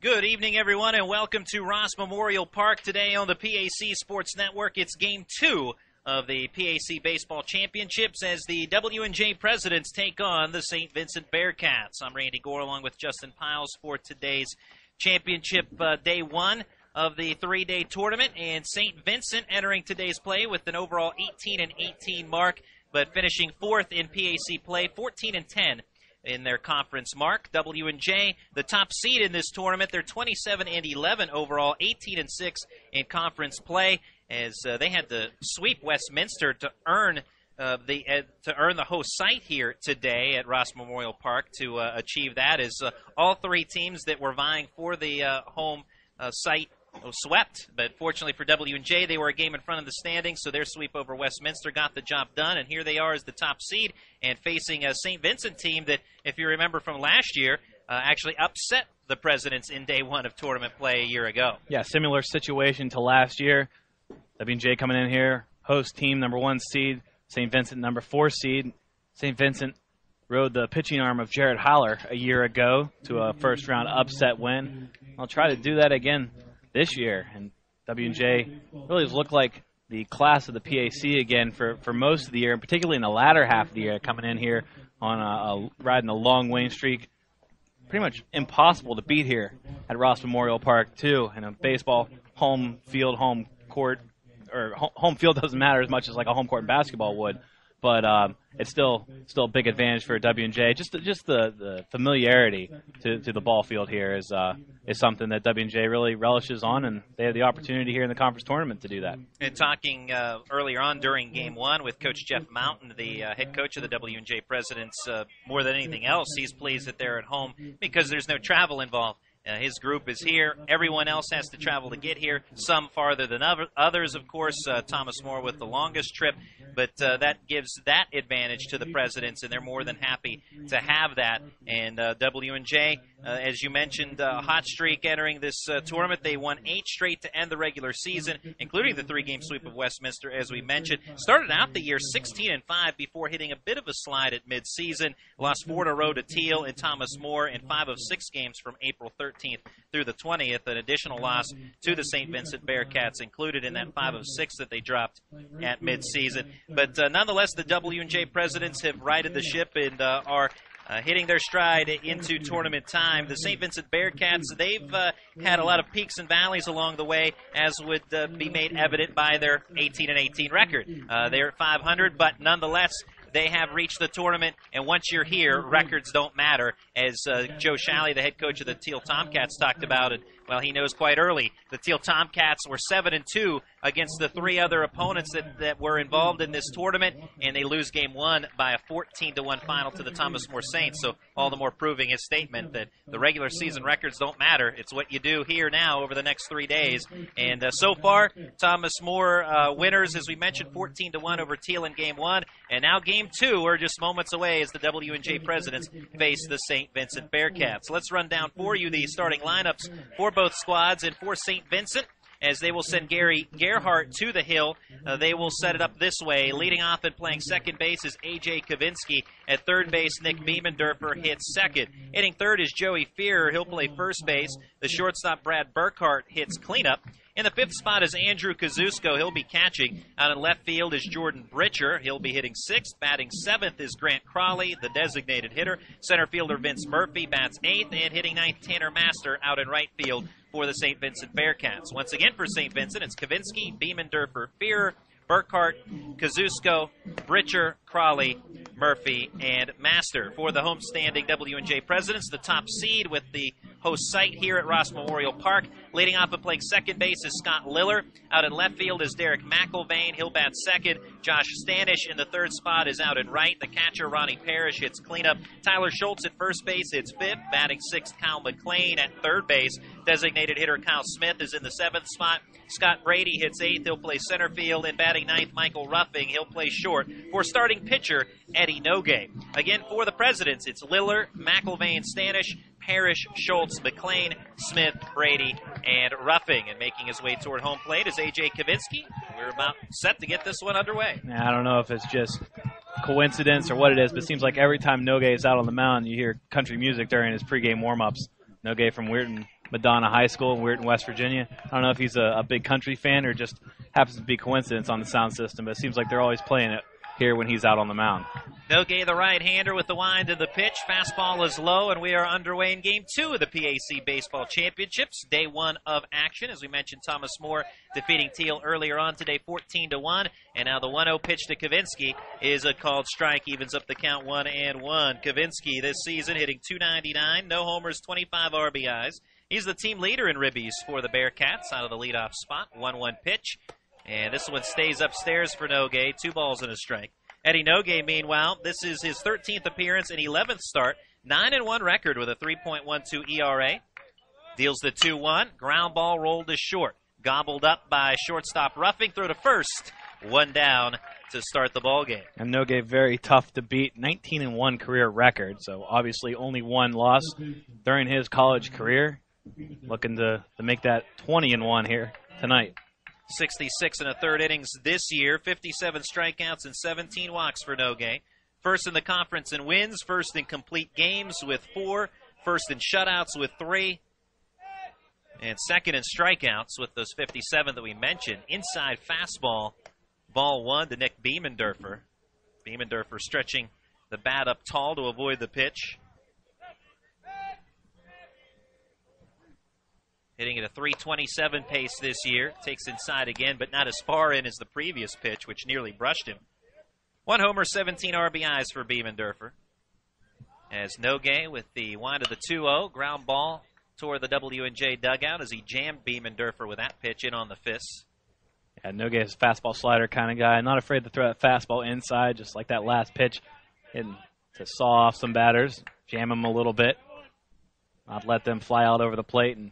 Good evening, everyone, and welcome to Ross Memorial Park today on the PAC Sports Network. It's Game 2 of the PAC Baseball Championships as the W&J Presidents take on the St. Vincent Bearcats. I'm Randy Gore along with Justin Pyles for today's championship day 1 of the 3-day tournament. And St. Vincent entering today's play with an overall 18-18 mark, but finishing 4th in PAC play, 14-10. In their conference mark. W&J, the top seed in this tournament, they're 27-11 overall, 18-6 in conference play, as they had to sweep Westminster to earn the host site here today at Ross Memorial Park to achieve that. As all three teams that were vying for the home site swept, but fortunately for W&J, they were a game in front of the standings, so their sweep over Westminster got the job done, and here they are as the top seed and facing a St. Vincent team that, if you remember from last year, actually upset the Presidents in day 1 of tournament play a year ago. Yeah, similar situation to last year. W&J coming in here, host team number 1 seed, St. Vincent number 4 seed. St. Vincent rode the pitching arm of Jared Holler a year ago to a first-round upset win. I'll try to do that again this year, and W&J really has looked like the class of the PAC again for most of the year, and particularly in the latter half of the year, coming in here on riding a long winning streak. Pretty much impossible to beat here at Ross Memorial Park, too. And a baseball, home field, home court, or home field doesn't matter as much as like a home court in basketball would, but it's still a big advantage for W&J. Just the familiarity to the ball field here is something that W&J really relishes on, and they have the opportunity here in the conference tournament to do that. And talking earlier on during Game 1 with Coach Jeff Mountain, the head coach of the W&J Presidents, more than anything else, he's pleased that they're at home because there's no travel involved. His group is here. Everyone else has to travel to get here, some farther than others, of course. Thomas More with the longest trip, but that gives that advantage to the Presidents, and they're more than happy to have that. And W&J, as you mentioned, a hot streak entering this tournament. They won 8 straight to end the regular season, including the 3-game sweep of Westminster, as we mentioned. Started out the year 16-5 before hitting a bit of a slide at midseason. Lost 4 in a row to Teal and Thomas More in 5 of 6 games from April 13th through the 20th. An additional loss to the St. Vincent Bearcats included in that 5 of 6 that they dropped at midseason. But nonetheless, the W&J Presidents have righted the ship and are hitting their stride into tournament time. The St. Vincent Bearcats, they've had a lot of peaks and valleys along the way, as would be made evident by their 18-18 record. They're at 500, but nonetheless, they have reached the tournament, and once you're here, records don't matter, as Joe Shalley, the head coach of the Teal Tomcats, talked about it. Well, he knows quite early. The Teal Tomcats were 7-2 against the 3 other opponents that were involved in this tournament, and they lose Game 1 by a 14-1 final to the Thomas More Saints. So all the more proving his statement that the regular season records don't matter. It's what you do here now over the next 3 days. And so far, Thomas More winners, as we mentioned, 14-1 over Teal in Game 1. And now Game 2 are just moments away as the W&J Presidents face the St. Vincent Bearcats. Let's run down for you the starting lineups for both squads, and for St. Vincent, as they will send Gary Gerhardt to the hill. They will set it up this way. Leading off and playing second base is A.J. Kavinsky. At third base, Nick Biemendorfer hits second. Hitting third is Joey Fearer. He'll play first base. The shortstop, Brad Burkhart, hits cleanup. In the 5th spot is Andrew Kazusko. He'll be catching. Out in left field is Jordan Britcher. He'll be hitting 6th. Batting 7th is Grant Crawley, the designated hitter. Center fielder Vince Murphy bats 8th. And hitting 9th, Tanner Master out in right field for the St. Vincent Bearcats. Once again for St. Vincent, it's Kavinsky, Biemendorfer, Fearer, Burkhart, Kazusko, Britcher, Crawley, Murphy, and Master. For the homestanding W&J Presidents, the top seed with the host site here at Ross Memorial Park. Leading off and playing second base is Scott Liller. Out in left field is Derek McIlvain. He'll bat second. Josh Stanish in the 3rd spot is out in right. The catcher, Ronnie Parrish, hits cleanup. Tyler Schultz at first base hits 5th. Batting 6th, Kyle McLean at third base. Designated hitter Kyle Smith is in the 7th spot. Scott Brady hits 8th. He'll play center field. And batting 9th, Michael Ruffing. He'll play short. For starting pitcher, Eddie Nogue. Again, for the Presidents, it's Liller, McIlvain, Stanish, Parrish, Schultz, McLean, Smith, Brady, and Ruffing. And making his way toward home plate is A.J. Kavinsky. We're about set to get this one underway. I don't know if it's just coincidence or what it is, but it seems like every time Nogue is out on the mound, you hear country music during his pregame warm-ups. Nogue from Weirton Madonna High School in Weirton, West Virginia. I don't know if he's a big country fan or just happens to be coincidence on the sound system, but it seems like they're always playing it here when he's out on the mound. Nogue, the right-hander with the wind of the pitch. Fastball is low, and we are underway in Game 2 of the PAC Baseball Championships. Day 1 of action. As we mentioned, Thomas More defeating Teal earlier on today, 14-1. And now the 1-0 pitch to Kavinsky is a called strike. Evens up the count 1-1. Kavinsky this season hitting .299, no homers, 25 RBIs. He's the team leader in ribbies for the Bearcats out of the leadoff spot. 1-1 pitch. And this one stays upstairs for Nogue. 2 balls and a strike. Eddie Nogue, meanwhile, this is his 13th appearance and 11th start. 9-1 record with a 3.12 ERA. Deals the 2-1. Ground ball rolled to short. Gobbled up by shortstop Ruffing. Throw to first. 1 down to start the ball game. And Nogue very tough to beat. 19-1 career record. So obviously only 1 loss during his college career. Looking to make that 20-1 here tonight. 66 and a third innings this year, 57 strikeouts and 17 walks for Nogue. First in the conference in wins, first in complete games with 4, first in shutouts with 3, and second in strikeouts with those 57 that we mentioned. Inside fastball, ball 1 to Nick Biemendorfer. Biemendorfer stretching the bat up tall to avoid the pitch. Hitting at a .327 pace this year. Takes inside again, but not as far in as the previous pitch, which nearly brushed him. 1 homer, 17 RBIs for Biemendorfer. As Nogue with the wind of the 2-0. Ground ball toward the W&J dugout as he jammed Biemendorfer with that pitch in on the fists. Yeah, Nogue is a fastball slider kind of guy. Not afraid to throw that fastball inside, just like that last pitch. Hitting to saw off some batters, jam them a little bit. Not let them fly out over the plate, and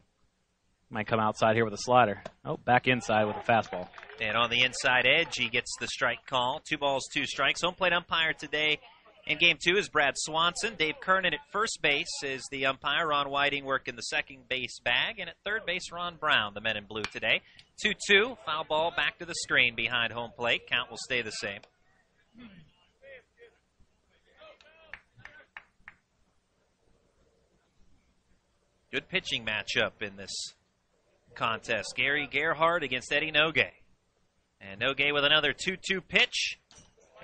might come outside here with a slider. Oh, back inside with a fastball. And on the inside edge, he gets the strike call. 2 balls, 2 strikes. Home plate umpire today in Game 2 is Brad Swanson. Dave Kernan at first base is the umpire. Ron Whiting working the second base bag. And at third base, Ron Brown, the men in blue today. 2-2, foul ball back to the screen behind home plate. Count will stay the same. Good pitching matchup in this contest. Gary Gerhardt against Eddie Nogue. And Nogue with another 2-2 pitch.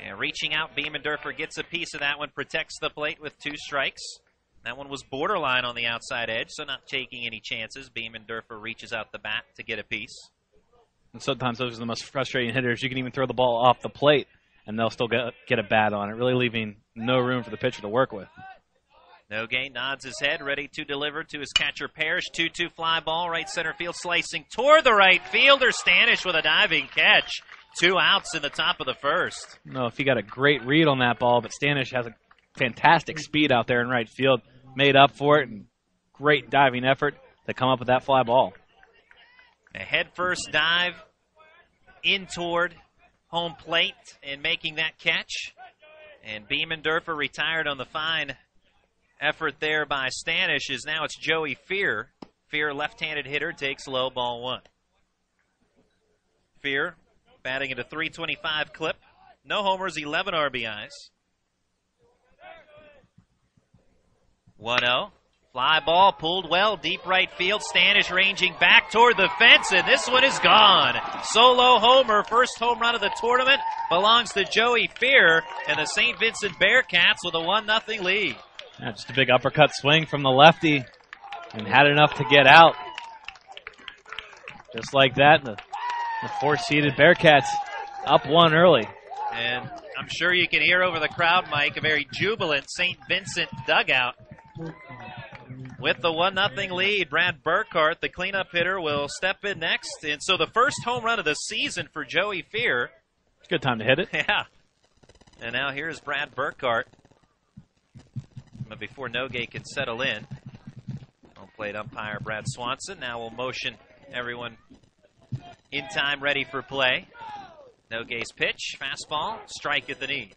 And reaching out, Biemendorfer gets a piece of that one, protects the plate with 2 strikes. That one was borderline on the outside edge, so not taking any chances. Biemendorfer reaches out the bat to get a piece. And sometimes those are the most frustrating hitters. You can even throw the ball off the plate, and they'll still get a bat on it, really leaving no room for the pitcher to work with. Nogue nods his head, ready to deliver to his catcher Parrish. 2-2 fly ball, right center field, slicing toward the right fielder. Stanish with a diving catch. 2 outs in the top of the first. No, if he got a great read on that ball, but Stanish has a fantastic speed out there in right field. Made up for it, and great diving effort to come up with that fly ball. A head-first dive in toward home plate and making that catch. And Biemendorfer retired on the fine effort there by Stanish. Is now it's Joey Fear. Fear, left-handed hitter, takes low, ball 1. Fear batting at a .325 clip. No homers, 11 RBIs. 1-0. Fly ball pulled well, deep right field. Stanish ranging back toward the fence, and this one is gone. Solo homer, first home run of the tournament, belongs to Joey Fear and the St. Vincent Bearcats with a 1-0 lead. Yeah, just a big uppercut swing from the lefty, and had enough to get out. Just like that, the 4th-seeded Bearcats up 1 early. And I'm sure you can hear over the crowd, Mike, a very jubilant St. Vincent dugout. With the 1-0 lead, Brad Burkhart, the cleanup hitter, will step in next. And so the first home run of the season for Joey Fear. It's a good time to hit it. Yeah. And now here's Brad Burkhart. But before Nogue can settle in, home plate umpire Brad Swanson now will motion everyone in time, ready for play. Nogue's pitch, fastball, strike at the knees.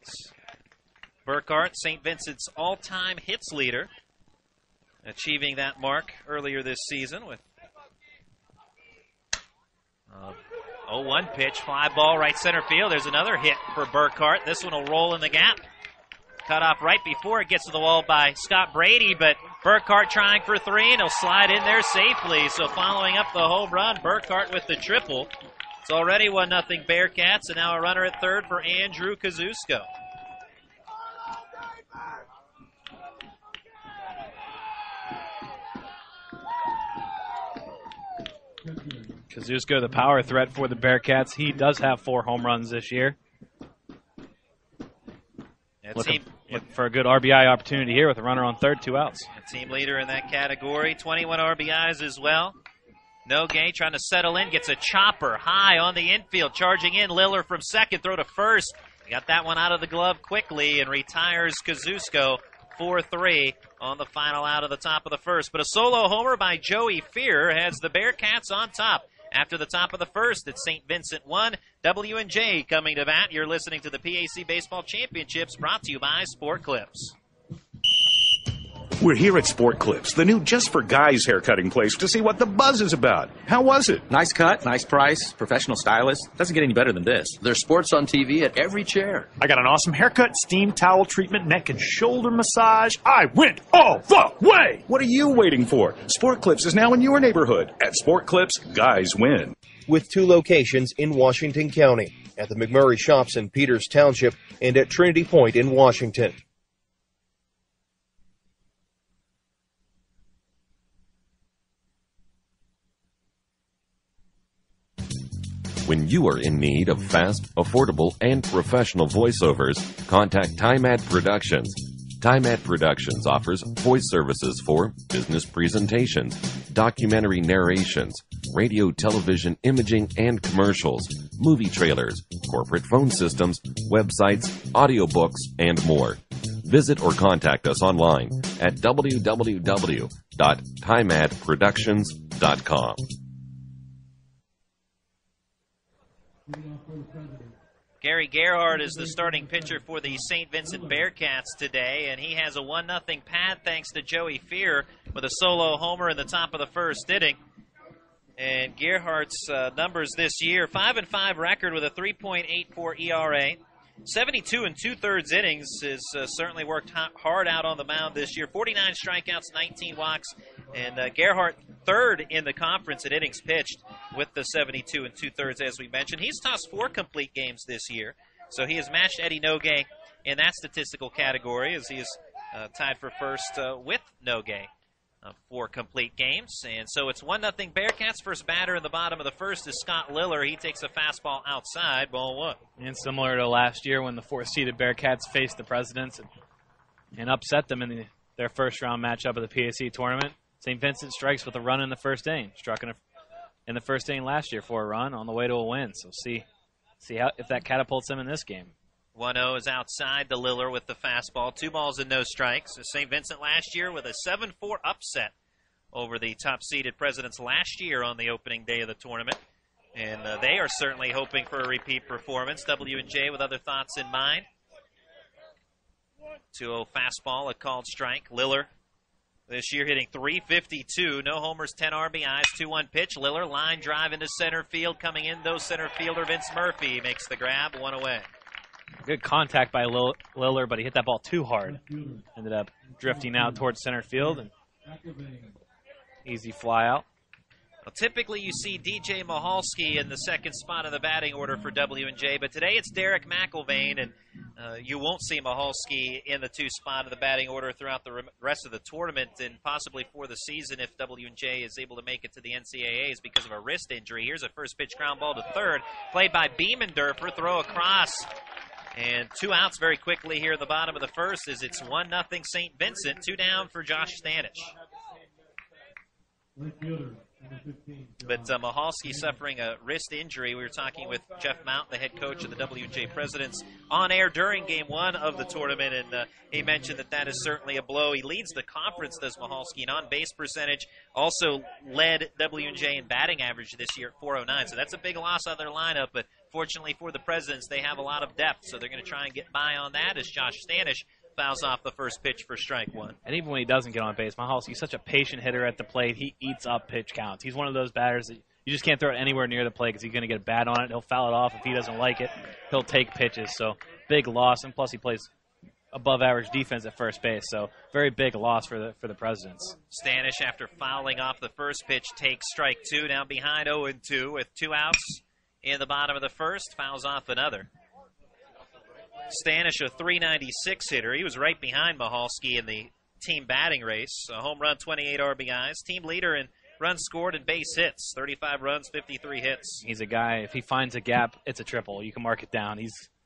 Burkhart, St. Vincent's all-time hits leader, achieving that mark earlier this season with 0-1 pitch, fly ball, right center field. There's another hit for Burkhart. This one will roll in the gap. Cut off right before it gets to the wall by Scott Brady, but Burkhart trying for three, and he'll slide in there safely. So following up the home run, Burkhart with the triple. It's already 1-0 Bearcats, and now a runner at third for Andrew Kazusko. Kazusko, the power threat for the Bearcats. He does have 4 home runs this year. Looking for a good RBI opportunity here with a runner on third, 2 outs. A team leader in that category, 21 RBIs as well. Nogue trying to settle in, gets a chopper high on the infield, charging in. Liller from second, throw to first. Got that one out of the glove quickly and retires Kazusko 4-3 on the final out of the top of the first. But a solo homer by Joey Fear has the Bearcats on top. After the top of the first, it's St. Vincent 1, W&J coming to bat. You're listening to the PAC Baseball Championships, brought to you by Sport Clips. We're here at Sport Clips, the new just-for-guys haircutting place, to see what the buzz is about. How was it? Nice cut, nice price, professional stylist. Doesn't get any better than this. There's sports on TV at every chair. I got an awesome haircut, steam towel treatment, neck and shoulder massage. I went all the way! What are you waiting for? Sport Clips is now in your neighborhood. At Sport Clips, guys win. With 2 locations in Washington County, at the McMurray Shops in Peters Township and at Trinity Point in Washington. When you are in need of fast, affordable, and professional voiceovers, contact TimeAd Productions. TimeAd Productions offers voice services for business presentations, documentary narrations, radio, television, imaging, and commercials, movie trailers, corporate phone systems, websites, audiobooks, and more. Visit or contact us online at www.timeadproductions.com. Gary Gerhardt is the starting pitcher for the St. Vincent Bearcats today, and he has a 1-0 pad thanks to Joey Fear with a solo homer in the top of the first inning. And Gerhardt's numbers this year, 5-5 record with a 3.84 ERA. 72 2/3 innings has certainly worked hard out on the mound this year. 49 strikeouts, 19 walks, and Gerhardt third in the conference in innings pitched with the 72 2/3 as we mentioned. He's tossed 4 complete games this year, so he has matched Eddie Nogue in that statistical category as he is tied for first with Nogue. 4 complete games, and so it's 1-0 Bearcats. First batter in the bottom of the first is Scott Liller. He takes a fastball outside, ball 1. And similar to last year when the 4th-seeded Bearcats faced the Presidents and upset them in their first-round matchup of the PAC tournament, St. Vincent strikes with a run in the first inning. Struck in the first inning last year for a run on the way to a win. So see how if that catapults them in this game. 1-0 is outside the Liller with the fastball. 2 balls and no strikes. St. Vincent last year with a 7-4 upset over the top-seeded Presidents last year on the opening day of the tournament. And they are certainly hoping for a repeat performance. W&J with other thoughts in mind. 2-0 fastball, a called strike. Liller this year hitting .352. No homers, 10 RBIs, 2-1 pitch. Liller line drive into center field. Coming in, though, center fielder Vince Murphy makes the grab, 1 away. Good contact by Liller, but he hit that ball too hard. Ended up drifting out towards center field. And easy fly out. Well, typically you see DJ Mahalski in the second spot of the batting order for W&J, but today it's Derek McIlvain, and you won't see Mahalski in the 2 spot of the batting order throughout the rest of the tournament and possibly for the season if W&J is able to make it to the NCAAs because of a wrist injury. Here's a first pitch ground ball to third, played by Biemendorfer, throw across. And 2 outs very quickly here in the bottom of the first as it's 1-0 St. Vincent, 2 down for Josh Stanish. But Mahalski suffering a wrist injury. We were talking with Jeff Mountain, the head coach of the W&J Presidents, on air during Game 1 of the tournament, and he mentioned that is certainly a blow. He leads the conference, does Mahalski, in on-base percentage. Also led W&J in batting average this year at .409, so that's a big loss on their lineup, but fortunately for the Presidents, they have a lot of depth, so they're going to try and get by on that as Josh Stanish fouls off the first pitch for strike 1. And even when he doesn't get on base, Mahalski's such a patient hitter at the plate. He eats up pitch counts. He's one of those batters that you just can't throw it anywhere near the plate because he's going to get a bat on it. He'll foul it off. If he doesn't like it, he'll take pitches. So big loss, and plus he plays above-average defense at first base. So very big loss for the Presidents. Stanish, after fouling off the first pitch, takes strike 2. Now behind 0-2 with 2 outs in the bottom of the first. Fouls off another. Stanish, a .396 hitter. He was right behind Mahalski in the team batting race. A home run, 28 RBIs. Team leader in runs scored and base hits. 35 runs, 53 hits. He's a guy, if he finds a gap, it's a triple. You can mark it down.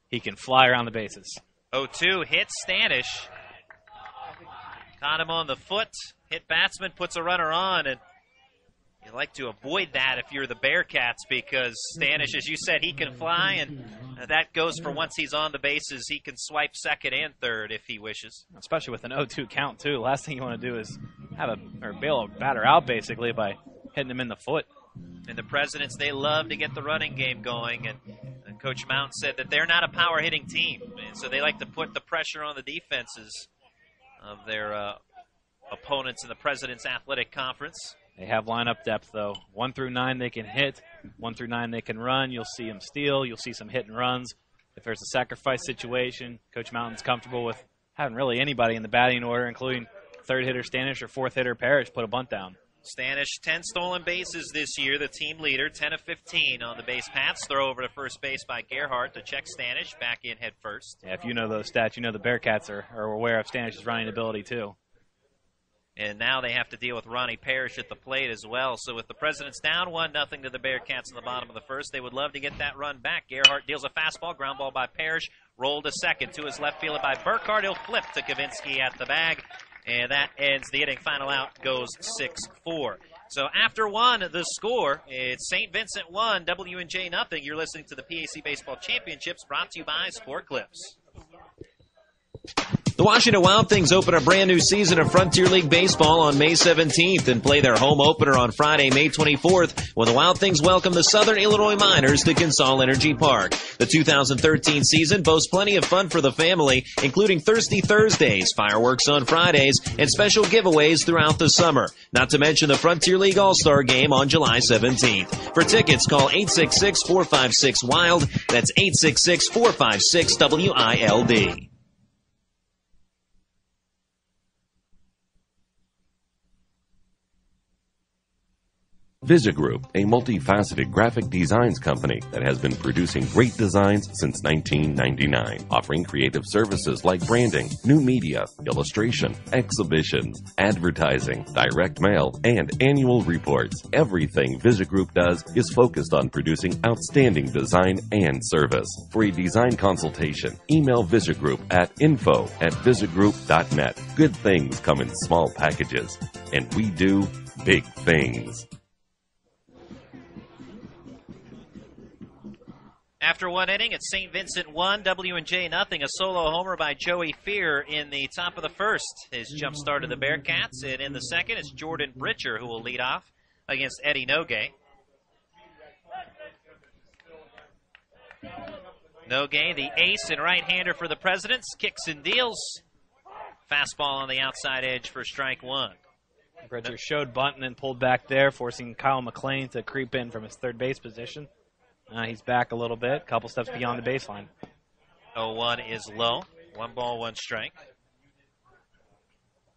He can fly around the bases. 0-2 hits Stanish. Caught him on the foot. Hit batsman, puts a runner on, and you like to avoid that if you're the Bearcats because Stanish, as you said, he can fly, and that goes for once he's on the bases. He can swipe second and third if he wishes. Especially with an 0-2 count, too. Last thing you want to do is bail a batter out, basically, by hitting him in the foot. And the Presidents, they love to get the running game going, and Coach Mountain said that they're not a power-hitting team, and so they like to put the pressure on the defenses of their opponents in the Presidents Athletic Conference. They have lineup depth, though. 1 through 9 they can hit. 1 through 9 they can run. You'll see them steal. You'll see some hit and runs. If there's a sacrifice situation, Coach Mountain's comfortable with having really anybody in the batting order, including third hitter Stanish or fourth hitter Parrish, put a bunt down. Stanish, 10 stolen bases this year, the team leader, 10 of 15 on the base paths. Throw over to first base by Gerhardt to check Stanish, back in head first. Yeah, if you know those stats, you know the Bearcats are aware of Stanish's running ability, too. And now they have to deal with Ronnie Parrish at the plate as well. So with the Presidents down 1-0 to the Bearcats in the bottom of the first, they would love to get that run back. Gerhardt deals a fastball, ground ball by Parrish, rolled to second to his left fielder by Burkhardt. He'll flip to Kavinsky at the bag, and that ends the inning. Final out goes 6-4. So after 1, the score, it's St. Vincent 1, W&J nothing. You're listening to the PAC Baseball Championships, brought to you by Sport Clips. The Washington Wild Things open a brand new season of Frontier League Baseball on May 17th and play their home opener on Friday, May 24th, when the Wild Things welcome the Southern Illinois Miners to Consol Energy Park. The 2013 season boasts plenty of fun for the family, including Thirsty Thursdays, fireworks on Fridays, and special giveaways throughout the summer. Not to mention the Frontier League All-Star Game on July 17th. For tickets, call 866-456-WILD. That's 866-456-WILD. Visigroup, a multifaceted graphic designs company that has been producing great designs since 1999, offering creative services like branding, new media, illustration, exhibitions, advertising, direct mail, and annual reports. Everything Visigroup does is focused on producing outstanding design and service. For a design consultation, email Visigroup at info@visigroup.net. Good things come in small packages, and we do big things. After 1 inning, it's St. Vincent 1, W&J nothing. A solo homer by Joey Fear in the top of the first. His jump started the Bearcats, and in the second, it's Jordan Britcher who will lead off against Eddie Nogue. Nogue, the ace and right-hander for the Presidents, kicks and deals. Fastball on the outside edge for strike 1. Britcher showed bunt and then pulled back there, forcing Kyle McLean to creep in from his third base position. He's back a little bit, a couple steps beyond the baseline. 0-1 is low. 1 ball, 1 strike.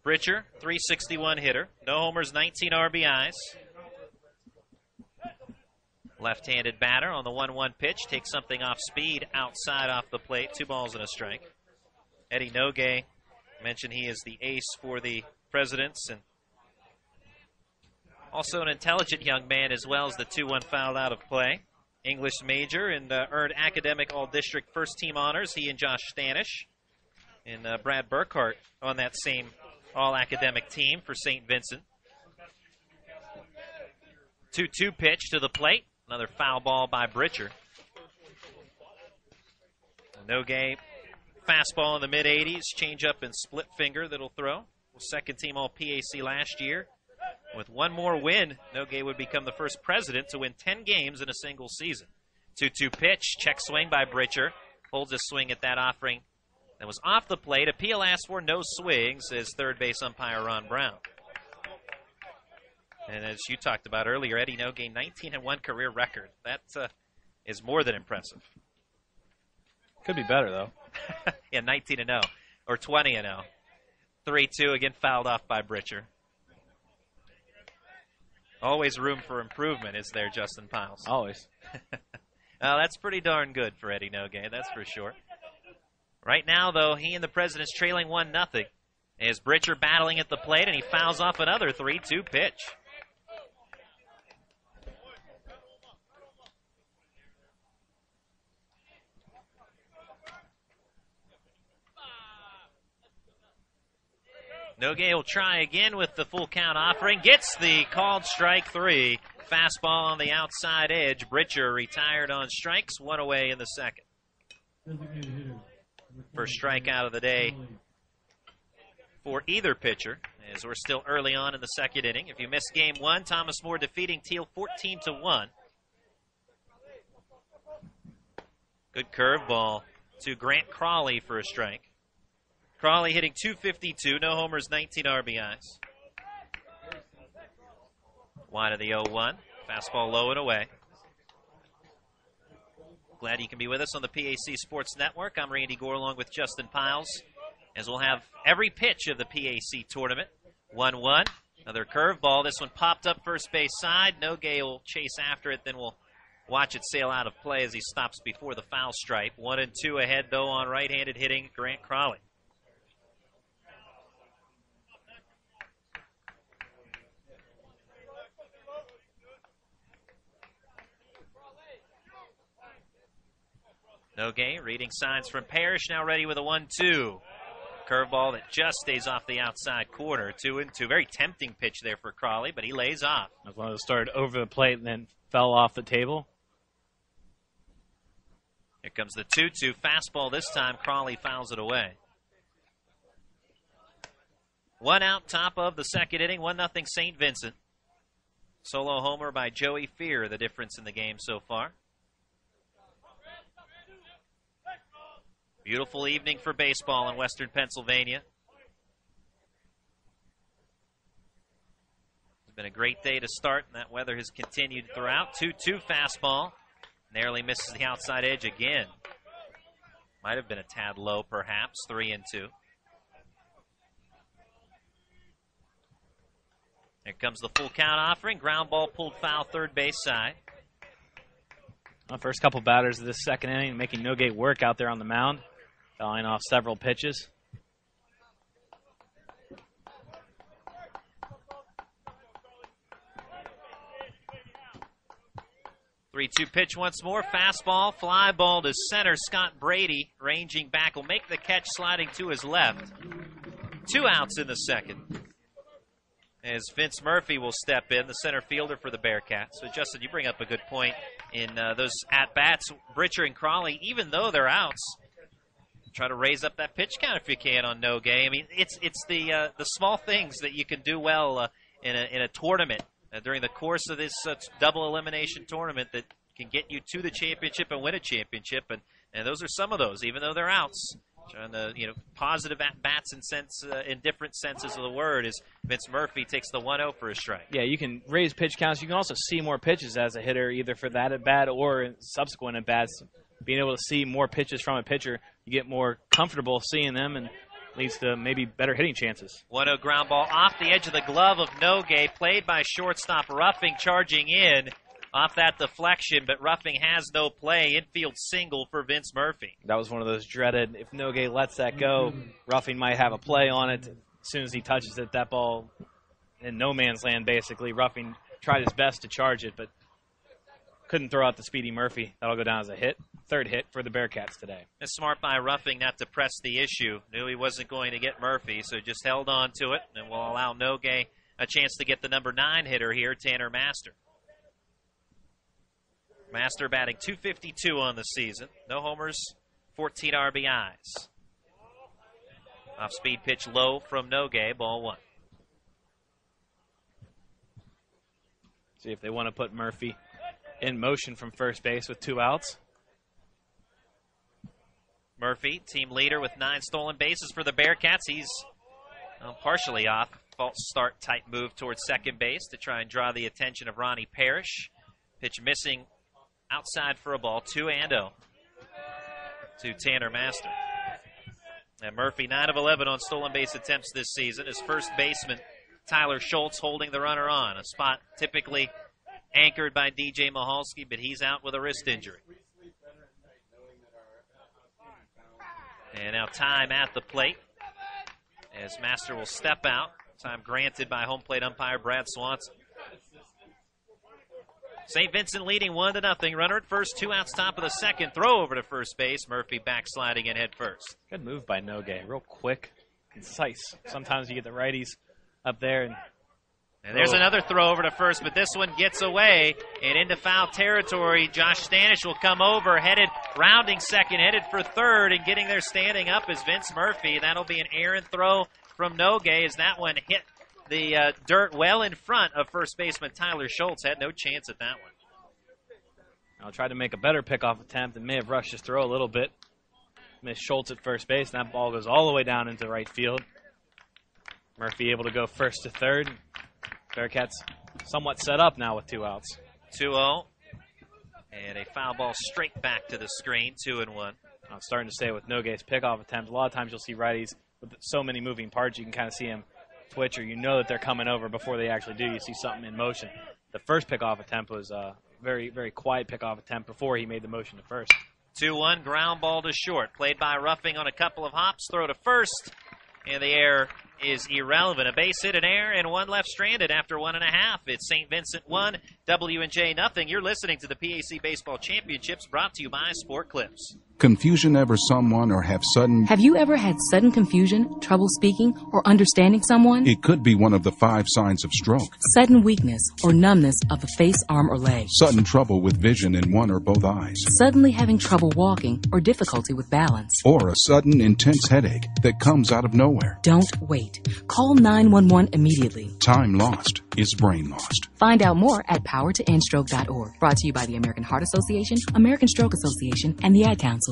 Britcher, 361 hitter. No homers, 19 RBIs. Left-handed batter on the 1-1 pitch. Takes something off speed outside off the plate. 2 balls and a strike. Eddie Nogue mentioned he is the ace for the Presidents, and also an intelligent young man as well as the 2-1 fouled out of play. English major and earned academic all-district first-team honors. He and Josh Stanish and Brad Burkhardt on that same all-academic team for St. Vincent. 2-2 pitch to the plate. Another foul ball by Britcher. Nogue, fastball in the mid-80s, changeup and split finger that'll throw. Second-team All-PAC last year. With one more win, Nogue would become the first President to win 10 games in a single season. 2-2 pitch, check swing by Britcher. Holds a swing at that offering that was off the plate. Appeal asked for no swing, says third base umpire Ron Brown. And as you talked about earlier, Eddie Nogue, 19-1 career record. That is more than impressive. Could be better, though. Yeah, 19-0. or 20-0. 3-2 again, fouled off by Britcher. Always room for improvement, is there, Justin Pyles? Always. Well, that's pretty darn good for Eddie Nogay, that's for sure. Right now, though, he and the Presidents trailing 1-0. As Britcher battling at the plate, and he fouls off another 3-2 pitch. Nogay will try again with the full count offering. Gets the called strike 3. Fastball on the outside edge. Britcher retired on strikes. One away in the second. First strikeout of the day for either pitcher, as we're still early on in the second inning. If you missed game one, Thomas More defeating Teal 14-1. Good curveball to Grant Crawley for a strike. Crawley hitting .252, no homers, 19 RBIs. Wide of the 0-1. Fastball low and away. Glad you can be with us on the PAC Sports Network. I'm Randy Gore along with Justin Pyles, as we'll have every pitch of the PAC tournament. 1-1. Another curveball. This one popped up first base side. Nogay will chase after it, then we'll watch it sail out of play as he stops before the foul stripe. 1-2 ahead, though, on right-handed hitting Grant Crawley. Nogay reading signs from Parrish, now ready with a 1-2. Curveball that just stays off the outside corner. 2-2. Very tempting pitch there for Crawley, but he lays off. That's one that started over the plate and then fell off the table. Here comes the 2-2 fastball this time. Crawley fouls it away. One out, top of the second inning. 1-0 St. Vincent. Solo homer by Joey Fear, the difference in the game so far. Beautiful evening for baseball in western Pennsylvania. It's been a great day to start, and that weather has continued throughout. 2-2 fastball. Narrowly misses the outside edge again. Might have been a tad low, perhaps. 3-2. Here comes the full count offering. Ground ball pulled foul, third base side. The first couple batters of this second inning, making Nogay work out there on the mound. Fouling off several pitches. Three-two pitch once more. Fastball, fly ball to center. Scott Brady ranging back will make the catch, sliding to his left. 2 outs in the second, as Vince Murphy will step in, the center fielder for the Bearcats. So, Justin, you bring up a good point in those at-bats. Britcher and Crawley, even though they're outs, try to raise up that pitch count if you can on Nogay. I mean, it's the small things that you can do well in a tournament during the course of this double elimination tournament that can get you to the championship and win a championship. And those are some of those, even though they're outs. Trying to, positive at-bats in different senses of the word, as Vince Murphy takes the 1-0 for a strike. Yeah, you can raise pitch counts. You can also see more pitches as a hitter, either for that at-bat or subsequent at-bats. Being able to see more pitches from a pitcher, you get more comfortable seeing them and leads to maybe better hitting chances. 1-0 ground ball off the edge of the glove of Nogay, played by shortstop Ruffing, charging in off that deflection, but Ruffing has no play. Infield single for Vince Murphy. That was one of those dreaded, if Nogay lets that go, Ruffing might have a play on it. As soon as he touches it, that ball in no man's land, basically. Ruffing tried his best to charge it, but couldn't throw out the speedy Murphy. That'll go down as a hit. Third hit for the Bearcats today. It's smart by Ruffing not to press the issue. Knew he wasn't going to get Murphy, so just held on to it, and will allow Nogay a chance to get the number 9 hitter here, Tanner Master. Master batting .252 on the season. No homers, 14 RBIs. Off-speed pitch low from Nogay, ball 1. See if they want to put Murphy in motion from first base with 2 outs. Murphy, team leader with 9 stolen bases for the Bearcats. He's partially off. False start type move towards second base to try and draw the attention of Ronnie Parrish. Pitch missing outside for a ball, 2-0 to Tanner Master. And Murphy, 9 of 11 on stolen base attempts this season. His first baseman, Tyler Schultz, holding the runner on. A spot typically anchored by DJ Mahalski, but he's out with a wrist injury. And now time at the plate as Master will step out. Time granted by home plate umpire Brad Swanson. St. Vincent leading 1-0. Runner at first, 2 outs, top of the second. Throw over to first base. Murphy backsliding in head first. Good move by Nogue. Real quick, concise. Sometimes you get the righties up there. And there's another throw over to first, but this one gets away and into foul territory. Josh Stanish will come over, rounding second, headed for third, and getting there standing up is Vince Murphy. That'll be an errant throw from Nogue as that one hit the dirt well in front of first baseman Tyler Schultz. Had no chance at that one. I'll try to make a better pickoff attempt and may have rushed his throw a little bit. Missed Schultz at first base, and that ball goes all the way down into right field. Murphy able to go first to third. Bearcats somewhat set up now with 2 outs. 2-0. And a foul ball straight back to the screen, 2-1. I'm starting to say with Nogue's pickoff attempt, a lot of times you'll see righties with so many moving parts, you can kind of see them twitch, or you know that they're coming over before they actually do. You see something in motion. The first pickoff attempt was a very, very quiet pickoff attempt before he made the motion to first. 2-1, ground ball to short. Played by Ruffing on a couple of hops. Throw to first, and the error is irrelevant. A base hit, an error, and one left stranded after 1.5. It's St. Vincent 1, W&J nothing. You're listening to the PAC Baseball Championships, brought to you by Sport Clips. Confusion ever someone or have sudden... Have you ever had sudden confusion, trouble speaking, or understanding someone? It could be one of the 5 signs of stroke. Sudden weakness or numbness of the face, arm, or leg. Sudden trouble with vision in one or both eyes. Suddenly having trouble walking or difficulty with balance. Or a sudden intense headache that comes out of nowhere. Don't wait. Call 911 immediately. Time lost is brain lost. Find out more at powertoendstroke.org. Brought to you by the American Heart Association, American Stroke Association, and the Ad Council.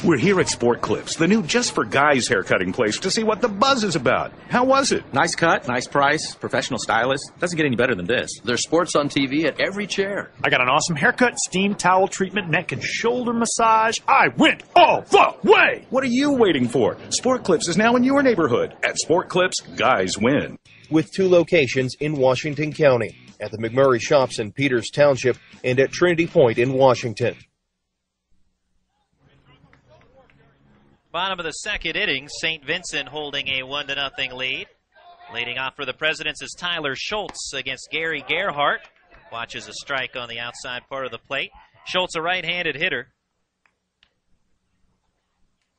We're here at Sport Clips, the new just for guys haircutting place, to see what the buzz is about. How was it? Nice cut, nice price, professional stylist. Doesn't get any better than this. There's sports on TV at every chair. I got an awesome haircut, steam towel treatment, neck and shoulder massage. I went all the way! What are you waiting for? Sport Clips is now in your neighborhood. At Sport Clips, guys win. With 2 locations in Washington County, at the McMurray Shops in Peters Township and at Trinity Point in Washington. Bottom of the second inning, St. Vincent holding a 1-0 lead. Leading off for the Presidents is Tyler Schultz against Gary Gerhardt. Watches a strike on the outside part of the plate. Schultz, a right-handed hitter.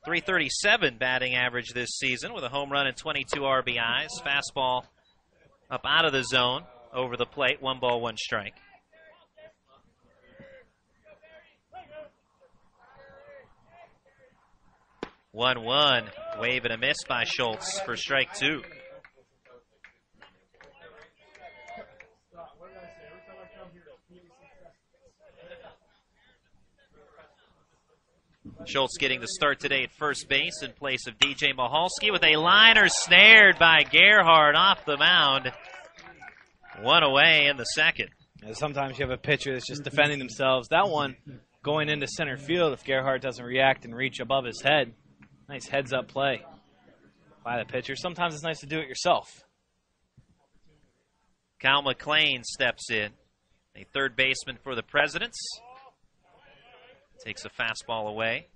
.337 batting average this season with a home run and 22 RBIs. Fastball up out of the zone, over the plate, 1 ball, 1 strike. One, wave and a miss by Schultz for strike 2. Schultz getting the start today at first base in place of DJ Mahalski with a liner snared by Gerhardt off the mound. 1 away in the second. Sometimes you have a pitcher that's just defending themselves. That one going into center field if Gerhardt doesn't react and reach above his head. Nice heads-up play by the pitcher. Sometimes it's nice to do it yourself. Cal McLean steps in, a third baseman for the Presidents. Takes a fastball away.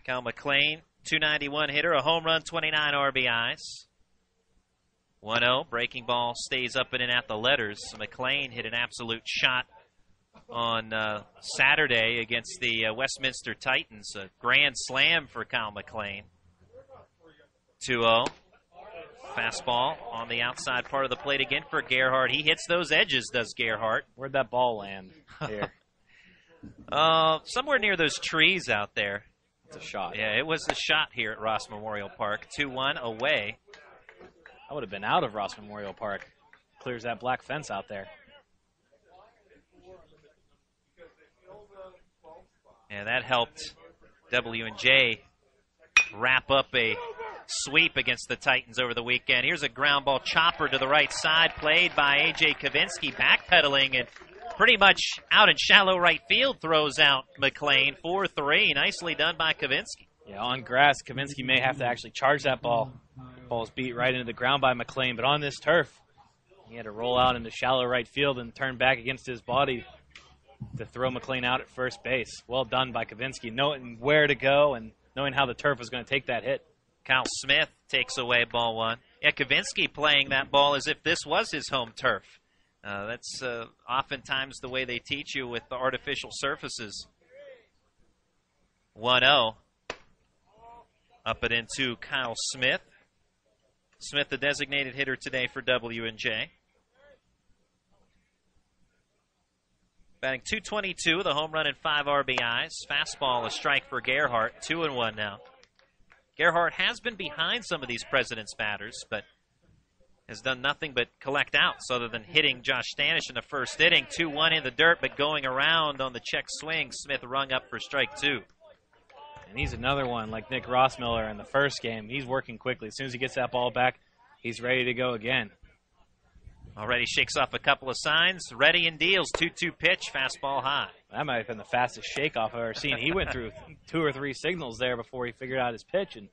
Cal McLean, .291 hitter, a home run, 29 RBIs. 1-0, breaking ball stays up in and at the letters. McLean hit an absolute shot on Saturday against the Westminster Titans. A grand slam for Kyle McLean. 2-0. Fastball on the outside part of the plate again for Gerhardt. He hits those edges, does Gerhardt. Where'd that ball land here? Somewhere near those trees out there. It's a shot. Yeah, it was a shot here at Ross Memorial Park. 2-1 away. I would have been out of Ross Memorial Park. Clears that black fence out there. And that helped W&J wrap up a sweep against the Titans over the weekend. Here's a ground ball chopper to the right side, played by A.J. Kavinsky, backpedaling and pretty much out in shallow right field, throws out McLean. 4-3. Nicely done by Kavinsky. Yeah, on grass, Kavinsky may have to actually charge that ball. Ball's beat right into the ground by McLean, but on this turf, he had to roll out into shallow right field and turn back against his body to throw McLean out at first base. Well done by Kavinsky, knowing where to go and knowing how the turf was going to take that hit. Kyle Smith takes away ball one. Yeah, Kavinsky playing that ball as if this was his home turf. That's oftentimes the way they teach you with the artificial surfaces. 1-0. Up and into Kyle Smith. Smith, the designated hitter today for W&J. Batting .222 with a home run and 5 RBIs. Fastball, a strike for Gerhardt. 2-1 now. Gerhardt has been behind some of these Presidents batters, but has done nothing but collect outs other than hitting Josh Stanish in the first inning. 2-1 in the dirt, but going around on the check swing. Smith rung up for strike 2. And he's another one like Nick Rossmiller in the first game. He's working quickly. As soon as he gets that ball back, he's ready to go again. Already shakes off a couple of signs. Ready and deals. 2-2 pitch. Fastball high. That might have been the fastest shakeoff I've ever seen. He went through 2 or 3 signals there before he figured out his pitch, and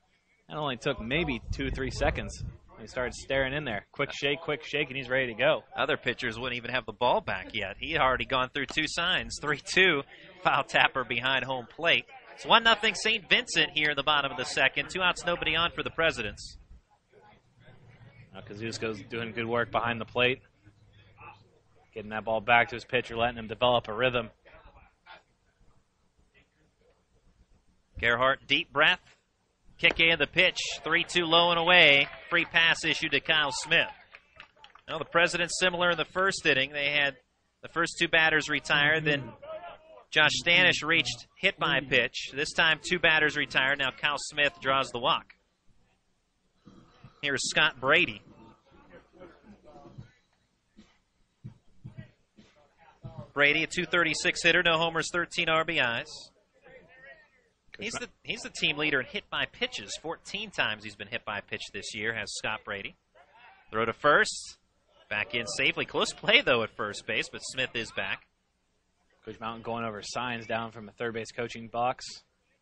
that only took maybe 2 or 3 seconds. He started staring in there. Quick shake, and he's ready to go. Other pitchers wouldn't even have the ball back yet. He had already gone through 2 signs. 3-2. Foul tapper behind home plate. It's 1-0 St. Vincent here in the bottom of the second. 2 outs, nobody on for the Presidents. Kazusko's doing good work behind the plate. Getting that ball back to his pitcher, letting him develop a rhythm. Gerhardt, deep breath. Kick in the pitch. 3-2 low and away. Free pass issued to Kyle Smith. Well, the Presidents similar in the first inning. They had the first 2 batters retired. Then Josh Stanish reached hit by a pitch. This time 2 batters retired. Now Kyle Smith draws the walk. Here's Scott Brady. Brady, a .236 hitter, no homers, 13 RBIs. He's the team leader in hit by pitches. 14 times he's been hit by a pitch this year, has Scott Brady. Throw to first. Back in safely. Close play, though, at first base, but Smith is back. Coach Mountain going over signs down from a third base coaching box.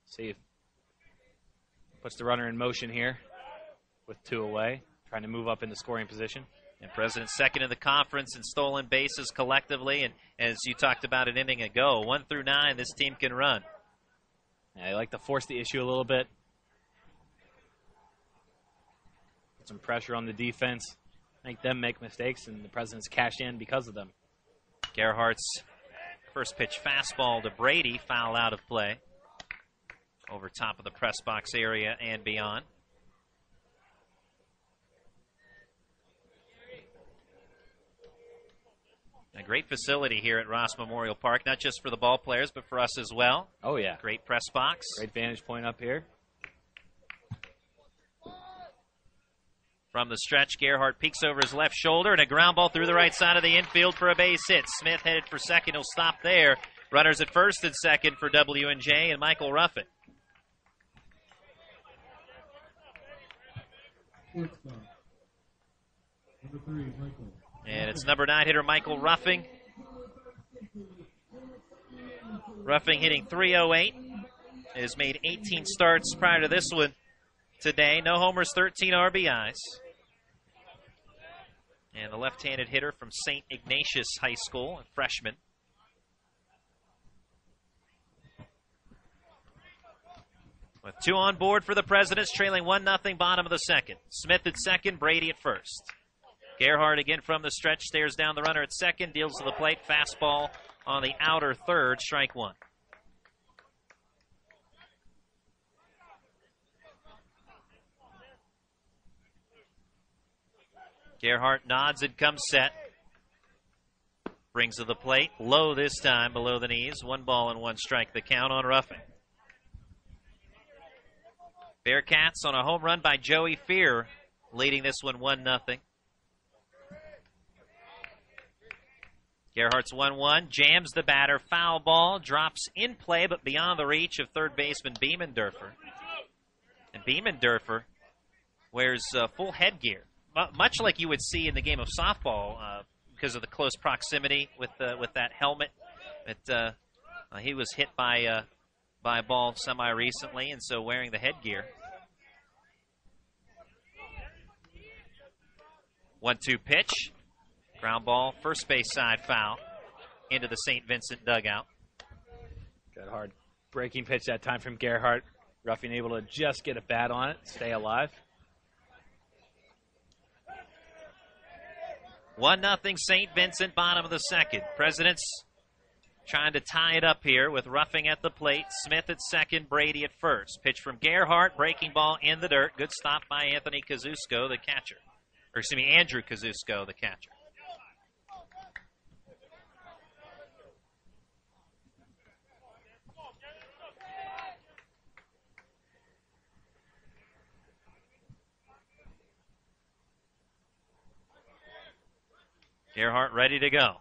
See if puts the runner in motion here with 2 away, trying to move up in the scoring position. And President's second in the conference in stolen bases collectively. And as you talked about an inning ago, 1 through 9, this team can run. Yeah, they like to force the issue a little bit. Put some pressure on the defense. Make them make mistakes, and the Presidents cash in because of them. Gerhardt's first pitch fastball to Brady, foul out of play. Over top of the press box area and beyond. A great facility here at Ross Memorial Park, not just for the ball players, but for us as well. Oh, yeah. Great press box. Great vantage point up here. From the stretch, Gerhardt peeks over his left shoulder, and a ground ball through the right side of the infield for a base hit. Smith headed for second. He'll stop there. Runners at first and second for W&J and Michael Ruffin. And it's number 9 hitter Michael Ruffing. Ruffing hitting .308. Has made 18 starts prior to this one today. No homers, 13 RBIs. And the left-handed hitter from St. Ignatius High School, a freshman. With 2 on board for the Presidents, trailing 1-0 bottom of the second. Smith at second, Brady at first. Gerhardt again from the stretch, stares down the runner at second, deals to the plate, fastball on the outer third, strike 1. Gerhardt nods and comes set. Brings to the plate, low this time, below the knees. 1 ball and 1 strike, the count on Ruffing. Bearcats on a home run by Joey Fear, leading this one 1-0. Gerhardt's 1-1, jams the batter, foul ball, drops in play, but beyond the reach of third baseman Biemendorfer. And Biemendorfer wears full headgear, much like you would see in the game of softball because of the close proximity with that helmet. But he was hit by a ball semi-recently, and so wearing the headgear. 1-2 pitch. Ground ball, first base side foul into the St. Vincent dugout. Good hard breaking pitch that time from Gerhardt. Ruffing able to just get a bat on it, stay alive. 1-0 St. Vincent, bottom of the second. Presidents trying to tie it up here with Ruffing at the plate, Smith at second, Brady at first. Pitch from Gerhardt, breaking ball in the dirt. Good stop by Anthony Kazusko, the catcher. Or excuse me, Andrew Kazusko, the catcher. Gerhardt ready to go.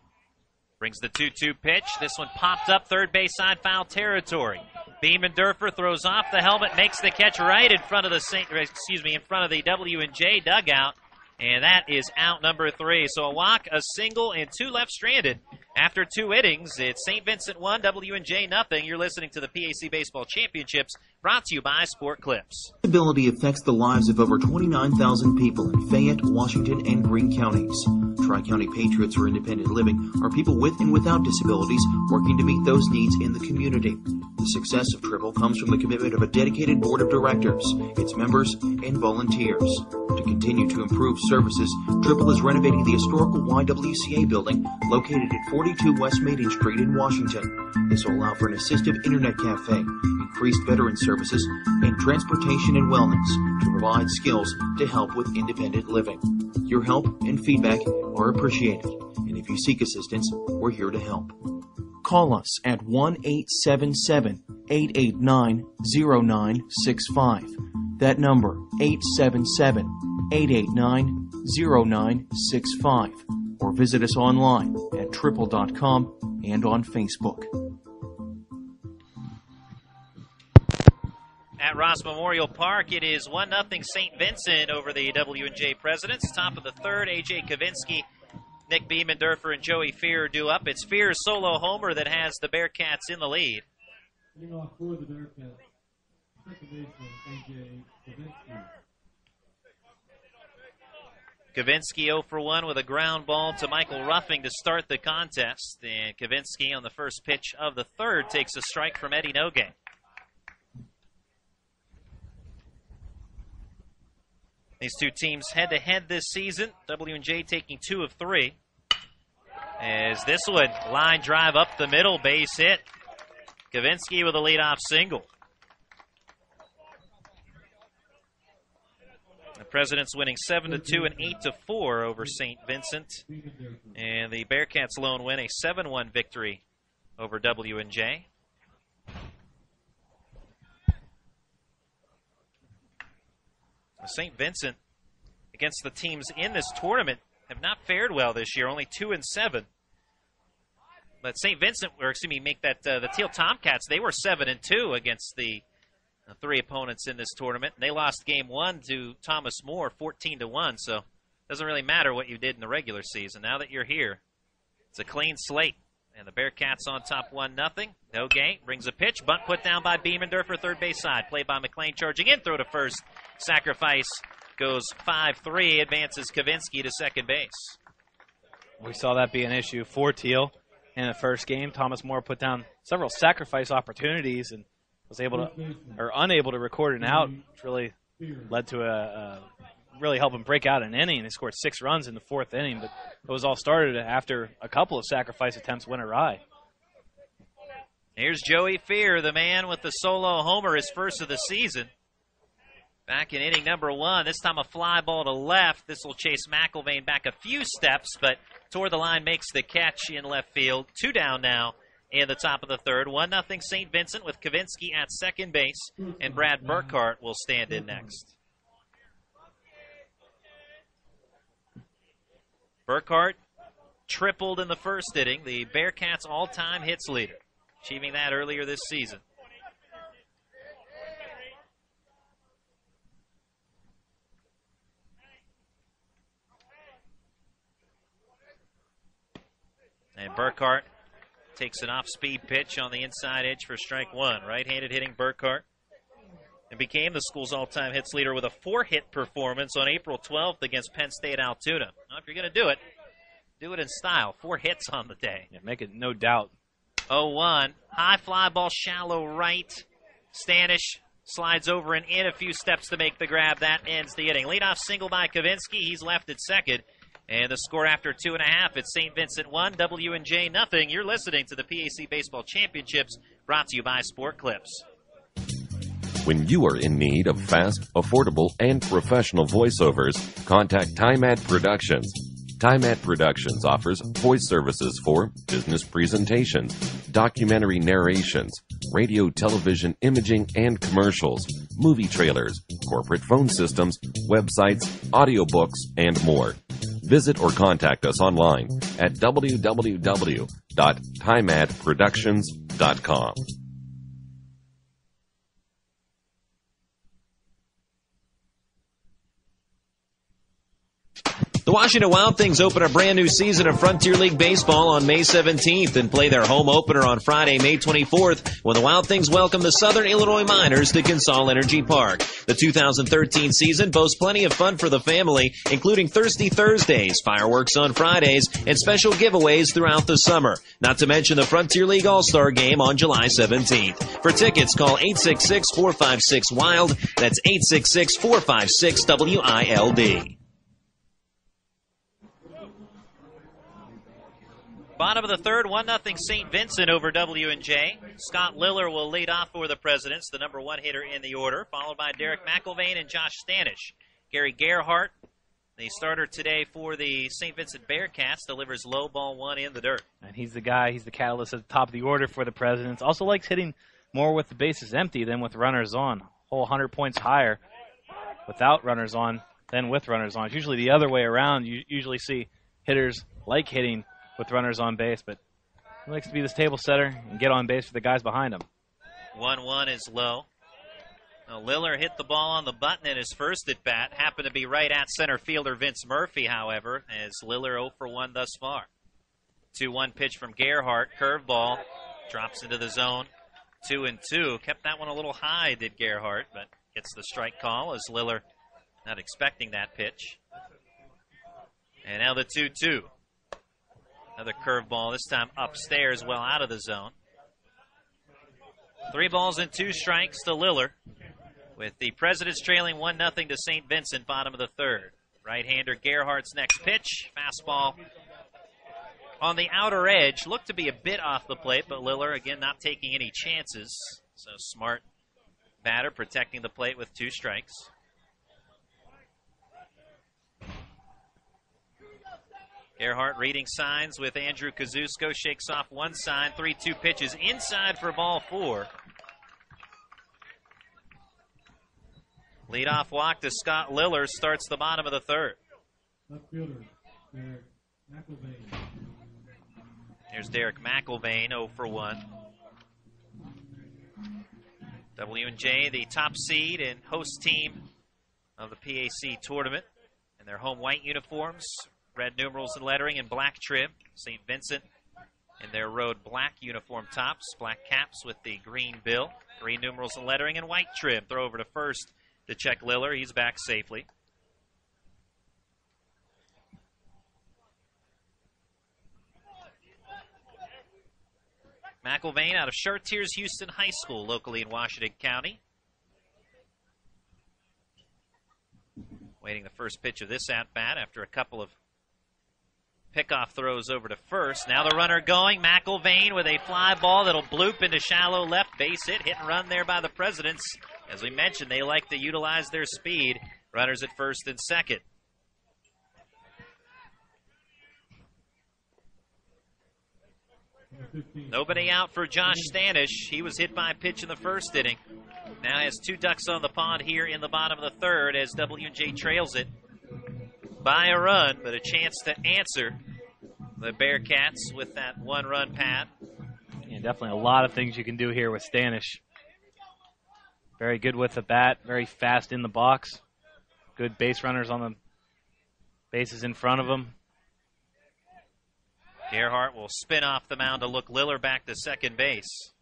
Brings the 2-2 pitch. This one popped up third base side foul territory. Beeman-Durfer throws off the helmet, makes the catch right in front of the W&J dugout. And that is out number 3. So a walk, a single, and 2 left stranded. After 2 innings, it's St. Vincent 1, W&J nothing. You're listening to the PAC Baseball Championships, brought to you by Sport Clips. Disability affects the lives of over 29,000 people in Fayette, Washington, and Greene counties. Tri-County Patriots for Independent Living are people with and without disabilities working to meet those needs in the community. The success of Triple comes from the commitment of a dedicated board of directors, its members, and volunteers. To continue to improve services, Triple is renovating the historical YWCA building located at 42 West Maiden Street in Washington. This will allow for an assistive internet cafe, increased veteran services, and transportation and wellness to provide skills to help with independent living. Your help and feedback are appreciated, and if you seek assistance, we're here to help. Call us at 1-877-889-0965. That number, 877-889-0965. Or visit us online at triple.com and on Facebook. At Ross Memorial Park, it is 1-0 St. Vincent over the W&J Presidents. Top of the third, A.J. Kavinsky, Nick Beeman-Durfer, and Joey Fear due up. It's Fear's solo homer that has the Bearcats in the lead. Leading off for the Bearcats, second baseman A.J. Kavinsky. Kavinsky 0 for 1 with a ground ball to Michael Ruffing to start the contest. And Kavinsky on the first pitch of the third takes a strike from Eddie Nogue. These two teams head-to-head this season. W&J taking 2 of 3. As this one, line drive up the middle, base hit. Kavinsky with a leadoff single. The Presidents winning 7-2 and 8-4 over St. Vincent. And the Bearcats lone win a 7-1 victory over W&J. St. Vincent, against the teams in this tournament, have not fared well this year, only 2-7. But St. Vincent, make that the Teal Tomcats, they were 7-2 against the 3 opponents in this tournament. And they lost game 1 to Thomas More, 14-1. So it doesn't really matter what you did in the regular season. Now that you're here, it's a clean slate. And the Bearcats on top 1-0. Nogue brings a pitch. Bunt put down by Beeman-Durfer, third base side. Played by McLean, charging in. Throw to first. Sacrifice goes 5-3. Advances Kavinsky to second base. We saw that be an issue for Teal in the first game. Thomas More put down several sacrifice opportunities and was unable to record an out, which really led to really help him break out an inning. They scored 6 runs in the 4th inning, but it was all started after a couple of sacrifice attempts went awry. Here's Joey Fear, the man with the solo homer, his first of the season. Back in inning number 1, this time a fly ball to left. This will chase McIlvain back a few steps, but toward the line makes the catch in left field. 2 down now in the top of the third. 1-0 St. Vincent with Kavinsky at second base, and Brad Burkhart will stand in next. Burkhart tripled in the first inning, the Bearcats' all-time hits leader, achieving that earlier this season. And Burkhart takes an off-speed pitch on the inside edge for strike one. Right-handed hitting Burkhart. And became the school's all-time hits leader with a 4-hit performance on April 12th against Penn State Altoona. Now, if you're going to do it in style. 4 hits on the day. Yeah, make it no doubt. 0-1. High fly ball, shallow right. Stanish slides over and in a few steps to make the grab. That ends the inning. Leadoff single by Kavinsky. He's left at second. And the score after 2.5, it's St. Vincent 1, W&J nothing. You're listening to the PAC Baseball Championships, brought to you by Sport Clips. When you are in need of fast, affordable, and professional voiceovers, contact TimeAd Productions. TimeAd Productions offers voice services for business presentations, documentary narrations, radio, television, imaging, and commercials, movie trailers, corporate phone systems, websites, audiobooks, and more. Visit or contact us online at www.timeadproductions.com. The Washington Wild Things open a brand new season of Frontier League Baseball on May 17th and play their home opener on Friday, May 24th, when the Wild Things welcome the Southern Illinois Miners to Consol Energy Park. The 2013 season boasts plenty of fun for the family, including Thirsty Thursdays, fireworks on Fridays, and special giveaways throughout the summer. Not to mention the Frontier League All-Star Game on July 17th. For tickets, call 866-456-WILD. That's 866-456-WILD. Bottom of the third, 1-0 St. Vincent over W&J. Scott Liller will lead off for the Presidents, the number 1 hitter in the order, followed by Derek McIlvain and Josh Stanish. Gary Gerhardt, the starter today for the St. Vincent Bearcats, delivers low ball 1 in the dirt. And he's the guy, he's the catalyst at the top of the order for the Presidents. Also likes hitting more with the bases empty than with runners on. Whole 100 points higher without runners on than with runners on. It's usually the other way around. You usually see hitters like hitting with runners on base, but he likes to be this table setter and get on base for the guys behind him. 1-1 is low. Now, Liller hit the ball on the button in his first at-bat. Happened to be right at center fielder Vince Murphy, however, as Liller 0 for 1 thus far. 2-1 pitch from Gerhardt. Curveball. Drops into the zone. 2-2. Kept that one a little high, did Gerhardt, but gets the strike call as Liller not expecting that pitch. And now the 2-2. Another curveball, this time upstairs, well out of the zone. 3 balls and 2 strikes to Liller, with the Presidents trailing 1-0 to St. Vincent, bottom of the third. Right-hander Gerhardt's next pitch. Fastball on the outer edge. Looked to be a bit off the plate, but Liller, again, not taking any chances. So smart batter protecting the plate with 2 strikes. Gerhardt reading signs with Andrew Kazusko. Shakes off one sign. 3-2 pitches inside for ball 4. Leadoff walk to Scott Liller starts the bottom of the third. Left fielder, Derek McIlvain. Here's Derek McIlvain, 0 for 1. W&J, the top seed and host team of the PAC tournament, in their home white uniforms. Red numerals and lettering and black trim. St. Vincent in their road black uniform tops, black caps with the green bill, green numerals and lettering and white trim. Throw over to first to check Liller. He's back safely. McIlvain out of Chartiers Houston High School, locally in Washington County. Waiting the first pitch of this at-bat after a couple of pickoff throws over to first. Now the runner going. McIlvain with a fly ball that'll bloop into shallow left. Base hit and run there by the Presidents. As we mentioned, they like to utilize their speed. Runners at first and second. Nobody out for Josh Stanish. He was hit by a pitch in the first inning. Now has 2 ducks on the pond here in the bottom of the third as W&J trails it by a run, but a chance to answer the Bearcats with that 1-run pad. Yeah, definitely a lot of things you can do here with Stanish. Very good with the bat, very fast in the box. Good base runners on the bases in front of him. Gerhardt will spin off the mound to look Liller back to second base.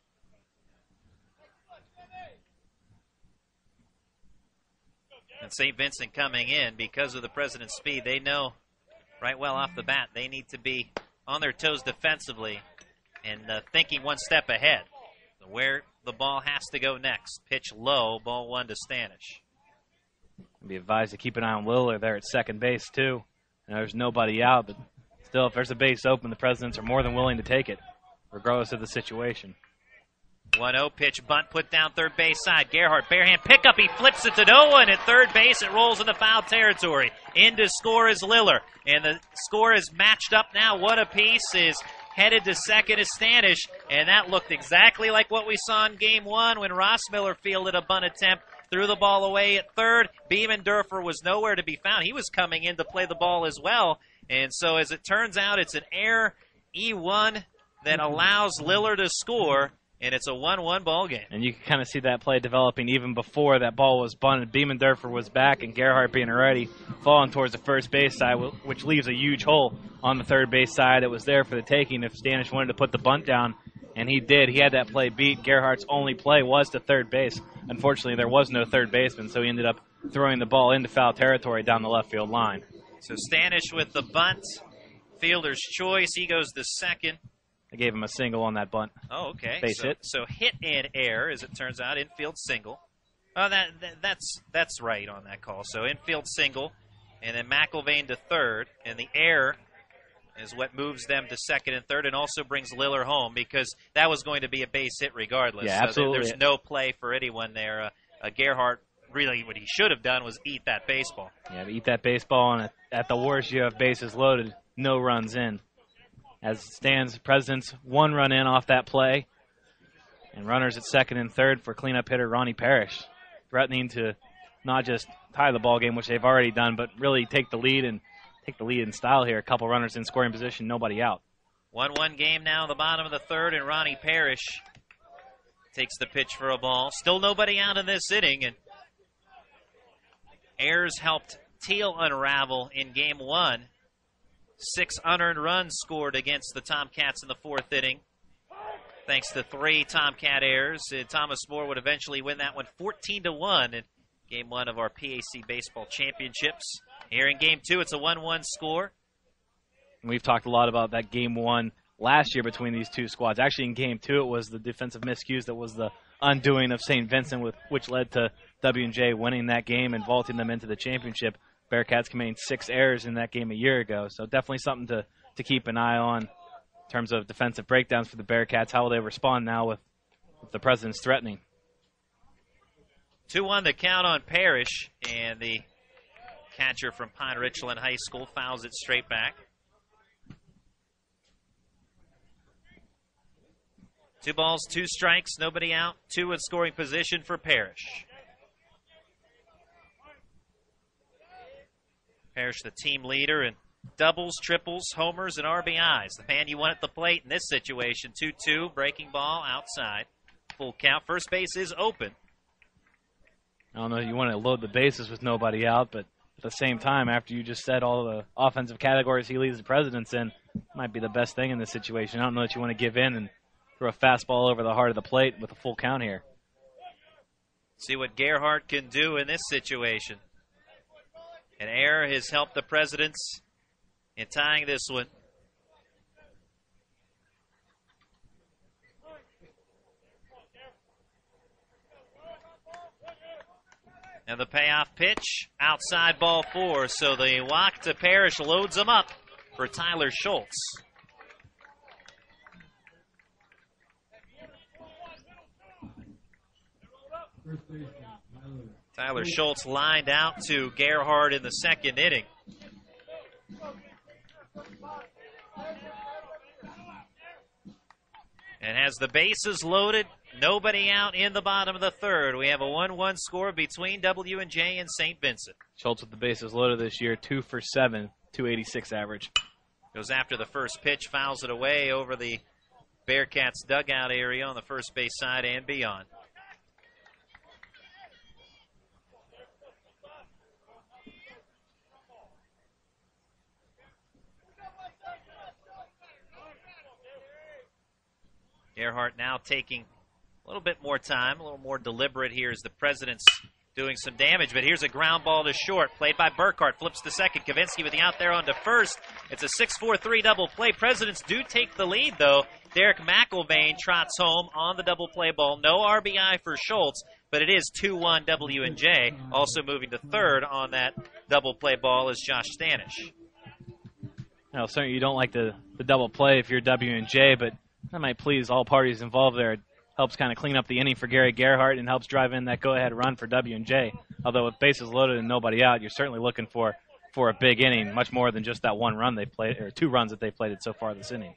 And St. Vincent coming in because of the President's speed. They know right well off the bat they need to be on their toes defensively and thinking one step ahead. Where the ball has to go next. Pitch low, ball 1 to Stanish. Be advised to keep an eye on Liller there at second base, too. And there's nobody out, but still, if there's a base open, the Presidents are more than willing to take it, regardless of the situation. 1-0 pitch, bunt put down third base side. Gerhardt, bare hand pickup. He flips it to no one at third base. It rolls into foul territory. In to score is Liller. And the score is matched up now. One apiece is headed to second is Stanish. And that looked exactly like what we saw in game 1 when Ross Miller fielded a bunt attempt. Threw the ball away at third. Beemendorfer was nowhere to be found. He was coming in to play the ball as well. And so as it turns out, it's an error E1 that allows Liller to score. And it's a 1-1 ball game. And you can kind of see that play developing even before that ball was bunted. Beemendorfer was back, and Gerhardt being already falling towards the first base side, which leaves a huge hole on the third base side. It was there for the taking if Stanish wanted to put the bunt down, and he did. He had that play beat. Gerhardt's only play was to third base. Unfortunately, there was no third baseman, so he ended up throwing the ball into foul territory down the left field line. So Stanish with the bunt. Fielder's choice. He goes to second. I gave him a single on that bunt. Oh, okay. Base hit. So hit and error, as it turns out, infield single. Oh, that's right on that call. So infield single, and then McIlvain to third, and the error is what moves them to second and third, and also brings Liller home because that was going to be a base hit regardless. Yeah, absolutely. So there's no play for anyone there. Gerhardt, really, what he should have done was eat that baseball. Yeah, eat that baseball, and at the worst, you have bases loaded, no runs in. As it stands, Presidents 1 run in off that play, and runners at second and third for cleanup hitter Ronnie Parrish, threatening to not just tie the ball game, which they've already done, but really take the lead in style here. A couple runners in scoring position, nobody out. 1-1 game now, the bottom of the third, and Ronnie Parrish takes the pitch for a ball. Still nobody out in this inning, and errors helped Teal unravel in game 1. 6 unearned runs scored against the Tomcats in the 4th inning, thanks to 3 Tomcat errors. Thomas More would eventually win that one 14-1 in game 1 of our PAC Baseball Championships. Here in game 2, it's a 1-1 score. We've talked a lot about that game 1 last year between these two squads. Actually, in game 2, it was the defensive miscues that was the undoing of St. Vincent, which led to W&J winning that game and vaulting them into the championship. Bearcats committing 6 errors in that game a year ago, so definitely something to keep an eye on in terms of defensive breakdowns for the Bearcats. How will they respond now with the Presidents threatening? 2-1 the count on Parrish, and the catcher from Pine Richland High School fouls it straight back. 2 balls, 2 strikes, nobody out, 2 in scoring position for Parrish. Parrish, the team leader in doubles, triples, homers, and RBIs. The man you want at the plate in this situation. 2-2, breaking ball outside. Full count. First base is open. I don't know if you want to load the bases with nobody out, but at the same time, after you just said all the offensive categories he leads the Presidents in, might be the best thing in this situation. I don't know that you want to give in and throw a fastball over the heart of the plate with a full count here. See what Gerhardt can do in this situation. An error has helped the Presidents in tying this one. And the payoff pitch, outside ball 4. So the walk to Parrish loads them up for Tyler Schultz. Tyler Schultz lined out to Gerhardt in the 2nd inning. And has the bases loaded, nobody out in the bottom of the 3rd. We have a 1-1 score between W&J and St. Vincent. Schultz with the bases loaded this year, 2 for 7, 286 average. Goes after the first pitch, fouls it away over the Bearcats dugout area on the first base side and beyond. Gerhardt now taking a little bit more time, a little more deliberate here as the Presidents doing some damage. But here's a ground ball to short, played by Bearcat, flips to second. Kavinsky with the out there onto first. It's a 6-4-3 double play. Presidents do take the lead, though. Derek McIlvain trots home on the double play ball. No RBI for Schultz, but it is 2-1 W&J. Also moving to third on that double play ball is Josh Stanish. Now, certainly you don't like the double play if you're W&J, but that might please all parties involved there. It helps kind of clean up the inning for Gary Gerhardt and helps drive in that go-ahead run for W&J. Although with bases loaded and nobody out, you're certainly looking for a big inning, much more than just that one run they played, or 2 runs that they played so far this inning.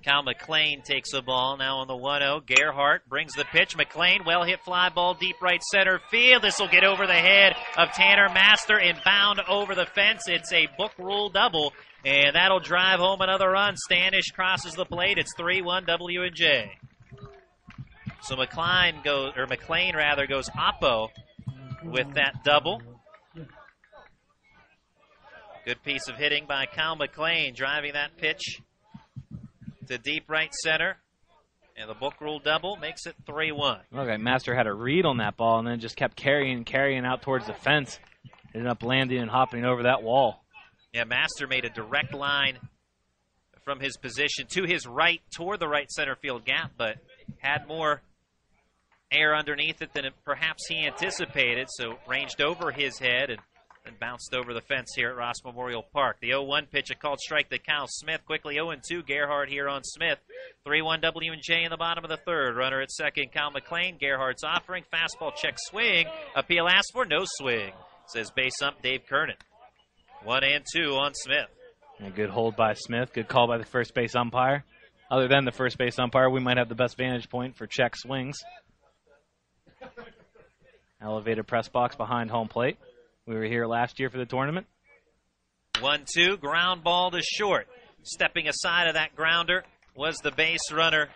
Cal McLean takes the ball now on the 1-0. Gerhardt brings the pitch. McLean, well-hit fly ball deep right center field. This will get over the head of Tanner Master and bound over the fence. It's a book rule double, and that'll drive home another run. Stanish crosses the plate. It's 3-1 W&J. So McLean goes oppo with that double. Good piece of hitting by Cal McLean, driving that pitch to deep right center. And the book rule double makes it 3-1. Okay, Master had a read on that ball and then just kept carrying out towards the fence. Ended up landing and hopping over that wall. Yeah, Master made a direct line from his position to his right toward the right center field gap, but had more air underneath it than perhaps he anticipated, so ranged over his head and bounced over the fence here at Ross Memorial Park. The 0-1 pitch, a called strike to Kyle Smith. Quickly 0-2, Gerhardt here on Smith. 3-1 W&J in the bottom of the third. Runner at second, Kyle McLean. Gerhardt's offering. Fastball check swing. Appeal asked for, no swing. Says base ump Dave Kernan. 1-2 on Smith. A good hold by Smith. Good call by the first base umpire. Other than the first base umpire, we might have the best vantage point for check swings. Elevated press box behind home plate. We were here last year for the tournament. 1-2, ground ball to short. Stepping aside of that grounder was the base runner,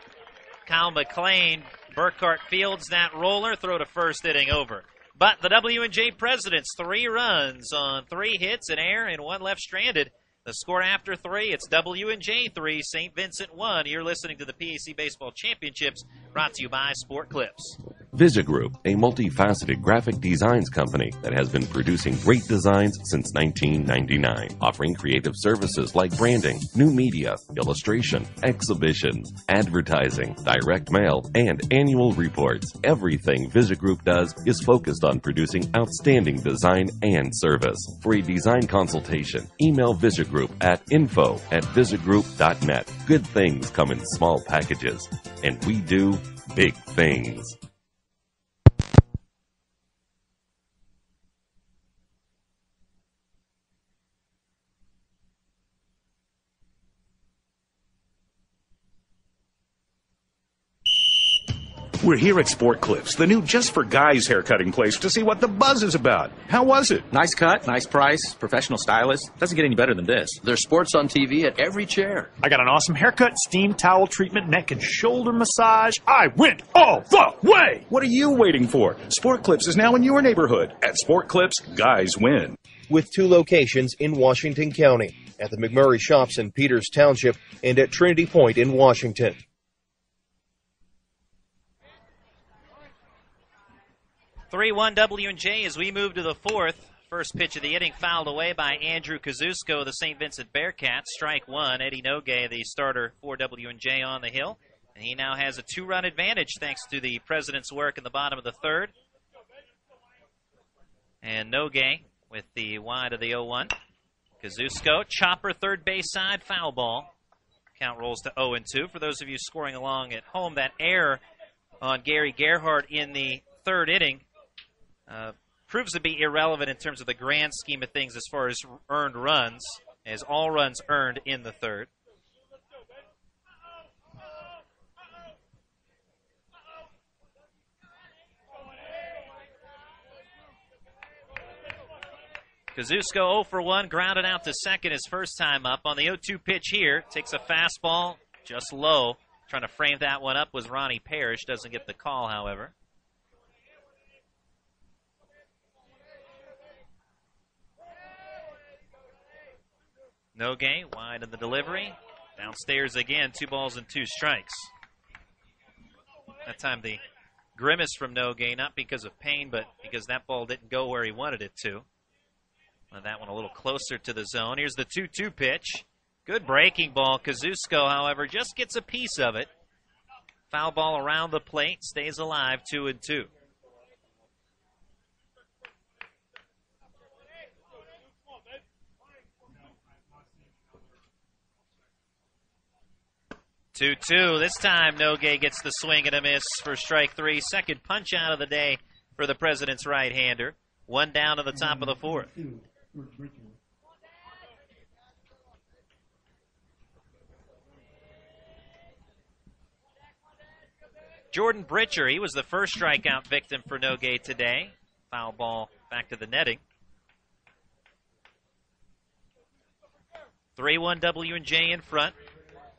Kyle McLean. Bearcat fields that roller, throw to first, inning over. But the W&J Presidents, 3 runs on 3 hits, an error, and 1 left stranded. The score after 3, it's W&J 3, St. Vincent 1. You're listening to the PAC Baseball Championships, brought to you by Sport Clips. Visa Group, a multifaceted graphic designs company that has been producing great designs since 1999, offering creative services like branding, new media, illustration, exhibitions, advertising, direct mail, and annual reports. Everything Visa Group does is focused on producing outstanding design and service. For a design consultation, email Visa Group at info@visagroup.net. Good things come in small packages, and we do big things. We're here at Sport Clips, the new just for guys haircutting place, to see what the buzz is about. How was it? Nice cut, nice price, professional stylist. Doesn't get any better than this. There's sports on TV at every chair. I got an awesome haircut, steam towel treatment, neck and shoulder massage. I went all the way! What are you waiting for? Sport Clips is now in your neighborhood. At Sport Clips, guys win. With 2 locations in Washington County, at the McMurray Shops in Peters Township and at Trinity Point in Washington. 3-1 W&J as we move to the 4th. First pitch of the inning fouled away by Andrew Kazusko of the St. Vincent Bearcats. Strike 1. Eddie Nogue, the starter for W&J, on the hill. And he now has a 2-run advantage thanks to the President's work in the bottom of the 3rd. And Nogue with the wide of the 0-1. Kazusko, chopper third base side, foul ball. Count rolls to 0-2. For those of you scoring along at home, that error on Gary Gerhardt in the 3rd inning proves to be irrelevant in terms of the grand scheme of things as far as earned runs, as all runs earned in the 3rd. Kazusko 0 for 1, grounded out to second his first time up. On the 0-2 pitch here, takes a fastball just low. Trying to frame that one up was Ronnie Parrish. Doesn't get the call, however. Nogue wide in the delivery. Downstairs again, 2 balls and 2 strikes. That time the grimace from Nogay, not because of pain, but because that ball didn't go where he wanted it to. That one a little closer to the zone. Here's the 2-2 pitch. Good breaking ball. Kazusko, however, just gets a piece of it. Foul ball around the plate, stays alive, 2-2. This time, Nogay gets the swing and a miss for strike 3. Second punch out of the day for the President's right-hander. One down to the top of the fourth. Jordan Britcher, he was the first strikeout victim for Nogay today. Foul ball back to the netting. 3-1 W&J in front.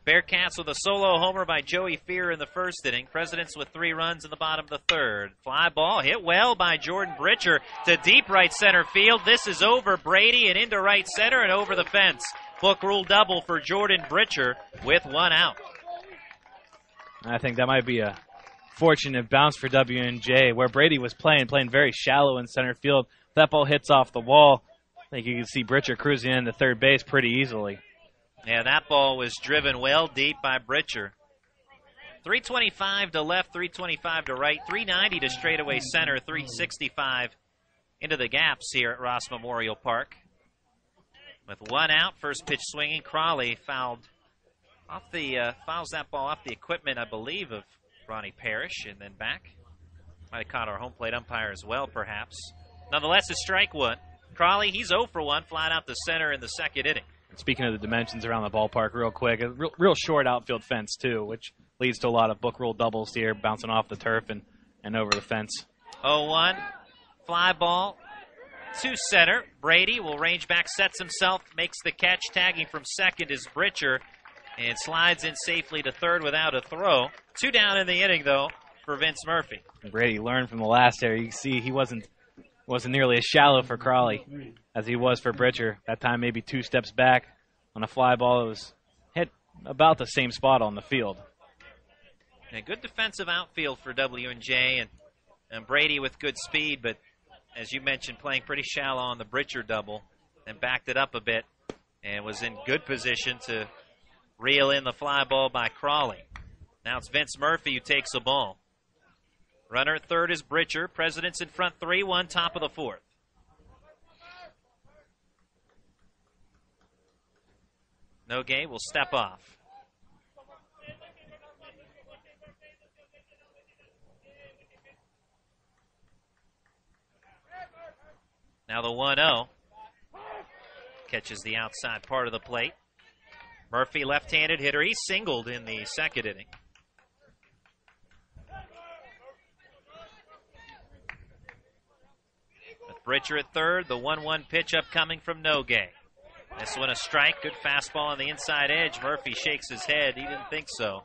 Bearcats with a solo homer by Joey Fear in the first inning. Presidents with 3 runs in the bottom of the third. Fly ball hit well by Jordan Britcher to deep right center field. This is over Brady and into right center and over the fence. Book rule double for Jordan Britcher with 1 out. I think that might be a fortunate bounce for W&J where Brady was playing very shallow in center field. That ball hits off the wall. I think you can see Britcher cruising into third base pretty easily. Yeah, that ball was driven well deep by Britcher. 325 to left, 325 to right, 390 to straightaway center, 365 into the gaps here at Ross Memorial Park. With 1 out, first pitch swinging, Crawley fouls that ball off the equipment, I believe, of Ronnie Parrish, and then back. Might have caught our home plate umpire as well, perhaps. Nonetheless, it's strike 1. Crawley, he's 0 for 1, flat out the center in the second inning. Speaking of the dimensions around the ballpark, real quick, a real short outfield fence, too, which leads to a lot of book rule doubles here, bouncing off the turf and over the fence. 0-1, fly ball to center. Brady will range back, sets himself, makes the catch. Tagging from second is Britcher, and slides in safely to third without a throw. 2 down in the inning, though, for Vince Murphy. Brady learned from the last area. You can see he wasn't nearly as shallow for Crawley as he was for Britcher. That time maybe 2 steps back on a fly ball. It was hit about the same spot on the field. A good defensive outfield for W&J, and Brady with good speed, but as you mentioned, playing pretty shallow on the Britcher double, and backed it up a bit and was in good position to reel in the fly ball by Crawley. Now it's Vince Murphy who takes the ball. Runner at third is Britcher. Presidents in front 3-1, top of the fourth. Nogay will step off. Now the 1-0. Catches the outside part of the plate. Murphy, left-handed hitter. He singled in the second inning. With Britcher at third, the 1-1 pitch upcoming from Nogay. This one a strike, good fastball on the inside edge. Murphy shakes his head. He didn't think so.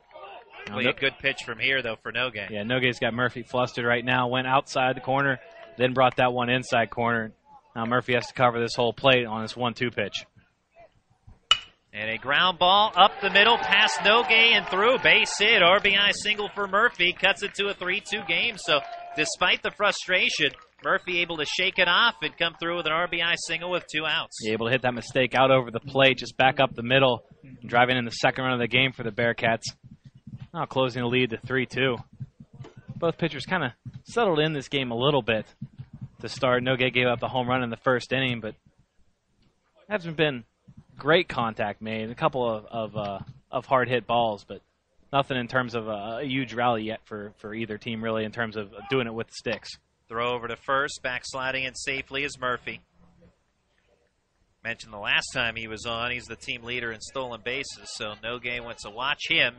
Really a good pitch from here, though, for Nogay. Yeah, Nogay's got Murphy flustered right now. Went outside the corner, then brought that one inside corner. Now Murphy has to cover this whole plate on this 1-2 pitch. And a ground ball up the middle, past Nogay and through. Base hit, RBI single for Murphy. Cuts it to a 3-2 game. So despite the frustration, Murphy able to shake it off and come through with an RBI single with 2 outs. He able to hit that mistake out over the plate, just back up the middle, driving in the second run of the game for the Bearcats. Now closing the lead to 3-2. Both pitchers kind of settled in this game a little bit to start. Nogay gave up the home run in the first inning, but hasn't been great contact made. A couple of hard hit balls, but nothing in terms of a huge rally yet for either team, really, in terms of doing it with the sticks. Throw over to first, backsliding in safely is Murphy. Mentioned the last time he was on, he's the team leader in stolen bases, so Nogay wants to watch him,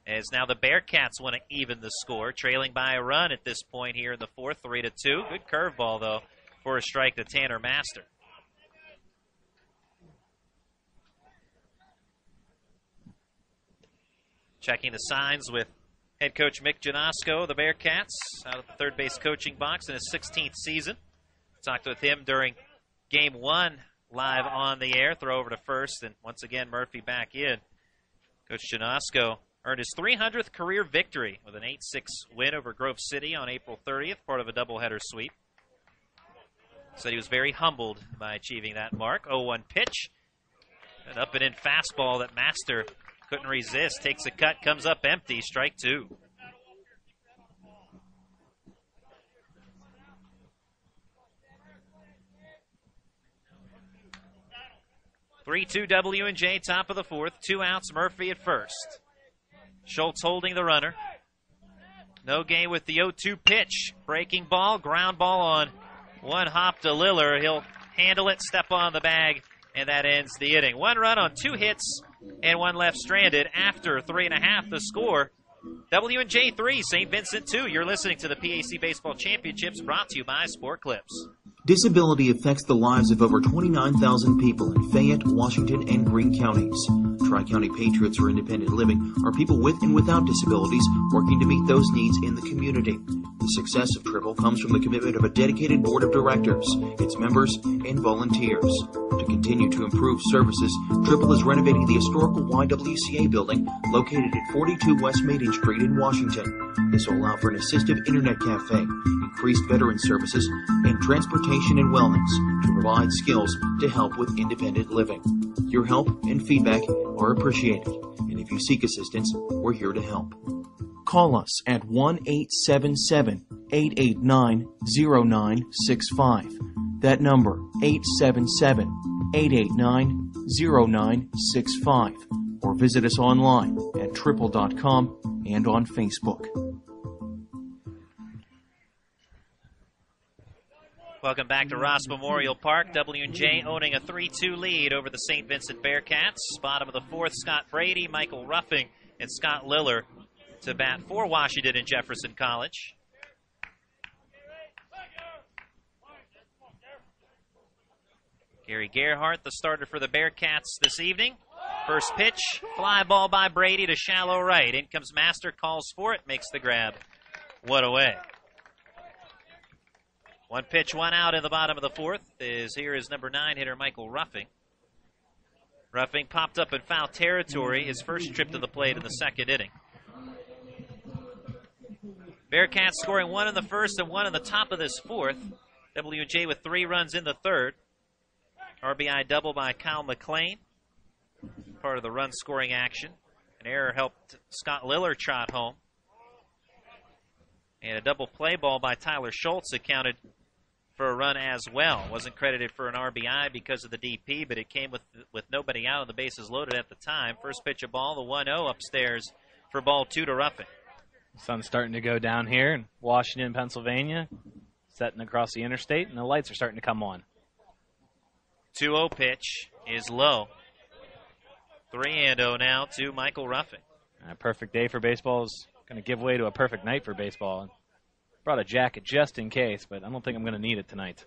as now the Bearcats want to even the score, trailing by a run at this point here in the fourth, 3-2. Good curveball, though, for a strike to Tanner Master. Checking the signs with head coach Mick Janosko, the Bearcats, out of the third base coaching box in his 16th season. Talked with him during Game 1 live on the air. Throw over to first, and once again Murphy back in. Coach Janosko earned his 300th career victory with an 8-6 win over Grove City on April 30th, part of a doubleheader sweep. Said he was very humbled by achieving that mark. 0-1 pitch. An up and in fastball that Master couldn't resist. Takes a cut, comes up empty. Strike 2. 3-2 W&J, top of the 4th. 2 outs, Murphy at first. Schultz holding the runner. No gain with the 0-2 pitch. Breaking ball, ground ball on one hop to Liller. He'll handle it, step on the bag, and that ends the inning. 1 run on 2 hits and 1 left stranded. After 3.5, the score. W&J 3, St. Vincent 2. You're listening to the PAC Baseball Championships, brought to you by Sport Clips. Disability affects the lives of over 29,000 people in Fayette, Washington, and Greene counties. Tri-County Patriots for Independent Living are people with and without disabilities working to meet those needs in the community. The success of Triple comes from the commitment of a dedicated board of directors, its members, and volunteers. To continue to improve services, Triple is renovating the historical YWCA building located at 42 West Maiden Street in Washington. This will allow for an assistive internet cafe, increased veteran services, and transportation and wellness to provide skills to help with independent living. Your help and feedback are appreciated, and if you seek assistance, we're here to help. Call us at 1-877-889-0965. That number, 877-889-0965. Or visit us online at triple.com and on Facebook. Welcome back to Ross Memorial Park. W&J owning a 3-2 lead over the St. Vincent Bearcats. Bottom of the 4th, Scott Brady, Michael Ruffing, and Scott Liller to bat for Washington and Jefferson College. Gary Gerhardt, the starter for the Bearcats this evening. First pitch, fly ball by Brady to shallow right. In comes Master, calls for it, makes the grab. 1 away. 1 pitch, 1 out in the bottom of the 4th. Here is number 9 hitter Michael Ruffing. Ruffing popped up in foul territory, his first trip to the plate in the 2nd inning. Bearcats scoring 1 in the 1st and 1 in the top of this 4th. W&J with 3 runs in the 3rd. RBI double by Kyle McLean, part of the run scoring action. An error helped Scott Liller trot home. And a double play ball by Tyler Schultz accounted for a run as well. Wasn't credited for an RBI because of the DP, but it came with nobody out and the bases loaded at the time. First pitch of ball, the 1-0 upstairs for ball 2 to Ruffing. Sun's starting to go down here in Washington, Pennsylvania, setting across the interstate, and the lights are starting to come on. 2-0 pitch is low. 3-0 now to Michael Ruffing. A perfect day for baseball is going to give way to a perfect night for baseball. Brought a jacket just in case, but I don't think I'm going to need it tonight.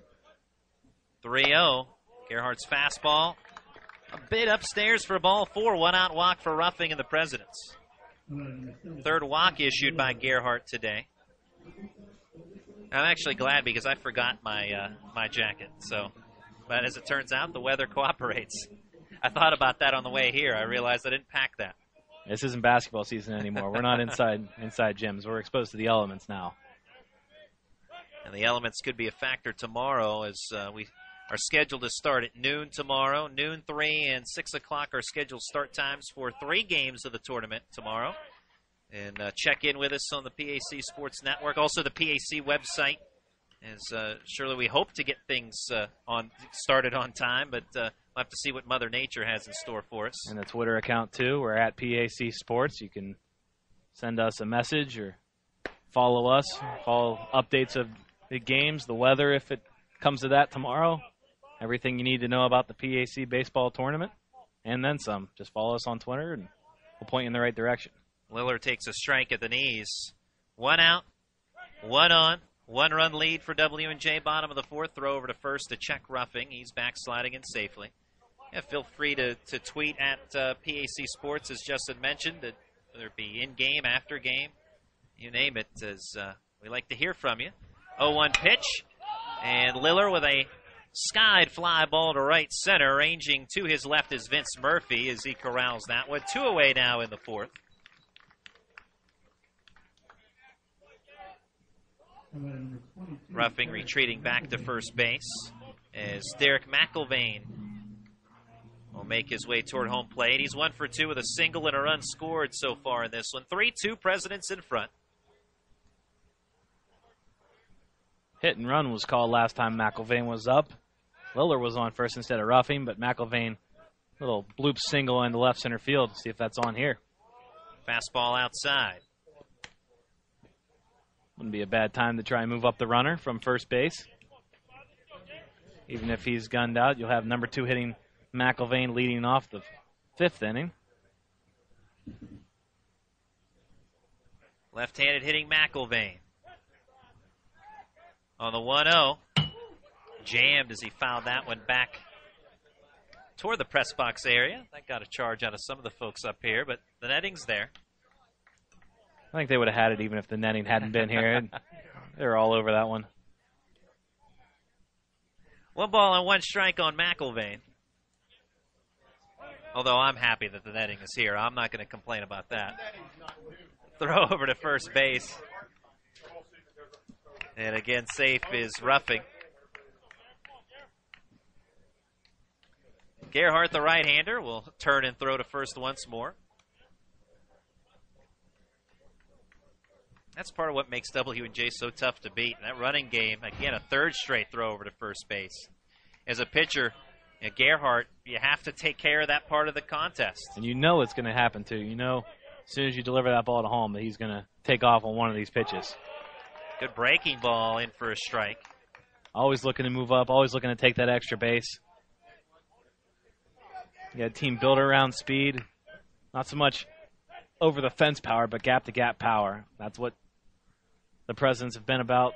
3-0. Gerhardt's fastball. A bit upstairs for ball 4. 1 out walk for Ruffing and the Presidents. 3rd walk issued by Gerhardt today. I'm actually glad because I forgot my jacket. But as it turns out, the weather cooperates. I thought about that on the way here. I realized I didn't pack that. This isn't basketball season anymore. We're not inside gyms. We're exposed to the elements now. And the elements could be a factor tomorrow as we are scheduled to start at noon tomorrow. Noon, 3, and 6 o'clock are scheduled start times for 3 games of the tournament tomorrow. And check in with us on the PAC Sports Network. Also the PAC website. As surely we hope to get things started on time, but we'll have to see what Mother Nature has in store for us. And the Twitter account, too. We're at PAC Sports. You can send us a message or follow us. Follow updates of the games, the weather, if it comes to that tomorrow. Everything you need to know about the PAC baseball tournament, and then some. Just follow us on Twitter, and we'll point you in the right direction. Lillard takes a strike at the knees. 1 out, 1 on. 1-run lead for W&J, bottom of the 4th. Throw over to first to check Ruffing. He's backsliding in safely. Yeah, feel free to tweet at PAC Sports, as Justin mentioned, that whether it be in-game, after-game, you name it, as we like to hear from you. 0-1 pitch, and Liller with a skied fly ball to right center. Ranging to his left is Vince Murphy as he corrals that one. 2 away now in the 4th. Roughing retreating back to first base as Derek McIlvain will make his way toward home plate. He's 1 for 2 with a single and a run scored so far in this one. 3-2 Presidents in front. Hit and run was called last time McIlvain was up. Liller was on first instead of Roughing, but McIlvain, little bloop single in the left center field. See if that's on here. Fastball outside. Wouldn't be a bad time to try and move up the runner from first base. Even if he's gunned out, you'll have number 2 hitting McIlvain leading off the 5th inning. Left-handed hitting McIlvain. On the 1-0. Jammed as he fouled that one back toward the press box area. That got a charge out of some of the folks up here, but the netting's there. I think they would have had it even if the netting hadn't been here. They were all over that one. 1 ball and 1 strike on McIlvain. Although I'm happy that the netting is here. I'm not going to complain about that. Throw over to first base. And again, safe is Roughing. Gerhardt, the right-hander, will turn and throw to first once more. That's part of what makes W&J so tough to beat. In that running game, again, a 3rd straight throw over to first base. As a pitcher, Gerhardt, you have to take care of that part of the contest. And you know it's going to happen, too. You know as soon as you deliver that ball to home that he's going to take off on one of these pitches. Good breaking ball in for a strike. Always looking to move up, always looking to take that extra base. You got a team built around speed. Not so much over the fence power, but gap-to-gap power. That's what the Presidents have been about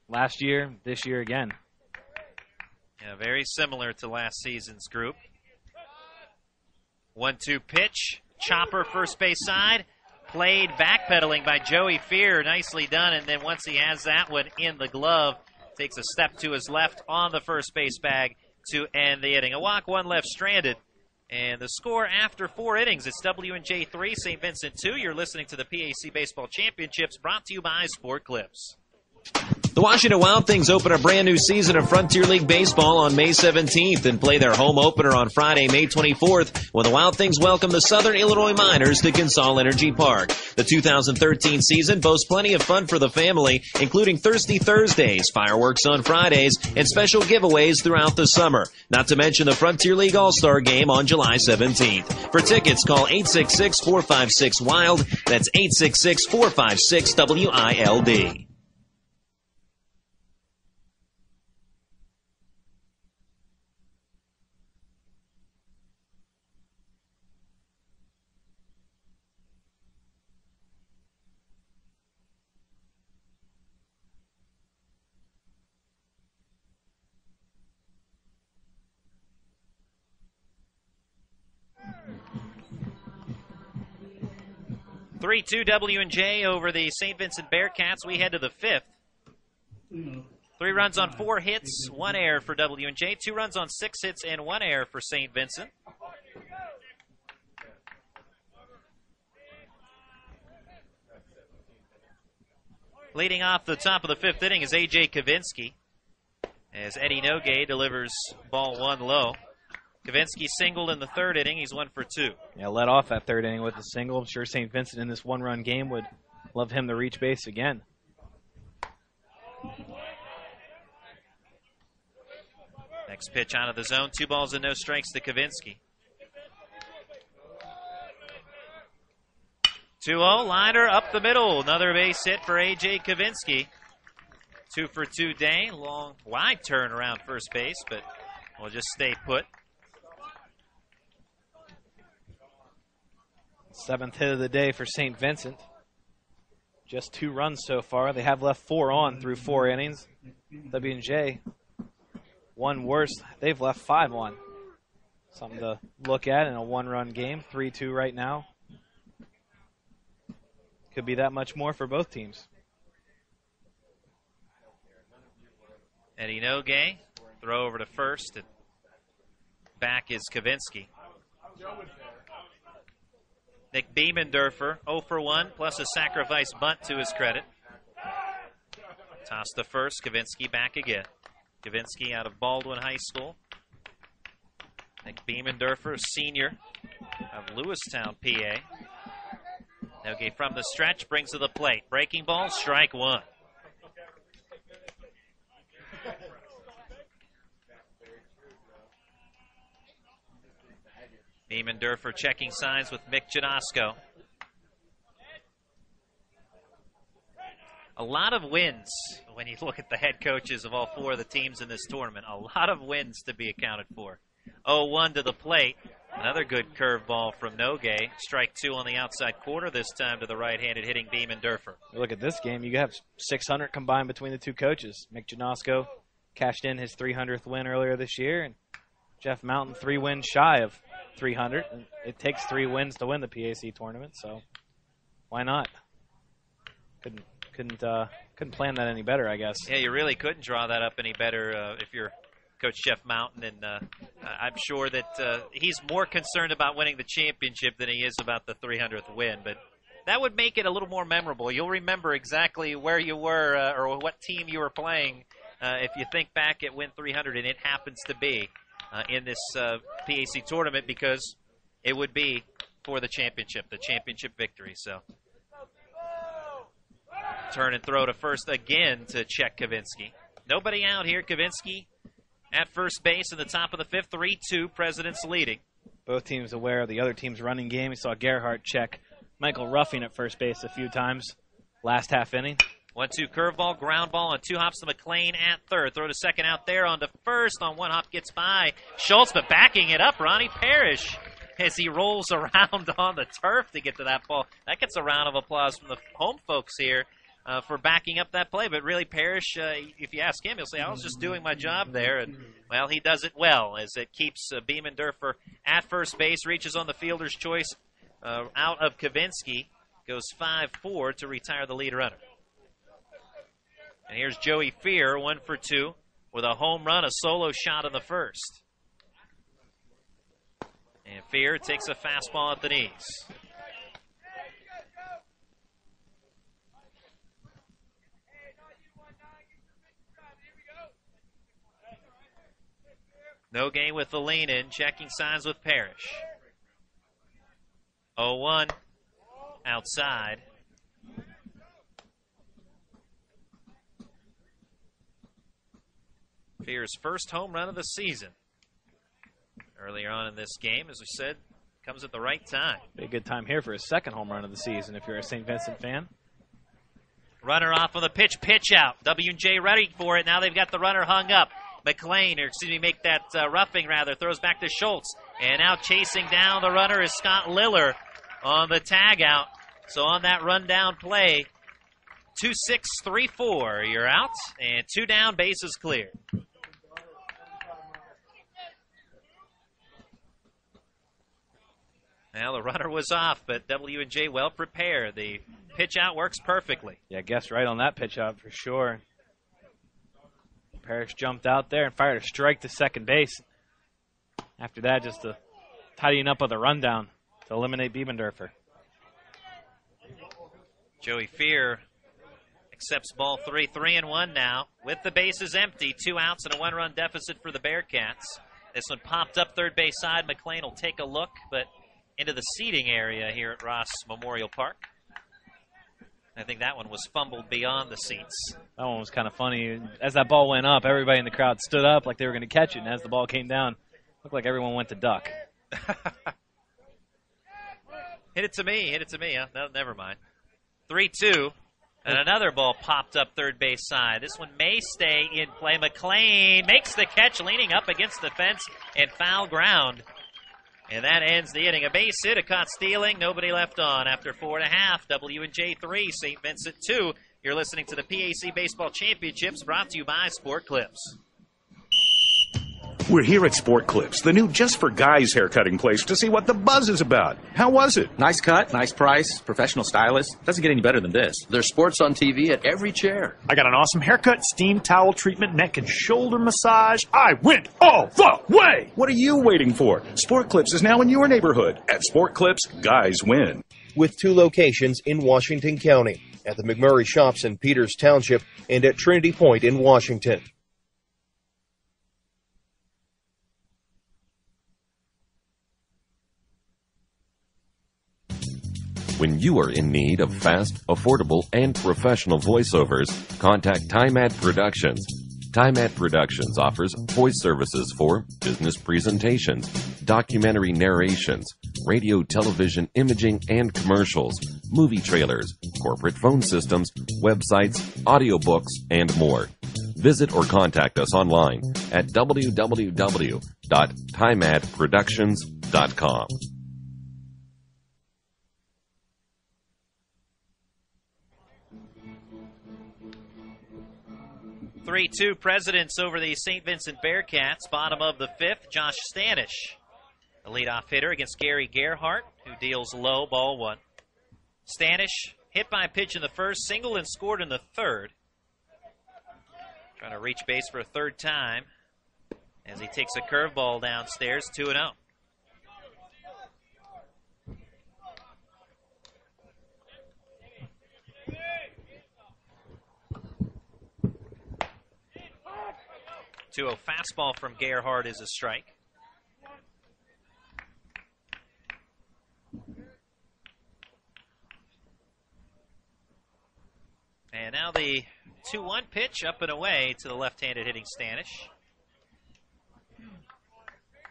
last year, this year again. Yeah, very similar to last season's group. 1-2 pitch. Chopper first base side. Played backpedaling by Joey Fear. Nicely done. And then once he has that one in the glove, takes a step to his left on the first base bag to end the inning. A walk, 1 left stranded. And the score after 4 innings, it's W&J 3, St. Vincent 2. You're listening to the PAC Baseball Championships, brought to you by Sport Clips. The Washington Wild Things open a brand new season of Frontier League Baseball on May 17th and play their home opener on Friday, May 24th, when the Wild Things welcome the Southern Illinois Miners to Consol Energy Park. The 2013 season boasts plenty of fun for the family, including Thirsty Thursdays, fireworks on Fridays, and special giveaways throughout the summer. Not to mention the Frontier League All-Star Game on July 17th. For tickets, call 866-456-WILD. That's 866-456-WILD. Three-2 W&J over the St. Vincent Bearcats. We head to the 5th. 3 runs on 4 hits, 1 error for W&J. 2 runs on 6 hits and 1 error for St. Vincent. Leading off the top of the 5th inning is A.J. Kavinsky, as Eddie Nogue delivers ball 1 low. Kavinsky singled in the 3rd inning. He's 1 for 2. Yeah, led off that 3rd inning with a single. I'm sure St. Vincent in this 1-run game would love him to reach base again. Next pitch out of the zone. 2 balls and no strikes to Kavinsky. 2-0, liner up the middle. Another base hit for A.J. Kavinsky. 2 for 2 day. Long, wide turn around first base, but we'll just stay put. 7th hit of the day for St. Vincent. Just 2 runs so far. They have left 4 on through 4 innings. W&J, 1 worse. They've left 5 on. Something to look at in a 1-run game. 3-2 right now. Could be that much more for both teams. Eddie Nogue, throw over to first. And back is Kavinsky. Nick Biemendorfer, 0 for 1, plus a sacrifice bunt to his credit. Toss to first. Kavinsky back again. Kavinsky out of Baldwin High School. Nick Beamendorfer, senior of Lewistown, PA. Noge from the stretch, brings to the plate. Breaking ball, strike one. Beamendorfer checking signs with Mick Janosko. A lot of wins when you look at the head coaches of all four of the teams in this tournament. A lot of wins to be accounted for. 0-1 to the plate. Another good curveball from Noge. Strike two on the outside corner, this time to the right-handed hitting Beamendorfer. Look at this game. You have 600 combined between the two coaches. Mick Janosko cashed in his 300th win earlier this year, and Jeff Mountain 3 wins shy of 300. And it takes 3 wins to win the PAC tournament, so why not? Couldn't plan that any better, I guess. Yeah, you really couldn't draw that up any better if you're Coach Jeff Mountain, and I'm sure that he's more concerned about winning the championship than he is about the 300th win, but that would make it a little more memorable. You'll remember exactly where you were or what team you were playing if you think back at Win 300, and it happens to be in this PAC tournament, because it would be for the championship victory. So turn and throw to first again to check Kavinsky. Nobody out here. Kavinsky at first base in the top of the fifth, 3-2, Presidents leading. Both teams aware of the other team's running game. We saw Gerhardt check Michael Ruffing at first base a few times last half inning. 1-2 curveball, ground ball on 2 hops to McLean at third. Throw to second out there on to first. On 1 hop gets by Schultz, but backing it up, Ronnie Parrish, as he rolls around on the turf to get to that ball. That gets a round of applause from the home folks here for backing up that play. But really, Parrish, if you ask him, he'll say, I was just doing my job there. And, well, he does it well, as it keeps Beamendorfer at first base, reaches on the fielder's choice out of Kavinsky, goes 5-4 to retire the lead runner. And here's Joey Fear, 1 for 2, with a home run, a solo shot in the first. And Fear takes a fastball at the knees. Noge with the lean in, checking signs with Parrish. 0-1 outside. Fear's first home run of the season. Earlier on in this game, as we said, comes at the right time. Be a good time here for his second home run of the season if you're a St. Vincent fan. Runner off on the pitch out. W&J ready for it. Now they've got the runner hung up. McLean, make that roughing rather, throws back to Schultz. And now chasing down the runner is Scott Liller on the tag out. So on that rundown play, 2-6, 3-4, you're out, and 2 down, bases clear. Well, the runner was off, but W&J well prepared. The pitch out works perfectly. Yeah, guessed right on that pitch out for sure. Parrish jumped out there and fired a strike to second base. After that, just a tidying up of the rundown to eliminate Beamendorfer. Joey Fear accepts ball 3, 3-1 now. With the bases empty, 2 outs and a 1-run deficit for the Bearcats. This one popped up third base side. McLean will take a look, but into the seating area here at Ross Memorial Park. I think that one was fumbled beyond the seats. That one was kind of funny. As that ball went up, everybody in the crowd stood up like they were going to catch it, and as the ball came down, it looked like everyone went to duck. Hit it to me, huh? No, never mind. 3-2, and another ball popped up third base side. This one may stay in play. McLean makes the catch, leaning up against the fence and foul ground. And that ends the inning. A base hit, a caught stealing, nobody left on. After 4.5, W&J 3, St. Vincent 2. You're listening to the PAC Baseball Championships, brought to you by Sport Clips. We're here at Sport Clips, the new just for guys haircutting place, to see what the buzz is about. How was it? Nice cut, nice price, professional stylist. Doesn't get any better than this. There's sports on TV at every chair. I got an awesome haircut, steam towel treatment, neck and shoulder massage. I went all the way! What are you waiting for? Sport Clips is now in your neighborhood. At Sport Clips, guys win. With 2 locations in Washington County, at the McMurray Shops in Peters Township and at Trinity Point in Washington. When you are in need of fast, affordable, and professional voiceovers, contact TimeAd Productions. TimeAd Productions offers voice services for business presentations, documentary narrations, radio, television, imaging, and commercials, movie trailers, corporate phone systems, websites, audiobooks, and more. Visit or contact us online at www.timeadproductions.com. 3-2 Presidents over the St. Vincent Bearcats. Bottom of the fifth, Josh Stanish, the leadoff hitter against Gary Gerhardt, who deals low, ball one. Stanish hit by a pitch in the first, single and scored in the third. Trying to reach base for a third time as he takes a curveball downstairs, 2-0. A fastball from Gerhardt is a strike. And now the 2-1 pitch up and away to the left-handed hitting Stanish.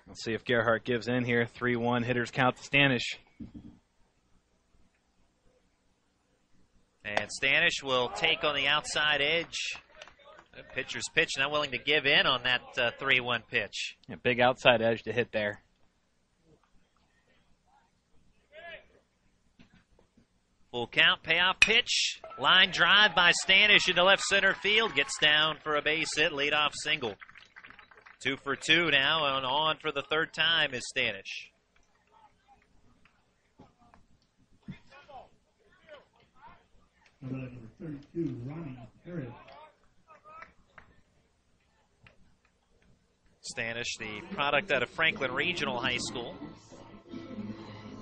Let's see if Gerhardt gives in here. 3-1 hitters count to Stanish. And Stanish will take on the outside edge. Pitcher's pitch, not willing to give in on that 3-1 pitch. Yeah, big outside edge to hit there. Full count, payoff pitch. Line drive by Stanish into left center field. Gets down for a base hit, leadoff single. 2 for 2 now, and on for the third time is Stanish. Number 32, Ronnie Harris. Stanish, the product out of Franklin Regional High School.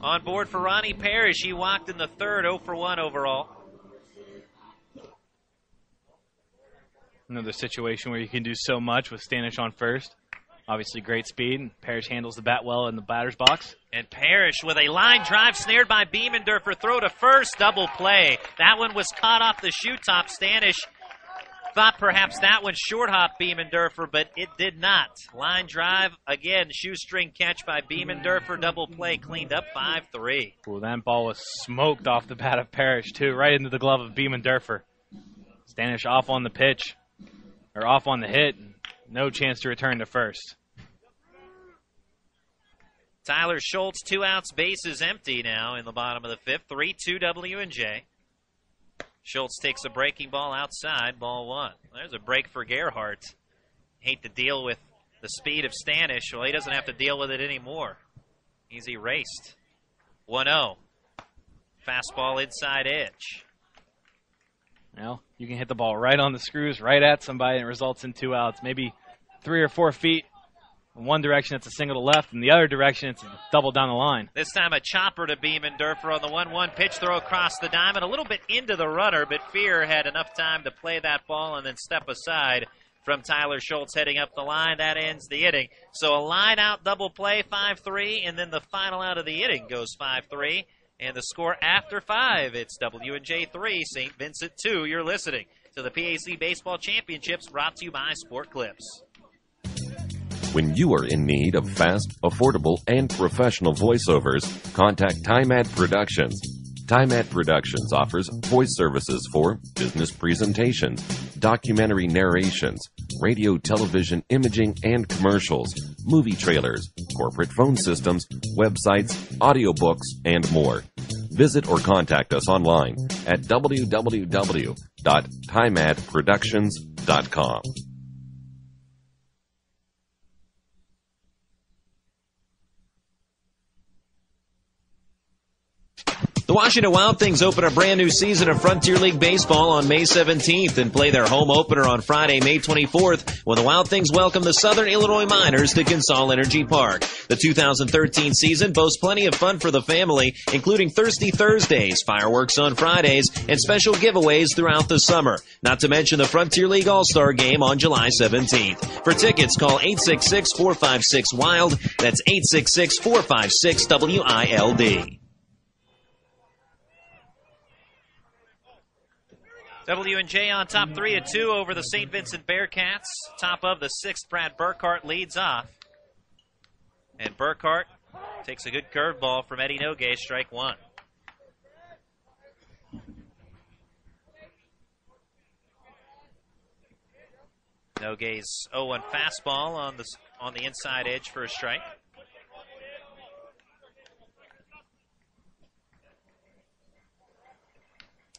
On board for Ronnie Parrish. He walked in the third, 0 for 1 overall. Another situation where you can do so much with Stanish on first. Obviously great speed. Parrish handles the bat well in the batter's box. And Parrish with a line drive snared by Beemendorfer. Throw to first, double play. That one was caught off the shoe top. Stanish thought perhaps that one short hop Beemendorfer, but it did not. Line drive, again, shoestring catch by Beemendorfer. Double play cleaned up, 5-3. Well, that ball was smoked off the bat of Parrish, too, right into the glove of Beemendorfer. Stanish off on the pitch, or off on the hit. No chance to return to first. Tyler Schultz, 2 outs, bases empty now in the bottom of the fifth. 3-2 W&J. Schultz takes a breaking ball outside, ball one. There's a break for Gerhardt. Hate to deal with the speed of Stanish. Well, he doesn't have to deal with it anymore. He's erased. 1-0. Fastball inside edge. Well, you can hit the ball right on the screws, right at somebody, and it results in 2 outs. Maybe 3 or 4 feet. In one direction, it's a single to left. In the other direction, it's a double down the line. This time a chopper to Beemendorfer on the 1-1 pitch, throw across the diamond. A little bit into the runner, but Fear had enough time to play that ball and then step aside from Tyler Schultz heading up the line. That ends the inning. So a line-out double play, 5-3, and then the final out of the inning goes 5-3. And the score after 5, it's W&J 3, St. Vincent 2. You're listening to the PAC Baseball Championships, brought to you by Sport Clips. When you are in need of fast, affordable, and professional voiceovers, contact TimeAd Productions. TimeAd Productions offers voice services for business presentations, documentary narrations, radio, television, imaging, and commercials, movie trailers, corporate phone systems, websites, audiobooks, and more. Visit or contact us online at www.timeadproductions.com. The Washington Wild Things open a brand new season of Frontier League Baseball on May 17th and play their home opener on Friday, May 24th, when the Wild Things welcome the Southern Illinois Miners to Consol Energy Park. The 2013 season boasts plenty of fun for the family, including Thirsty Thursdays, fireworks on Fridays, and special giveaways throughout the summer. Not to mention the Frontier League All-Star Game on July 17th. For tickets, call 866-456-WILD. That's 866-456-WILD. W&J on top 3-2 over the St. Vincent Bearcats. Top of the sixth, Brad Burkhart leads off. And Burkhart takes a good curveball from Eddie Nogue, strike one. Nogue's 0-1 fastball on the inside edge for a strike.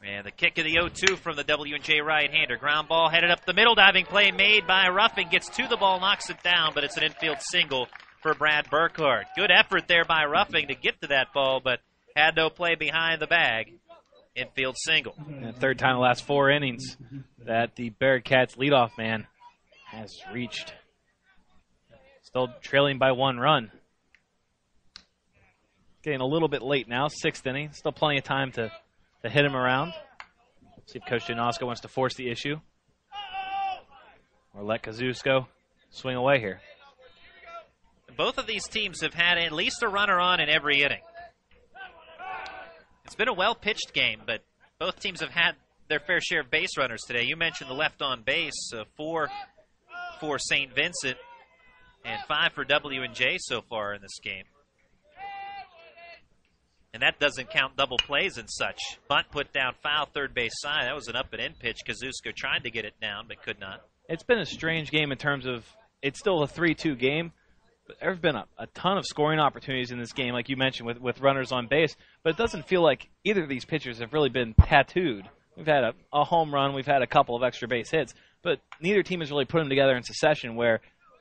And the kick of the 0-2 from the W&J right-hander. Ground ball headed up the middle. Diving play made by Ruffing. Gets to the ball, knocks it down, but it's an infield single for Brad Burkhart. Good effort there by Ruffing to get to that ball, but had no play behind the bag. Infield single. And third time in the last 4 innings that the Bearcats leadoff man has reached. Still trailing by 1 run. Getting a little bit late now, 6th inning. Still plenty of time to hit him around. See if Coach Janoska wants to force the issue or let Kazusko swing away here. Both of these teams have had at least a runner on in every inning. It's been a well-pitched game, but both teams have had their fair share of base runners today. You mentioned the left on base, 4 for St. Vincent and 5 for W&J so far in this game. And that doesn't count double plays and such. Bunt put down foul, third base side. That was an up and in pitch. Kazusko tried to get it down, but could not. It's been a strange game in terms of it's still a 3-2 game. But there's been a ton of scoring opportunities in this game, like you mentioned, with runners on base. But it doesn't feel like either of these pitchers have really been tattooed. We've had a home run. We've had a couple of extra base hits. But neither team has really put them together in succession where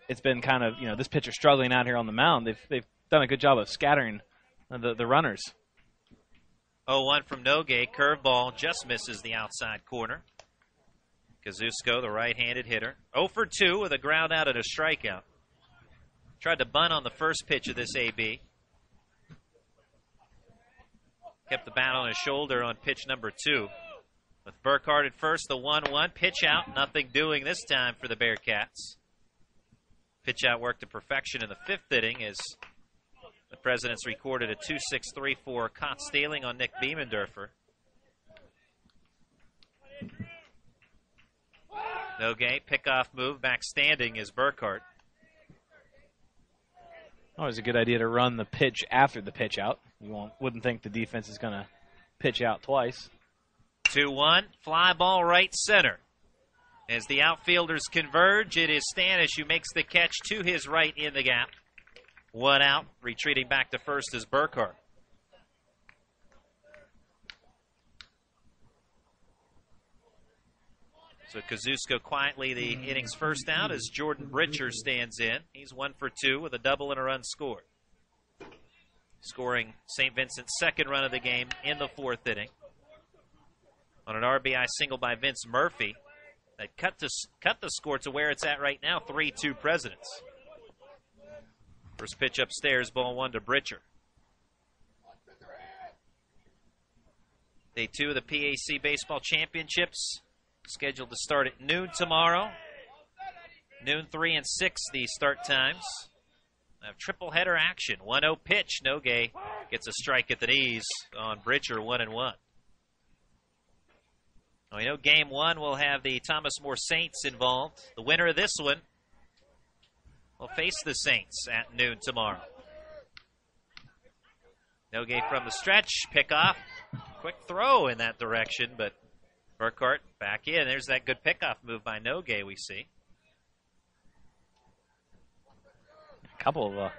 it's been kind of, this pitcher struggling out here on the mound. They've done a good job of scattering the runners. 0-1 from Nogue. Curveball just misses the outside corner. Kazusko, the right-handed hitter. 0 for 2 with a ground out and a strikeout. Tried to bunt on the first pitch of this AB. Kept the bat on his shoulder on pitch number 2. With Burkhart at first, the 1-1. Pitch out, nothing doing this time for the Bearcats. Pitch out worked to perfection in the 5th inning as the Presidents recorded a 2.634 caught stealing on Nick Biemendorfer. Nogue, pickoff move, back standing is Burkhart. Always a good idea to run the pitch after the pitch out. You wouldn't think the defense is going to pitch out twice. 2-1, fly ball right center. As the outfielders converge, it is Stanish who makes the catch to his right in the gap. 1 out, retreating back to first is Burkhart. So Kazusko quietly the inning's first out as Jordan Britcher stands in. He's 1 for 2 with a double and a run scored. Scoring St. Vincent's second run of the game in the 4th inning. On an RBI single by Vince Murphy that cut the score to where it's at right now, 3-2 Presidents. First pitch upstairs, ball 1 to Britcher. Day 2 of the PAC Baseball Championships scheduled to start at noon tomorrow. Noon 3 and 6 the start times. Have triple header action. 1-0 pitch. Nogue gets a strike at the knees on Britcher, 1-1. Well, we know game 1 will have the Thomas More Saints involved. The winner of this one will face the Saints at noon tomorrow. Nogue from the stretch, pick off. Quick throw in that direction, but Burkhart back in. There's that good pickoff move by Nogue we see. A couple of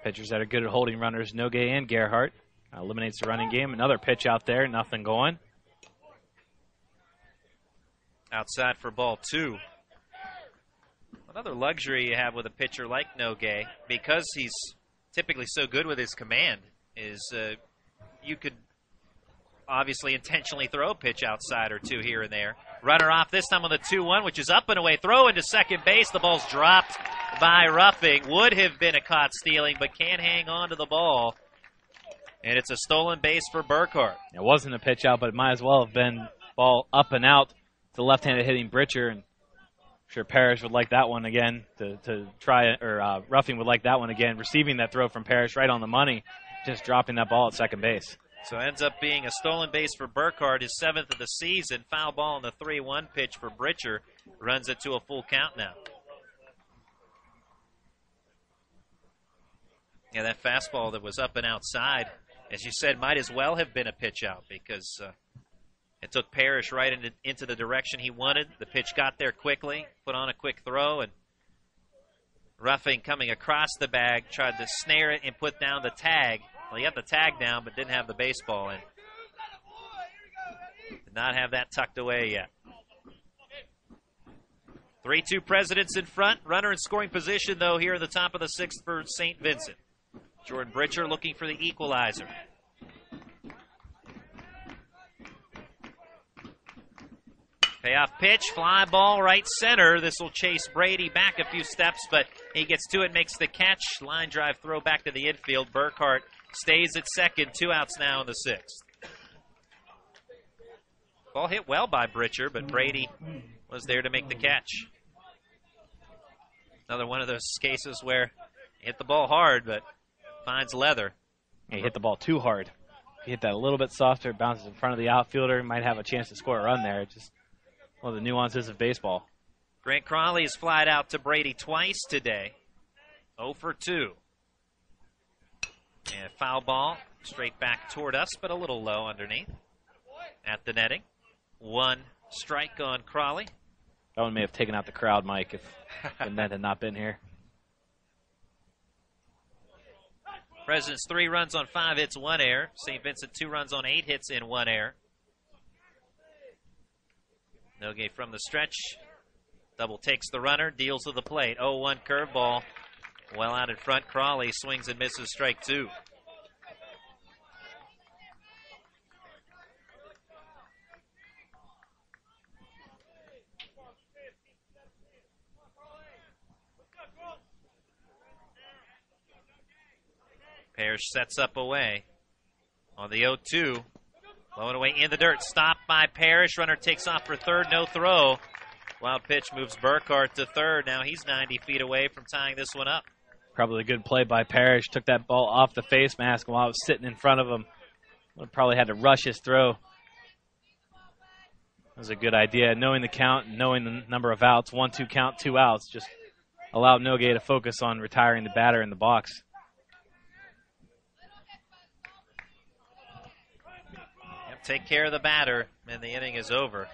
pitchers that are good at holding runners, Nogue and Gerhardt. Eliminates the running game. Another pitch out there, nothing going. Outside for ball 2. Another luxury you have with a pitcher like Nogue, because he's typically so good with his command, is you could obviously intentionally throw a pitch outside or two here and there. Runner off this time on the 2-1, which is up and away. Throw into second base. The ball's dropped by Ruffing. Would have been a caught stealing, but can't hang on to the ball. And it's a stolen base for Burkhardt. It wasn't a pitch out, but it might as well have been ball up and out to left-handed hitting Britcher. And I'm sure Parrish would like that one again to try it, or Ruffing would like that one again. Receiving that throw from Parrish right on the money, just dropping that ball at second base. So it ends up being a stolen base for Burkhardt, his 7th of the season. Foul ball on the 3-1 pitch for Britcher. Runs it to a full count now. Yeah, that fastball that was up and outside, as you said, might as well have been a pitch out because it took Parrish right into the direction he wanted. The pitch got there quickly, put on a quick throw, and Ruffing coming across the bag, tried to snare it and put down the tag. Well, he got the tag down, but didn't have the baseball in. Did not have that tucked away yet. 3-2 Presidents in front. Runner in scoring position, though, here in the top of the 6th for St. Vincent. Jordan Britcher looking for the equalizer. Payoff pitch, fly ball right center. This will chase Brady back a few steps, but he gets to it, makes the catch. Line drive throw back to the infield. Burkhardt stays at second. 2 outs now in the 6th. Ball hit well by Britcher, but Brady was there to make the catch. Another one of those cases where he hit the ball hard, but finds leather. He hit the ball too hard. If he hit that a little bit softer, it bounces in front of the outfielder, might have a chance to score a run there. Just one of the nuances of baseball. Grant Crawley has flied out to Brady twice today. 0 for 2. And foul ball straight back toward us, but a little low underneath at the netting. 1 strike on Crawley. That one may have taken out the crowd, Mike, if the net had not been here. Presidents 3 runs on 5 hits, 1 error. St. Vincent 2 runs on 8 hits and 1 error. Nogue from the stretch. Double takes the runner, deals to the plate. 0-1 curveball. Well out in front. Crawley swings and misses strike 2. Parrish sets up away on the 0-2. Low and away in the dirt. Stopped by Parrish. Runner takes off for third. No throw. Wild pitch moves Burkhardt to third. Now he's 90 feet away from tying this one up. Probably a good play by Parrish. Took that ball off the face mask while it was sitting in front of him. Probably had to rush his throw. That was a good idea. Knowing the count, knowing the number of outs. 1-2 count, 2 outs. Just allowed Nogue to focus on retiring the batter in the box. Take care of the batter, and the inning is over.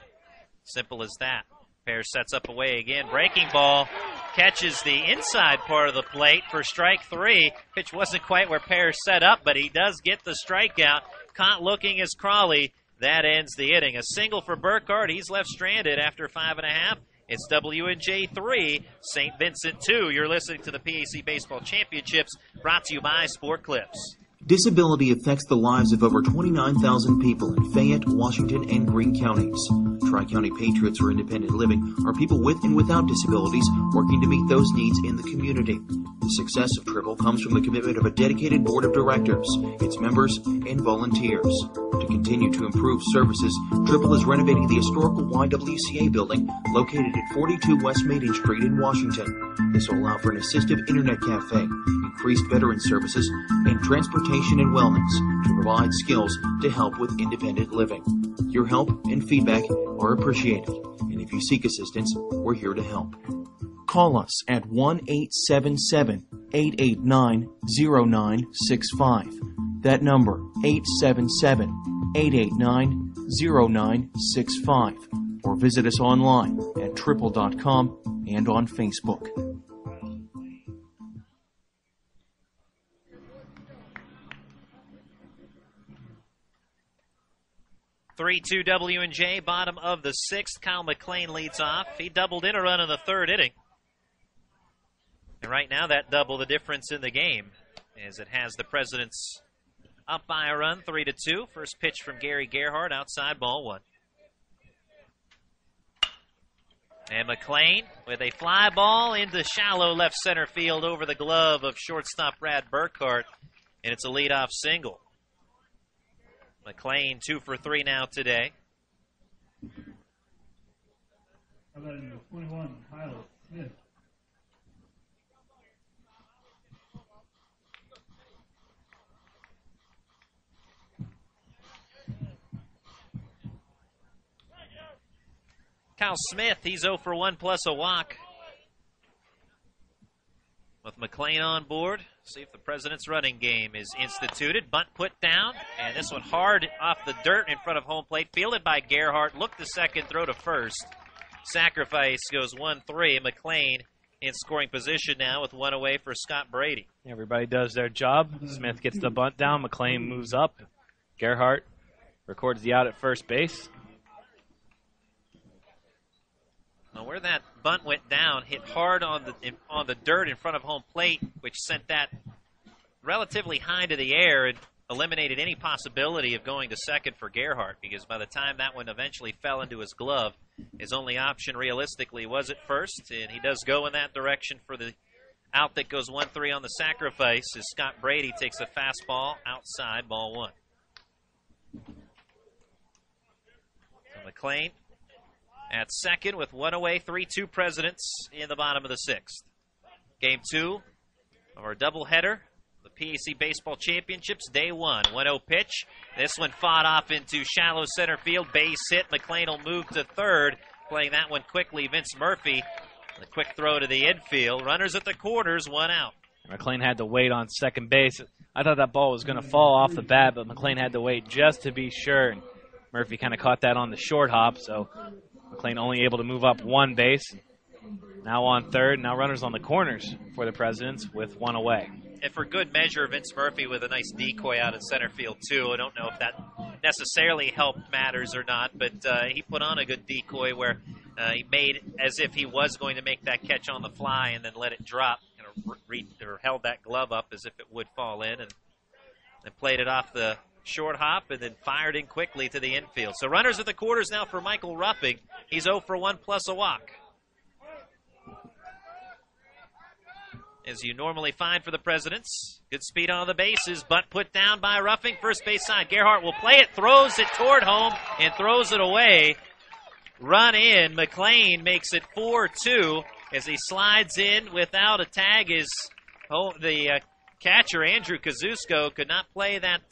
Simple as that. Parrish sets up away again. Breaking ball catches the inside part of the plate for strike 3. Pitch wasn't quite where Parrish set up, but he does get the strikeout. Caught looking as Crawley. That ends the inning. A single for Burkhardt. He's left stranded after 5.5. It's W&J 3, St. Vincent 2. You're listening to the PAC Baseball Championships, brought to you by Sport Clips. Disability affects the lives of over 29,000 people in Fayette, Washington, and Greene counties. Tri-County Patriots for Independent Living are people with and without disabilities working to meet those needs in the community. The success of Triple comes from the commitment of a dedicated board of directors, its members, and volunteers. To continue to improve services, Triple is renovating the historical YWCA building located at 42 West Maiden Street in Washington. This will allow for an assistive internet cafe, increased veteran services, and transportation and wellness to provide skills to help with independent living. Your help and feedback are appreciated, and if you seek assistance, we're here to help. Call us at 1-877-889-0965. That number, 877-889-0965. Or visit us online at triple.com and on Facebook. (3-2) W&J, bottom of the 6th. Kyle McLean leads off. He doubled in a run in the 3rd inning. And right now that double the difference in the game, as it has the Presidents up by a run, 3-2. First pitch from Gary Gerhardt, outside, ball one. And McLean with a fly ball into shallow left center field over the glove of shortstop Brad Burkhart, and it's a leadoff single. McLean 2 for 3 now today. How about number 21, Pyles Smith? Kyle Smith, he's 0 for 1 plus a walk. With McLean on board, see if the President's running game is instituted. Bunt put down, and this one hard off the dirt in front of home plate. Fielded by Gerhardt. Look to second, throw to first. Sacrifice goes 1-3. McLean in scoring position now with 1 away for Scott Brady. Everybody does their job. Smith gets the bunt down. McLean moves up. Gerhardt records the out at first base. Now where that bunt went down, hit hard on the dirt in front of home plate, which sent that relatively high to the air and eliminated any possibility of going to second for Gerhardt, because by the time that one eventually fell into his glove, his only option realistically was at first, and he does go in that direction for the out that goes 1-3 on the sacrifice as Scott Brady takes a fastball outside, ball one. So McLean at second with 1 away, 3-2 Presidents in the bottom of the 6th. Game 2 of our doubleheader, the PAC Baseball Championships, day 1. 1-0 pitch. This one fought off into shallow center field, base hit. McLean will move to third, playing that one quickly. Vince Murphy, a quick throw to the infield. Runners at the corners, 1 out. McLean had to wait on second base. I thought that ball was going to fall off the bat, but McLean had to wait just to be sure. And Murphy kind of caught that on the short hop, so McLean only able to move up 1 base. Now on third. Now runners on the corners for the Presidents with 1 away. And for good measure, Vince Murphy with a nice decoy out in center field, too. I don't know if that necessarily helped matters or not, but he put on a good decoy where he made as if he was going to make that catch on the fly and then let it drop, or held that glove up as if it would fall in, and then played it off the short hop and then fired in quickly to the infield. So runners at the quarters now for Michael Rupping. He's 0 for 1 plus a walk. As you normally find for the Presidents. Good speed on the bases, but put down by Ruffing. First base side. Gerhardt will play it, throws it toward home, and throws it away. Run in. McLean makes it 4-2 as he slides in without a tag. The catcher, Andrew Kazusko, could not play that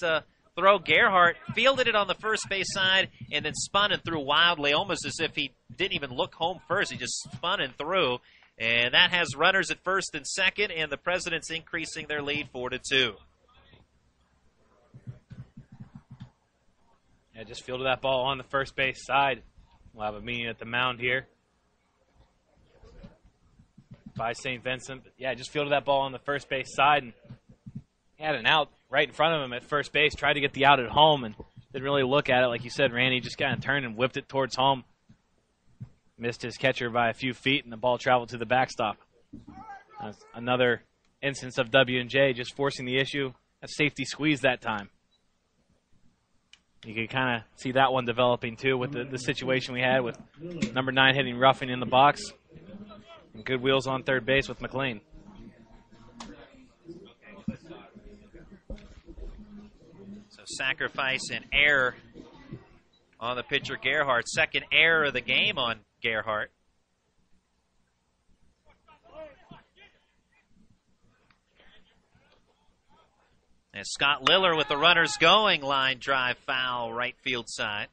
throw. Gerhardt fielded it on the first base side and then spun and threw wildly, almost as if he didn't even look home first. He just spun and threw. And that has runners at first and second, and the Presidents increasing their lead 4-2. Yeah, just fielded that ball on the first base side. We'll have a meeting at the mound here by St. Vincent. But yeah, just fielded that ball on the first base side, and he had an out right in front of him at first base. Tried to get the out at home and didn't really look at it. Like you said, Randy just kind of turned and whipped it towards home. Missed his catcher by a few feet, and the ball traveled to the backstop. Another instance of W&J just forcing the issue. A safety squeeze that time. You can kind of see that one developing, too, with the situation we had with number 9 hitting Ruffing in the box. And good wheels on third base with McLean. So sacrifice and error on the pitcher Gerhardt. Second error of the game on Gerhardt. And Scott Liller with the runners going. Line drive foul right field side.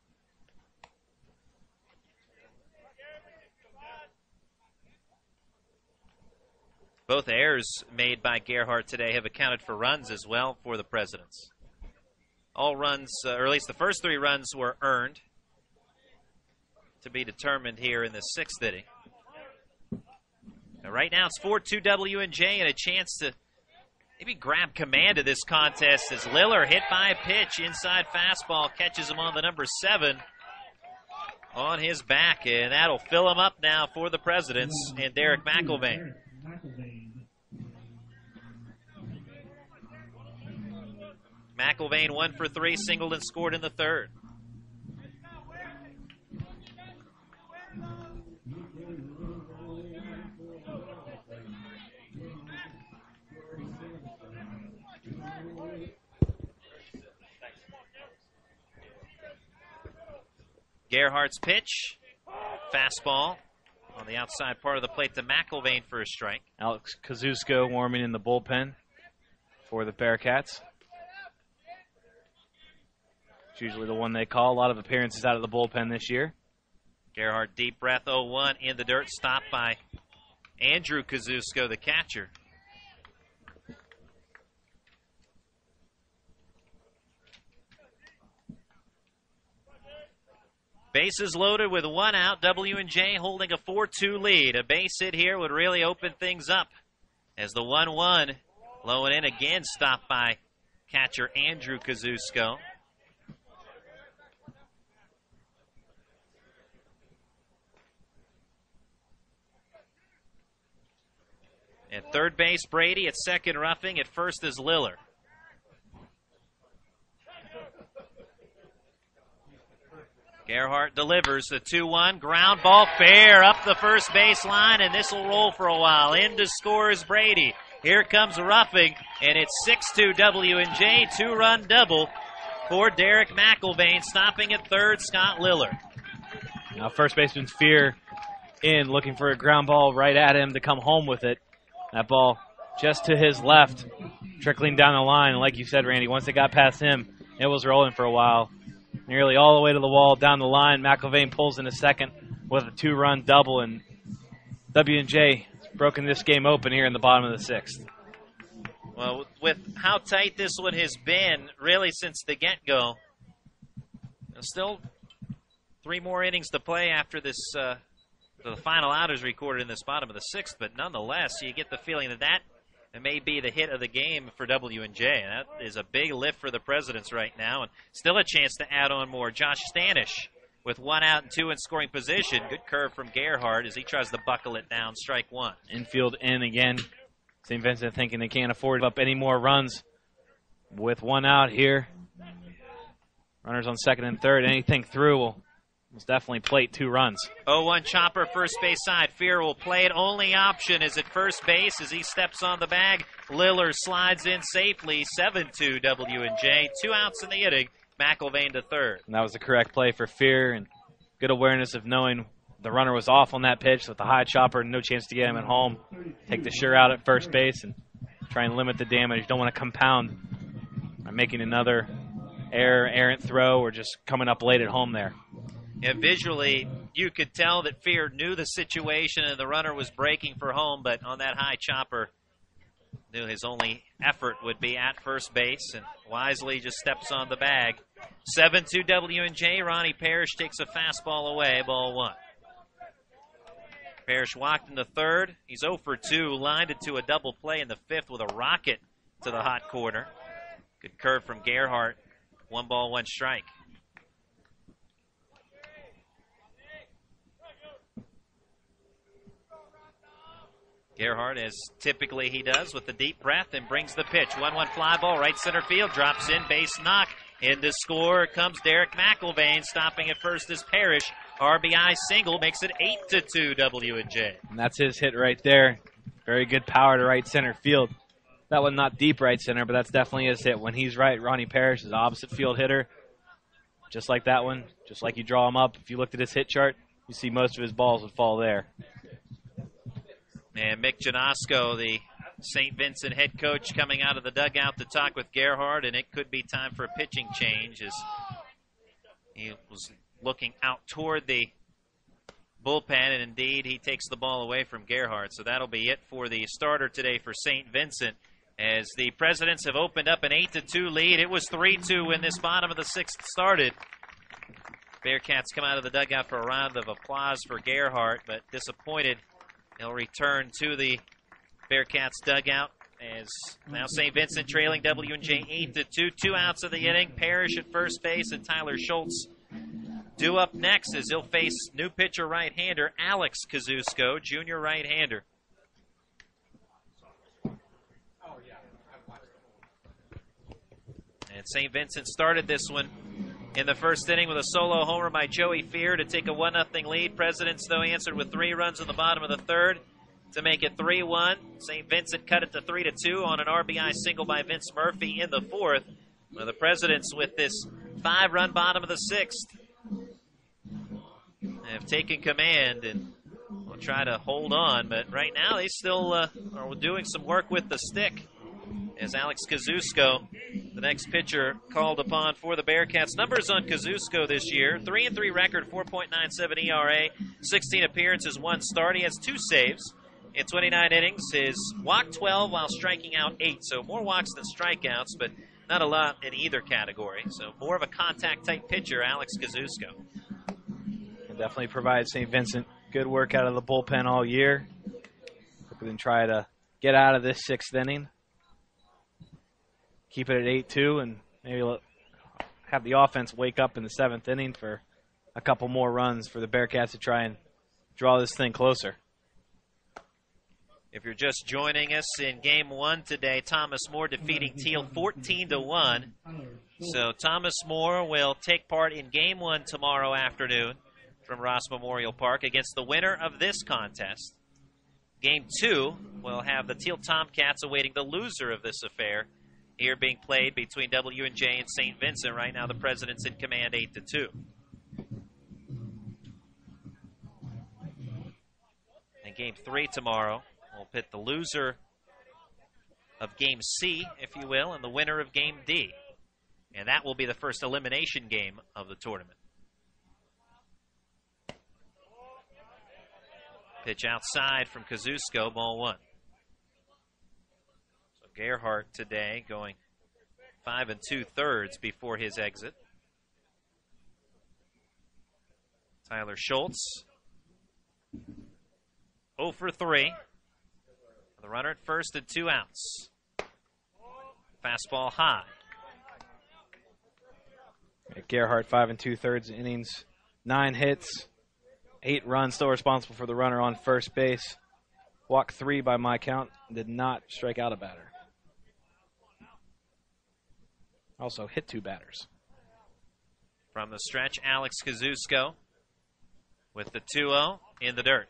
Both errors made by Gerhardt today have accounted for runs as well for the Presidents. All runs, or at least the first 3 runs, were earned, to be determined here in the 6th inning. Now, right now it's 4-2 W&J, and a chance to maybe grab command of this contest as Liller hit by a pitch, inside fastball, catches him on the number 7 on his back, and that'll fill him up now for the Presidents and Derek McIlvain. McIlvain 1 for 3, singled and scored in the third. Gerhardt's pitch, fastball on the outside part of the plate to McIlvain for a strike. Alex Kazusko warming in the bullpen for the Bearcats. It's usually the one they call. A lot of appearances out of the bullpen this year. Gerhardt, deep breath, 0-1 in the dirt, stopped by Andrew Kazusko, the catcher. Bases loaded with 1 out. W&J holding a 4-2 lead. A base hit here would really open things up as the 1-1 low and in again, stopped by catcher Andrew Kazusko. At third base, Brady. At second, Ruffing. At first is Liller. Gerhardt delivers the 2-1. Ground ball fair up the first base line, and this will roll for a while. In to score is Brady. Here comes Ruffing, and it's 6-2 W&J. 2-run double for Derek McIlvain. Stopping at third, Scott Liller. Now first baseman Fear in, looking for a ground ball right at him to come home with it. That ball just to his left, trickling down the line. And like you said, Randy, once it got past him, it was rolling for a while. Nearly all the way to the wall, down the line. McIlvain pulls in a second with a 2-run double, and W&J has broken this game open here in the bottom of the 6th. Well, with how tight this one has been, really since the get-go, still 3 more innings to play after this. The final out is recorded in this bottom of the 6th, but nonetheless, you get the feeling that it may be the hit of the game for W&J. And that is a big lift for the Presidents right now, and still a chance to add on more. Josh Stanish with 1 out and 2 in scoring position. Good curve from Gerhardt as he tries to buckle it down. Strike 1. Infield in again. St. Vincent thinking they can't afford to give up any more runs with 1 out here. Runners on second and third. Anything through will definitely plate 2 runs. 0-1 chopper, first base side. Fear will play it. Only option is at first base as he steps on the bag. Liller slides in safely. 7-2 W&J. 2 outs in the inning. McIlvain to third. And that was the correct play for Fear, and good awareness of knowing the runner was off on that pitch with the high chopper, no chance to get him at home. Take the sure out at first base and try and limit the damage. You don't want to compound by making another errant throw or just coming up late at home there. Yeah, visually, you could tell that Fear knew the situation and the runner was breaking for home, but on that high chopper, knew his only effort would be at first base, and wisely just steps on the bag. 7-2 W&J. Ronnie Parrish takes a fastball away, ball 1. Parrish walked in the third. He's 0 for 2, lined into a double play in the 5th with a rocket to the hot corner. Good curve from Gerhardt. 1 ball, 1 strike. Gerhardt, as typically he does, with the deep breath and brings the pitch. 1-1 fly ball, right center field, drops in, base knock. In to score comes Derek McIlvain. Stopping at first is Parrish. RBI single makes it 8-2 W&J. And that's his hit right there. Very good power to right center field. That one not deep right center, but that's definitely his hit. When he's right, Ronnie Parrish is an opposite field hitter. Just like that one, just like you draw him up. If you looked at his hit chart, you see most of his balls would fall there. And Mick Janasco, the St. Vincent head coach, coming out of the dugout to talk with Gerhardt, and it could be time for a pitching change as he was looking out toward the bullpen, and indeed he takes the ball away from Gerhardt. So that'll be it for the starter today for St. Vincent as the Presidents have opened up an 8-2 lead. It was 3-2 when this bottom of the 6th started. Bearcats come out of the dugout for a round of applause for Gerhardt, but disappointed. He'll return to the Bearcats dugout as now St. Vincent trailing W&J 8-2. 2 outs of the inning. Parrish at first base and Tyler Schultz due up next as he'll face new pitcher right-hander Alex Kazusko, junior right-hander. And And St. Vincent started this one in the first inning with a solo homer by Joey Fear to take a 1-0 lead. Presidents, though, answered with 3 runs in the bottom of the third to make it 3-1. St. Vincent cut it to 3-2 on an RBI single by Vince Murphy in the fourth. Well, the Presidents, with this 5-run bottom of the sixth, have taken command and will try to hold on. But right now they still are doing some work with the stick as Alex Kazusko, the next pitcher called upon for the Bearcats. Numbers on Kazusko this year: 3-3 record, 4.97 ERA, 16 appearances, 1 start. He has 2 saves in 29 innings. His walk 12 while striking out 8. So more walks than strikeouts, but not a lot in either category. So more of a contact-type pitcher, Alex Kazusko. And definitely provides St. Vincent good work out of the bullpen all year. Hope we can try to get out of this 6th inning. Keep it at 8-2 and maybe have the offense wake up in the 7th inning for a couple more runs for the Bearcats to try and draw this thing closer. If you're just joining us in Game 1 today, Thomas More defeating Teal 14-1. So Thomas More will take part in Game 1 tomorrow afternoon from Ross Memorial Park against the winner of this contest. Game 2 will have the Teal Tomcats awaiting the loser of this affair, here being played between W&J and St. Vincent. Right now the Presidents in command 8-2. And Game 3 tomorrow will pit the loser of Game C, if you will, and the winner of Game D. And that will be the first elimination game of the tournament. Pitch outside from Kazusko, ball 1. So Gerhardt today going 5 2/3 before his exit. Tyler Schultz 0 for 3. The runner at first and 2 outs. Fastball high. Gerhardt 5 2/3 innings, 9 hits, 8 runs, still responsible for the runner on first base. Walk 3 by my count, did not strike out a batter. Also hit 2 batters. From the stretch, Alex Kazusko with the 2-0 in the dirt.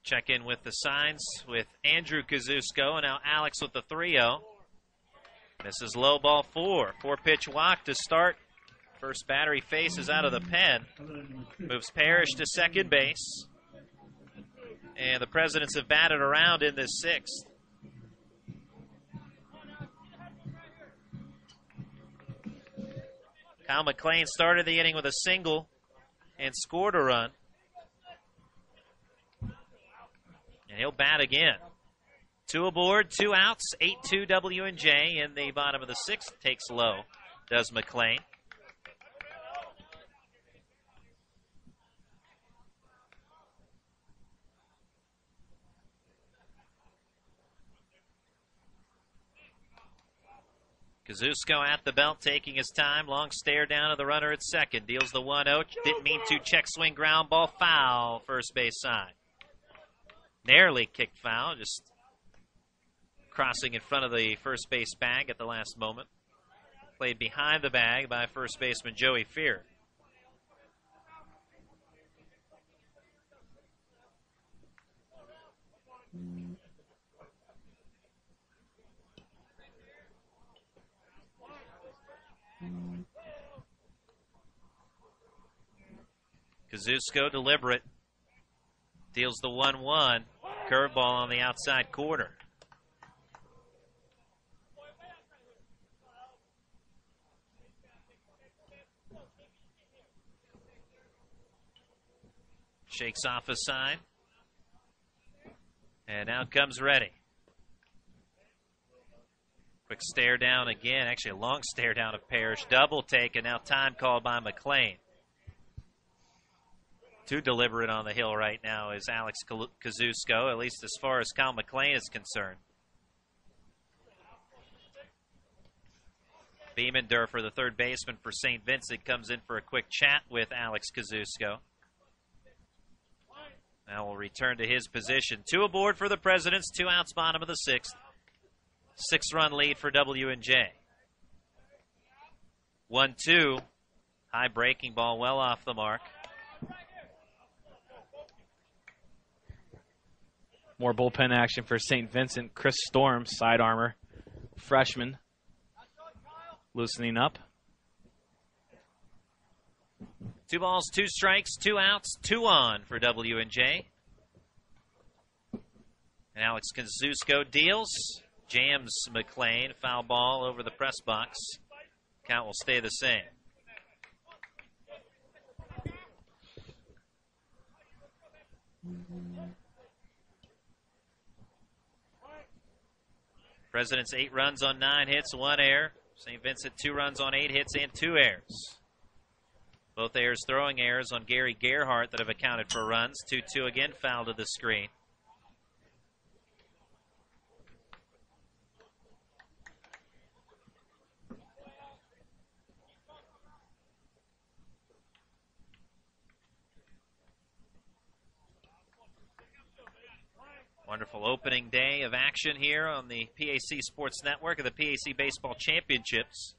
Check in with the signs with Andrew Kazusko, and now Alex with the 3-0. This is low, ball 4. 4-pitch walk to start. First batter he faces out of the pen. Moves Parrish to second base. And the Presidents have batted around in this 6th. Kyle McLean started the inning with a single and scored a run. And he'll bat again. 2 aboard, 2 outs, 8-2 W&J in the bottom of the 6th. Takes low, does McLean. Kazusko at the belt, taking his time. Long stare down to the runner at second. Deals the 1-0. Didn't mean to. Check swing, ground ball, foul, first base side. Narrowly kicked foul, just crossing in front of the first base bag at the last moment. Played behind the bag by first baseman Joey Fear. Kazusko deliberate. Deals the 1-1. Curveball on the outside corner. Shakes off a sign. And out comes Reddy. Quick stare down again. Actually, a long stare down of Parrish. Double take, and now time called by McLean. Too deliberate on the hill right now is Alex Kazusko, at least as far as Kyle McLean is concerned. Biemendorfer, the third baseman for St. Vincent, comes in for a quick chat with Alex Kazusko. Now we'll return to his position. 2 aboard for the Presidents, 2 outs, bottom of the 6th. 6-run lead for W&J. 1-2. High breaking ball, well off the mark. More bullpen action for St. Vincent. Chris Storm, side armor, freshman, loosening up. 2 balls, 2 strikes, 2 outs, 2 on for W&J. And Alex Kazusko deals, jams McLean, foul ball over the press box. Count will stay the same. Presidents 8 runs on 9 hits, 1 error. St. Vincent 2 runs on 8 hits and 2 errors. Both errors throwing errors on Gary Gerhardt that have accounted for runs. 2-2 again, foul to the screen. Wonderful opening day of action here on the PAC Sports Network of the PAC Baseball Championships.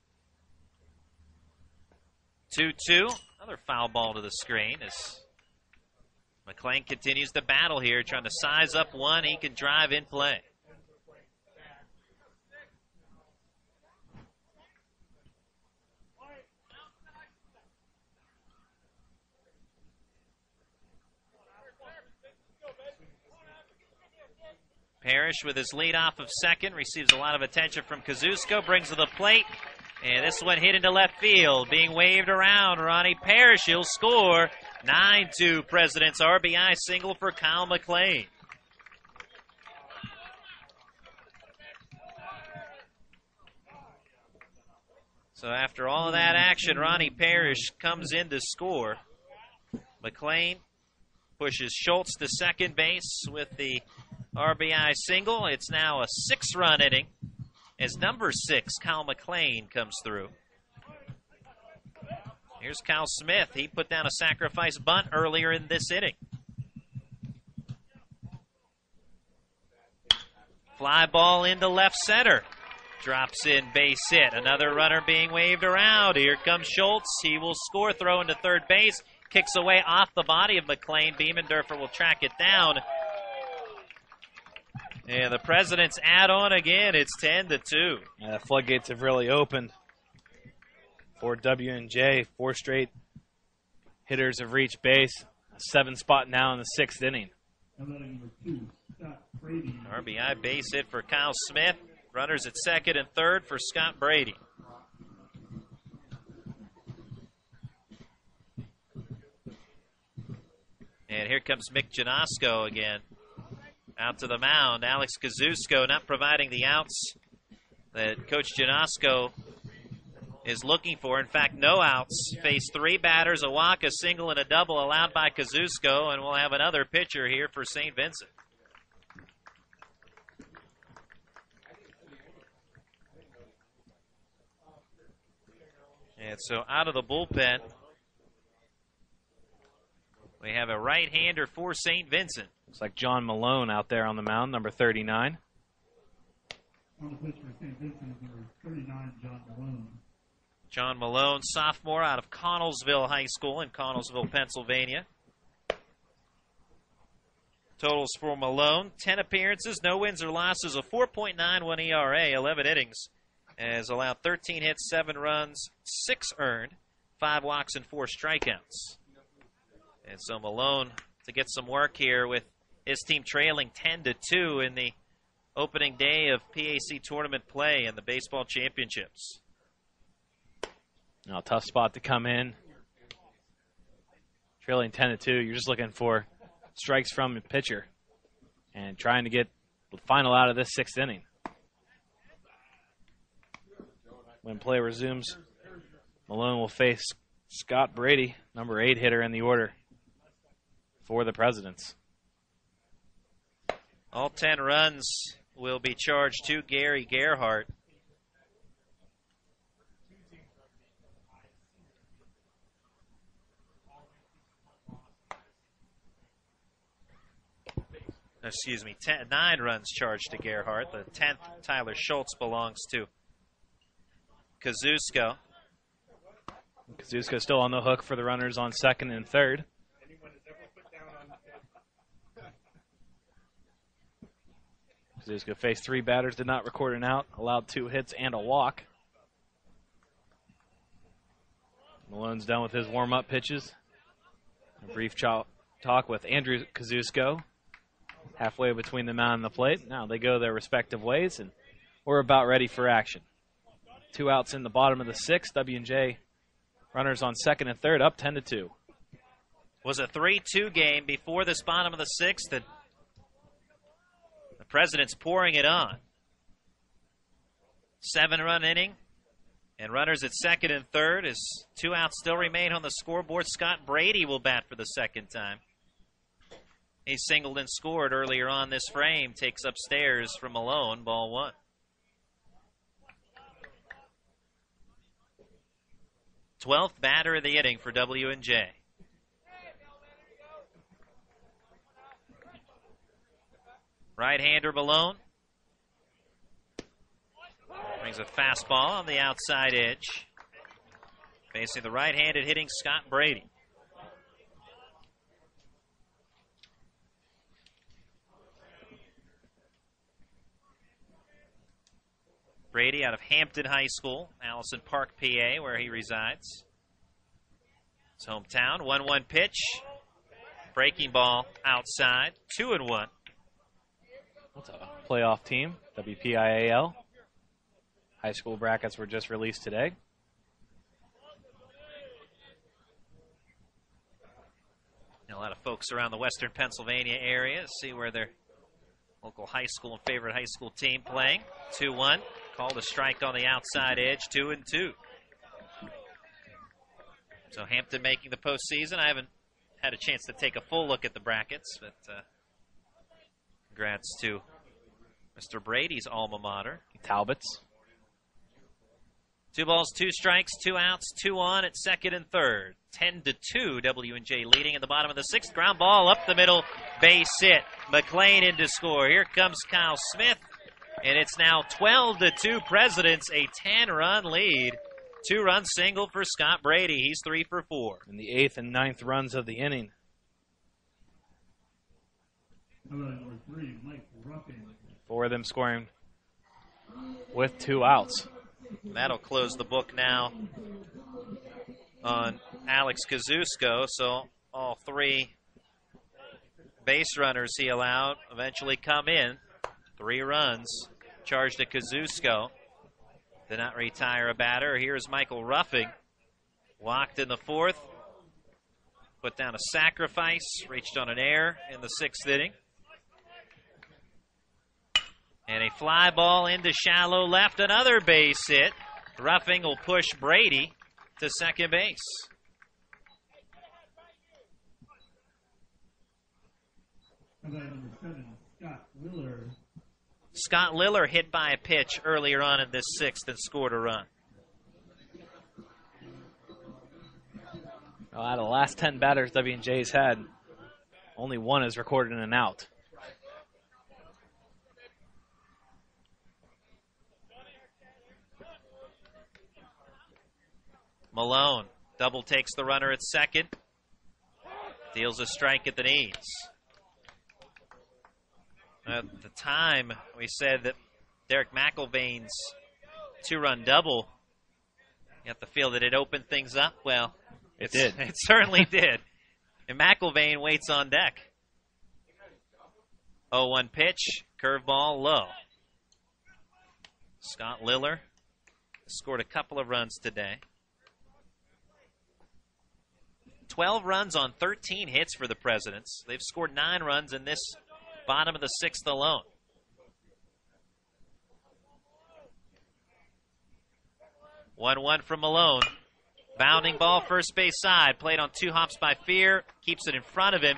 2-2. Another foul ball to the screen as McLean continues the battle here, trying to size up one he can drive in play. Parrish with his leadoff of second receives a lot of attention from Kazusko, brings to the plate, and this one hit into left field, being waved around. Ronnie Parrish, he'll score. 9-2 Presidents RBI single for Kyle McLean. So after all of that action, Ronnie Parrish comes in to score. McLean pushes Schultz to second base with the RBI single. It's now a 6-run inning as number 6, Kyle McLean, comes through. Here's Kyle Smith. He put down a sacrifice bunt earlier in this inning. Fly ball into left center. Drops in, base hit. Another runner being waved around. Here comes Schultz. He will score, throw into third base. Kicks away off the body of McLean. Biemendorfer will track it down. And the Presidents add on again. It's 10-2. The floodgates have really opened for W&J. 4 straight hitters have reached base. A 7 spot now in the 6th inning. RBI base hit for Kyle Smith. Runners at second and third for Scott Brady. And here comes Mick Janosko again. Out to the mound. Alex Kazusko not providing the outs that Coach Janosko is looking for. In fact, no outs. Faced 3 batters, a walk, a single, and a double allowed by Kazusko, and we'll have another pitcher here for St. Vincent. And so out of the bullpen, we have a right-hander for St. Vincent. Looks like John Malone out there on the mound, number 39. On the pitch for St. Vincent, number 39, John Malone. John Malone, sophomore out of Connellsville High School in Connellsville, Pennsylvania. Totals for Malone, 10 appearances, no wins or losses, a 4.91 ERA, 11 innings. Has allowed 13 hits, 7 runs, 6 earned, 5 walks, and 4 strikeouts. And so Malone to get some work here with his team trailing 10-2 in the opening day of PAC tournament play in the baseball championships. Now, tough spot to come in. Trailing 10-2, you're just looking for strikes from the pitcher and trying to get the final out of this 6th inning. When play resumes, Malone will face Scott Brady, number 8 hitter in the order for the Presidents. All 10 runs will be charged to Gary Gerhardt. 9 runs charged to Gerhardt. The 10th, Tyler Schultz, belongs to Kazusko. Kazusko still on the hook for the runners on second and third. Kazusko faced 3 batters, did not record an out, allowed 2 hits and a walk. Malone's done with his warm-up pitches. A brief talk with Andrew Kazusko, halfway between the mound and the plate. Now they go their respective ways, and we're about ready for action. 2 outs in the bottom of the 6th. W&J runners on second and third, up 10-2. Was a 3-2 game before this bottom of the 6th, and the Presidents pouring it on. 7-run inning. And runners at second and third as 2 outs still remain on the scoreboard. Scott Brady will bat for the second time. He singled and scored earlier on this frame. Takes upstairs from Malone, ball 1. Twelfth batter of the inning for W&J. Right-hander Malone. Brings a fastball on the outside edge. Facing the right-handed hitting Scott Brady. Brady out of Hampton High School, Allison Park, PA, where he resides. His hometown. 1-1 pitch. Breaking ball outside. 2-1. What's a playoff team? WPIAL. High school brackets were just released today. A lot of folks around the western Pennsylvania area see where their local high school and favorite high school team playing. 2-1. Called a strike on the outside edge. 2-2. So Hampton making the postseason. I haven't had a chance to take a full look at the brackets, but congrats to Mr. Brady's alma mater. Talbot's. 2 balls, 2 strikes, 2 outs, 2 on at second and third. 10-2, W&J leading in the bottom of the 6th. Ground ball up the middle, base hit. McLean in to score. Here comes Kyle Smith, and it's now 12-2 Presidents, a 10-run lead. 2-run single for Scott Brady. He's 3 for 4. In the 8th and 9th runs of the inning. Number 3, Mike Ruffin. 4 of them scoring with 2 outs. That'll close the book now on Alex Kazusko, so all 3 base runners he allowed eventually come in. 3 runs charged to Kazusko. Did not retire a batter. Here's Michael Ruffing. Walked in the 4th. Put down a sacrifice. Reached on an error in the 6th inning. And a fly ball into shallow left. Another base hit. Ruffing will push Brady to second base. Number 7, Scott Lillard. Scott Lillard hit by a pitch earlier on in this 6th and scored a run. Well, out of the last 10 batters W&J's had, only 1 is recorded an out. Malone double takes the runner at second. Deals a strike at the knees. At the time, we said that Derek McIlvain's 2-run double, you have to feel that it opened things up. Well, it did. It certainly did. And McIlvain waits on deck. 0-1 pitch, curveball low. Scott Lillard scored a couple of runs today. 12 runs on 13 hits for the Presidents. They've scored 9 runs in this bottom of the 6th alone. One from Malone. Bounding ball first base side. Played on 2 hops by Fear. Keeps it in front of him.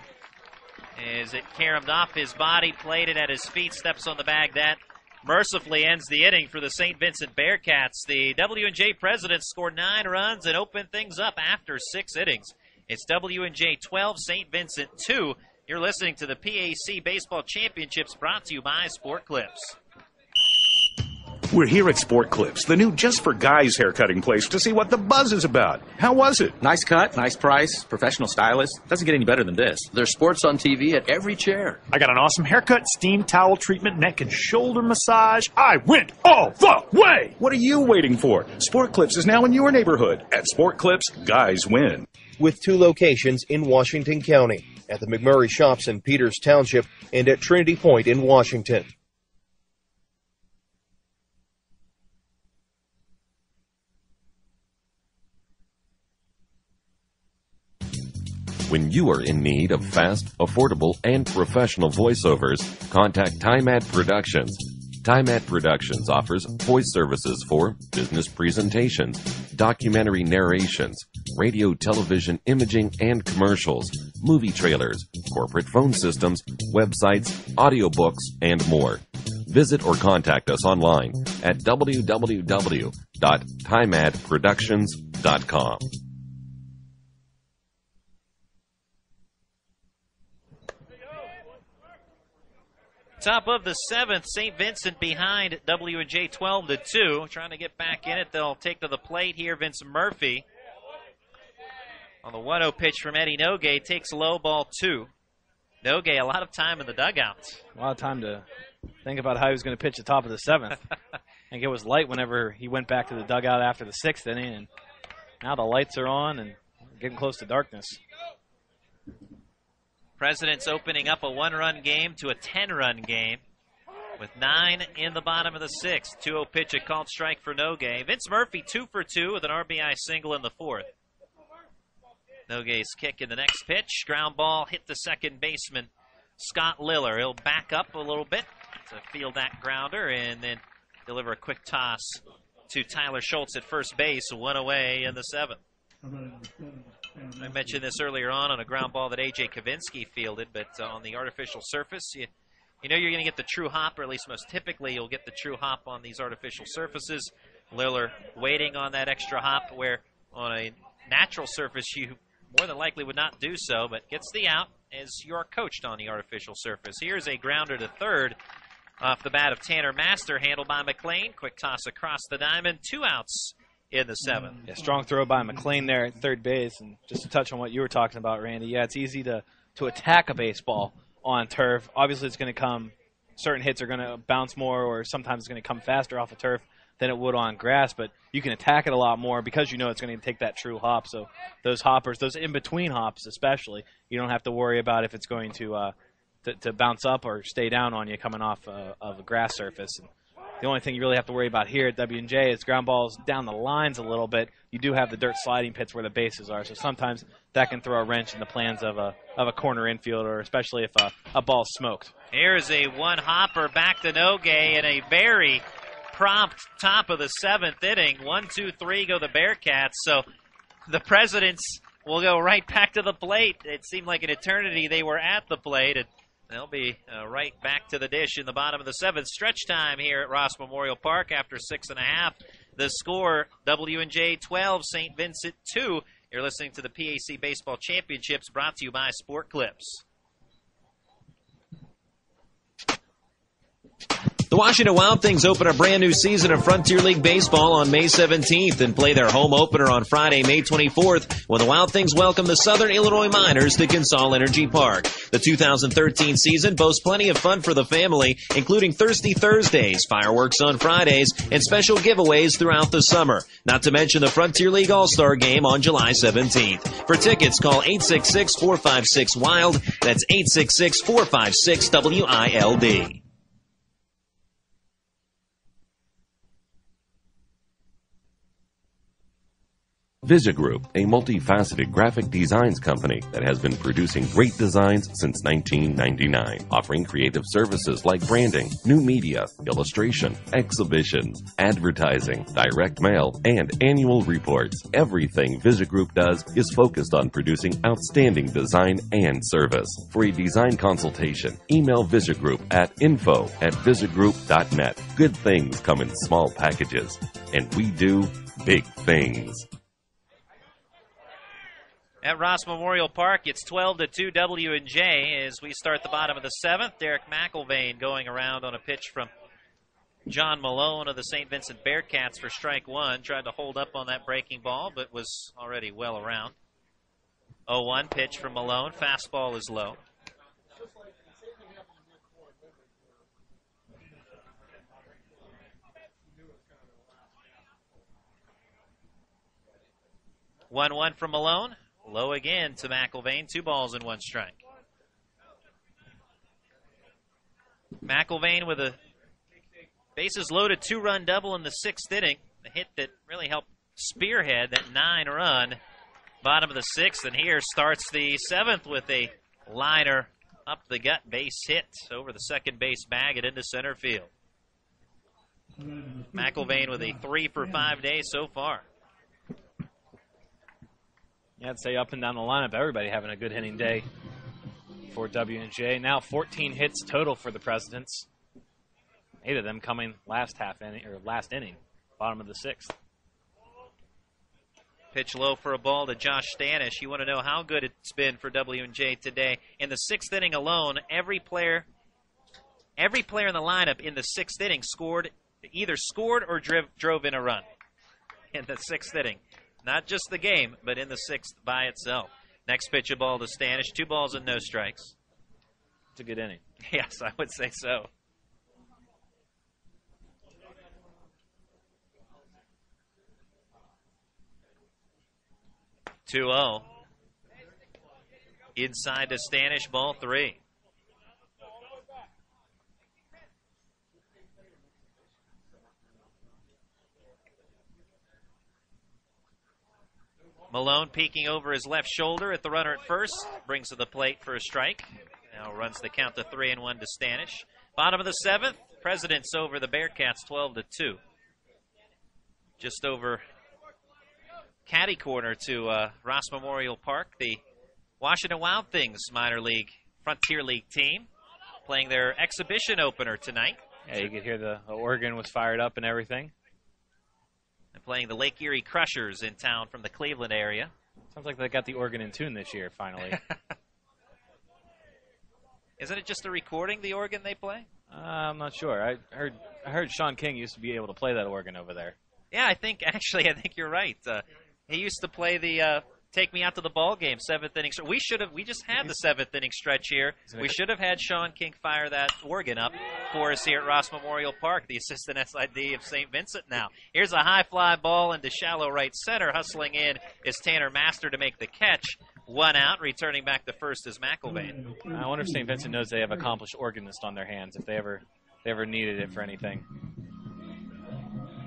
As it caromed off his body. Played it at his feet. Steps on the bag. That mercifully ends the inning for the St. Vincent Bearcats. The W&J Presidents scored 9 runs and opened things up after 6 innings. It's W&J 12, St. Vincent 2. You're listening to the PAC Baseball Championships brought to you by Sport Clips. We're here at Sport Clips, the new just for guys haircutting place, to see what the buzz is about. How was it? Nice cut, nice price, professional stylist. Doesn't get any better than this. There's sports on TV at every chair. I got an awesome haircut, steam towel treatment, neck and shoulder massage. I went all the way! What are you waiting for? Sport Clips is now in your neighborhood. At Sport Clips, guys win. With 2 locations in Washington County, at the McMurray Shops in Peters Township and at Trinity Point in Washington. When you are in need of fast, affordable, and professional voiceovers, contact TimeAt Productions. TimeAt Productions offers voice services for business presentations, documentary narrations, radio, television, imaging, and commercials, movie trailers, corporate phone systems, websites, audiobooks, and more. Visit or contact us online at www.timeadproductions.com. Top of the 7th, St. Vincent behind W&J 12-2. Trying to get back in it. They'll take to the plate here. Vincent Murphy on the 1-0 pitch from Eddie Nogay takes low, ball 2. Nogay, a lot of time in the dugout. A lot of time to think about how he was going to pitch the top of the 7th. I think it was light whenever he went back to the dugout after the 6th inning, and now the lights are on and getting close to darkness. Presidents opening up a 1-run game to a 10-run game with 9 in the bottom of the 6th. 2-0 pitch, a called strike for Nogay. Vince Murphy 2 for 2 with an RBI single in the 4th. Nogay's kick in the next pitch. Ground ball hit the second baseman, Scott Liller. He'll back up a little bit to field that grounder and then deliver a quick toss to Tyler Schultz at first base, 1 away in the 7th. I mentioned this earlier on a ground ball that A.J. Kavinsky fielded, but on the artificial surface, you know you're going to get the true hop, or at least most typically you'll get the true hop on these artificial surfaces. Liller waiting on that extra hop, where on a natural surface you more than likely would not do so, but gets the out as you're coached on the artificial surface. Here's a grounder to third off the bat of Tanner Master, handled by McLean. Quick toss across the diamond, 2 outs in the 7th. Yeah, strong throw by McLean there at third base. And just to touch on what you were talking about, Randy, yeah, it's easy to attack a baseball on turf. Obviously, it's going to come, certain hits are going to bounce more, or sometimes it's going to come faster off of turf than it would on grass, but you can attack it a lot more because you know it's going to take that true hop. So those hoppers, those in-between hops especially, you don't have to worry about if it's going to bounce up or stay down on you coming off of a grass surface. And the only thing you really have to worry about here at W&J is ground balls down the lines a little bit. You do have the dirt sliding pits where the bases are, so sometimes that can throw a wrench in the plans of a corner infielder, especially if a ball's smoked. Here's a one-hopper back to Nogay in a very prompt top of the 7th inning. 1, 2, 3 go the Bearcats, so the Presidents will go right back to the plate. It seemed like an eternity they were at the plate, and they'll be right back to the dish in the bottom of the 7th. Stretch time here at Ross Memorial Park after 6.5. The score, W&J 12, St. Vincent 2. You're listening to the PAC Baseball Championships brought to you by Sport Clips. The Washington Wild Things open a brand new season of Frontier League Baseball on May 17th and play their home opener on Friday, May 24th, when the Wild Things welcome the Southern Illinois Miners to Consol Energy Park. The 2013 season boasts plenty of fun for the family, including Thirsty Thursdays, fireworks on Fridays, and special giveaways throughout the summer. Not to mention the Frontier League All-Star Game on July 17th. For tickets, call 866-456-WILD. That's 866-456-WILD. Vigigroup, a multifaceted graphic designs company that has been producing great designs since 1999, offering creative services like branding, new media, illustration, exhibitions, advertising, direct mail, and annual reports. Everything Vigigroup does is focused on producing outstanding design and service. For a design consultation, email Vigigroup at info@vigigroup.net. Good things come in small packages, and we do big things. At Ross Memorial Park, it's 12-2 W&J as we start the bottom of the 7th. Derek McElvain going around on a pitch from John Malone of the St. Vincent Bearcats for strike one. Tried to hold up on that breaking ball, but was already well around. 0-1 pitch from Malone. Fastball is low. One from Malone. Low again to McElvain. 2 balls and 1 strike. McElvain with a bases loaded 2-run double in the 6th inning. The hit that really helped spearhead that 9-run bottom of the 6th. And here starts the 7th with a liner up the gut base hit over the second base bag and into center field. McElvain with a 3-for-5 day so far. Yeah, I'd say up and down the lineup, everybody having a good hitting day for W&J. Now 14 hits total for the Presidents. 8 of them coming last inning, bottom of the 6th. Pitch low for a ball to Josh Stanish. You want to know how good it's been for W&J today. In the 6th inning alone, every player in the lineup in the 6th inning either scored or drove in a run in the 6th inning. Not just the game, but in the 6th by itself. Next pitch, a ball to Stanish. 2 balls and no strikes. It's a good inning. Yes, I would say so. (2-0). Inside to Stanish, ball 3. Malone peeking over his left shoulder at the runner at first. Brings to the plate for a strike. Now runs the count to 3-1 to Stanish. Bottom of the 7th. Presidents over the Bearcats 12-2. Just over caddy corner to Ross Memorial Park. The Washington Wild Things minor league Frontier League team playing their exhibition opener tonight. Yeah, you could hear the organ was fired up and everything. And playing the Lake Erie Crushers in town from the Cleveland area. Sounds like they got the organ in tune this year, finally. Isn't it just a recording, the organ they play? I'm not sure. I heard Sean King used to be able to play that organ over there. Yeah, I think you're right. He used to play the Take Me Out to the Ball Game, 7th inning. We just had the 7th inning stretch here. We should have had Sean King fire that organ up for us here at Ross Memorial Park, the assistant SID of St. Vincent now. Here's a high fly ball into shallow right center. Hustling in is Tanner Master to make the catch. 1 out, returning back to first is McElvain. I wonder if St. Vincent knows they have accomplished organist on their hands, if they ever needed it for anything.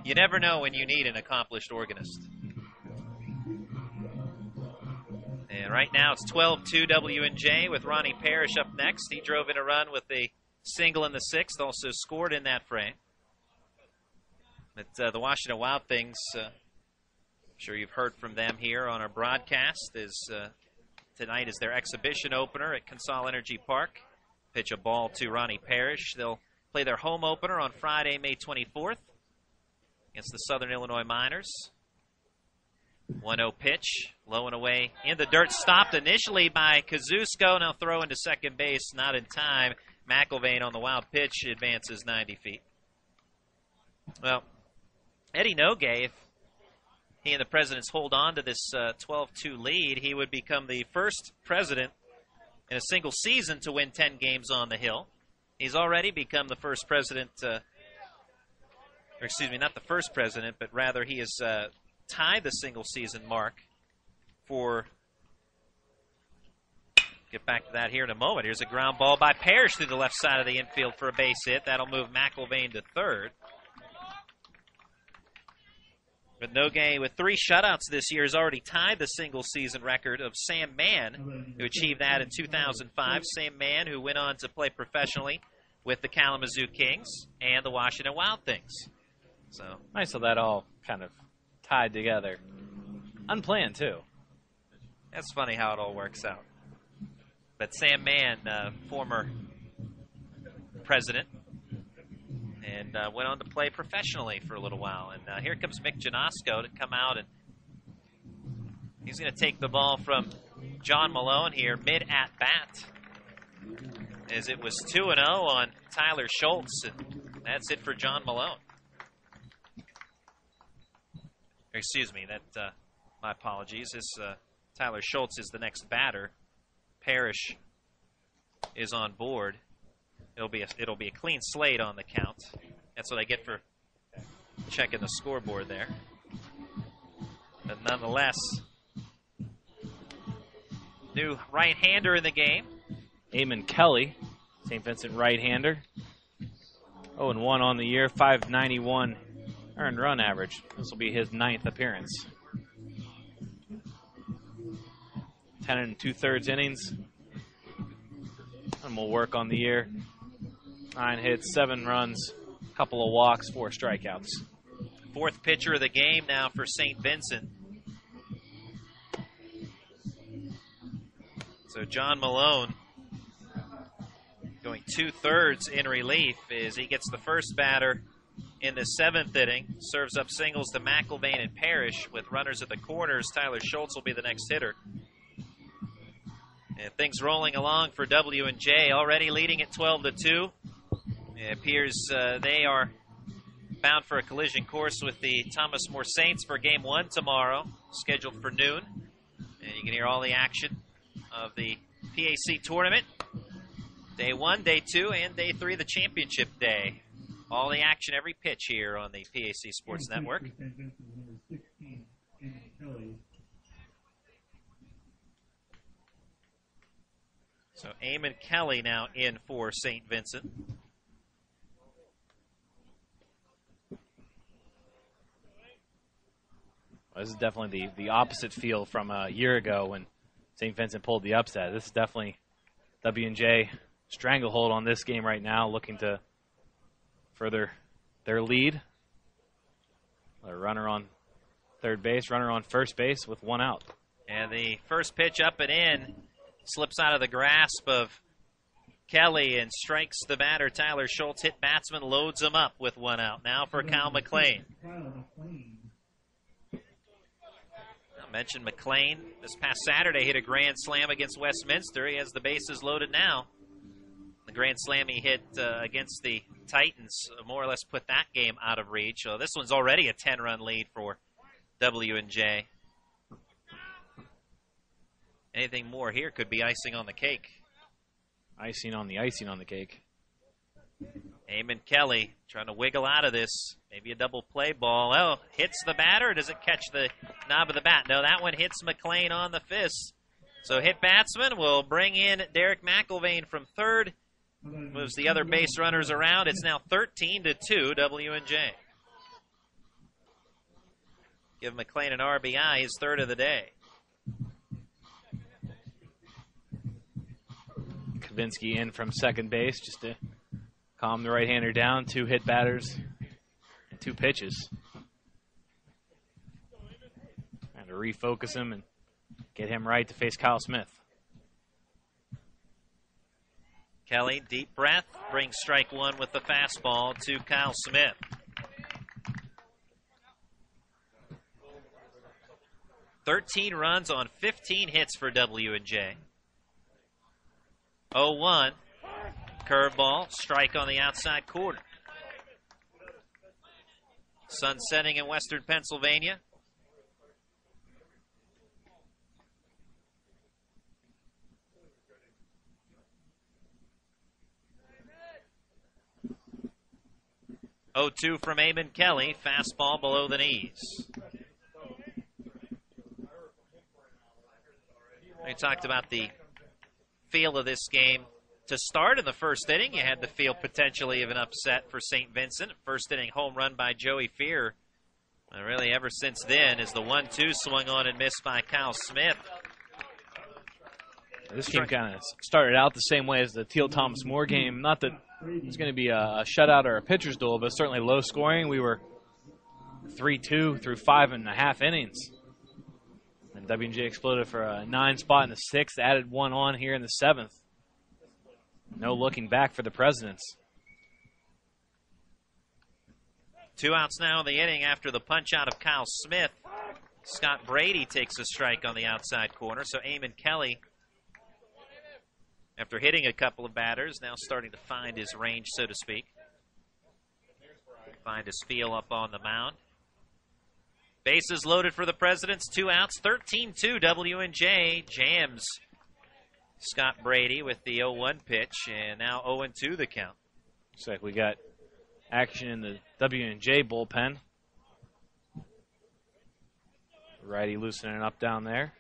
You never know when you need an accomplished organist. And right now it's 12-2 W&J with Ronnie Parrish up next. He drove in a run with a single in the 6th, also scored in that frame. But the Washington Wild Things, I'm sure you've heard from them here on our broadcast, tonight is their exhibition opener at Consol Energy Park. Pitch a ball to Ronnie Parrish. They'll play their home opener on Friday, May 24th against the Southern Illinois Miners. 1-0 pitch, low and away in the dirt, stopped initially by Kazusko. Now throw into second base, not in time. McElvain on the wild pitch advances 90 feet. Well, Eddie Nogue, if he and the Presidents hold on to this 12-2 lead, he would become the first president in a single season to win 10 games on the Hill. He's already become the first president, not the first president, but rather he has tied the single season mark for, get back to that here in a moment. Here's a ground ball by Parrish through the left side of the infield for a base hit. That'll move McElvain to third. But Nogue, with 3 shutouts this year, has already tied the single season record of Sam Mann, who achieved that in 2005. Sam Mann, who went on to play professionally with the Kalamazoo Kings and the Washington Wild Things. So nice how that all kind of tied together. Unplanned, too. That's funny how it all works out. But Sam Mann, former president, and went on to play professionally for a little while. And here comes Mick Janosko to come out, and he's going to take the ball from John Malone here mid-at-bat, as it was 2-0 on Tyler Schultz, and that's it for John Malone. Excuse me, my apologies. Tyler Schultz is the next batter. Parrish is on board. It'll be a clean slate on the count. That's what I get for checking the scoreboard there. But nonetheless, new right-hander in the game. Eamon Kelly, St. Vincent right-hander. 0-1 on the year, 591 earned run average. This will be his 9th appearance. 10 2/3 innings. And we'll work on the year. 9 hits, 7 runs, a couple of walks, 4 strikeouts. 4th pitcher of the game now for St. Vincent. So John Malone going 2/3 in relief as he gets the first batter in the 7th inning. Serves up singles to McIlvain and Parrish with runners at the corners. Tyler Schultz will be the next hitter. And things rolling along for W&J, already leading at 12-2. It appears they are bound for a collision course with the Thomas More Saints for Game 1 tomorrow, scheduled for noon. And you can hear all the action of the PAC tournament. Day 1, Day 2, and Day 3, the championship day. All the action, every pitch here on the PAC Sports Network. So Eamon Kelly now in for St. Vincent. This is definitely the opposite feel from a year ago when St. Vincent pulled the upset. This is definitely W&J stranglehold on this game right now, looking to further their lead. A runner on third base, runner on first base with 1 out. And the first pitch up and in slips out of the grasp of Kelly and strikes the batter. Tyler Schultz, hit batsman, loads him up with 1 out. Now for Kyle McLean. I mentioned McLean this past Saturday hit a grand slam against Westminster. He has the bases loaded now. The grand slam he hit against the Titans more or less put that game out of reach. So this one's already a 10-run lead for W&J. Anything more here could be icing on the cake. Icing on the cake. Eamon Kelly trying to wiggle out of this. Maybe a double play ball. Oh, hits the batter, or does it catch the knob of the bat? No, that one hits McLean on the fist. So hit batsman will bring in Derek McIlvain from third. Moves the other base runners around. It's now 13-2 W&J. Give McLean an RBI, his 3rd of the day. Kavinsky in from second base just to calm the right-hander down. 2 hit batters and 2 pitches. Trying to refocus him and get him right to face Kyle Smith. Kelly, deep breath, brings strike 1 with the fastball to Kyle Smith. $13 runs on 15 hits for W&J. 0-1. Curveball, strike on the outside corner. Sun setting in western Pennsylvania. (0-2) from Eamon Kelly. Fastball below the knees. We talked about the feel of this game. To start in the first inning, you had the feel potentially of an upset for St. Vincent. First inning home run by Joey Fear. And really ever since then, as the 1-2 swung on and missed by Kyle Smith. This game kind of started out the same way as the Teal Thomas More game. Not that it's going to be a shutout or a pitcher's duel, but certainly low scoring. We were 3-2 through 5.5 innings. And W&J exploded for a 9 spot in the 6th, added 1 on here in the 7th. No looking back for the Presidents. 2 outs now in the inning after the punch out of Kyle Smith. Scott Brady takes a strike on the outside corner, so Eamon Kelly, after hitting a couple of batters, now starting to find his range, so to speak. Find his feel up on the mound. Bases loaded for the Presidents, 2 outs, 13-2. W&J jams Scott Brady with the 0-1 pitch, and now 0-2 the count. Looks like we got action in the W&J bullpen. Righty loosening up down there.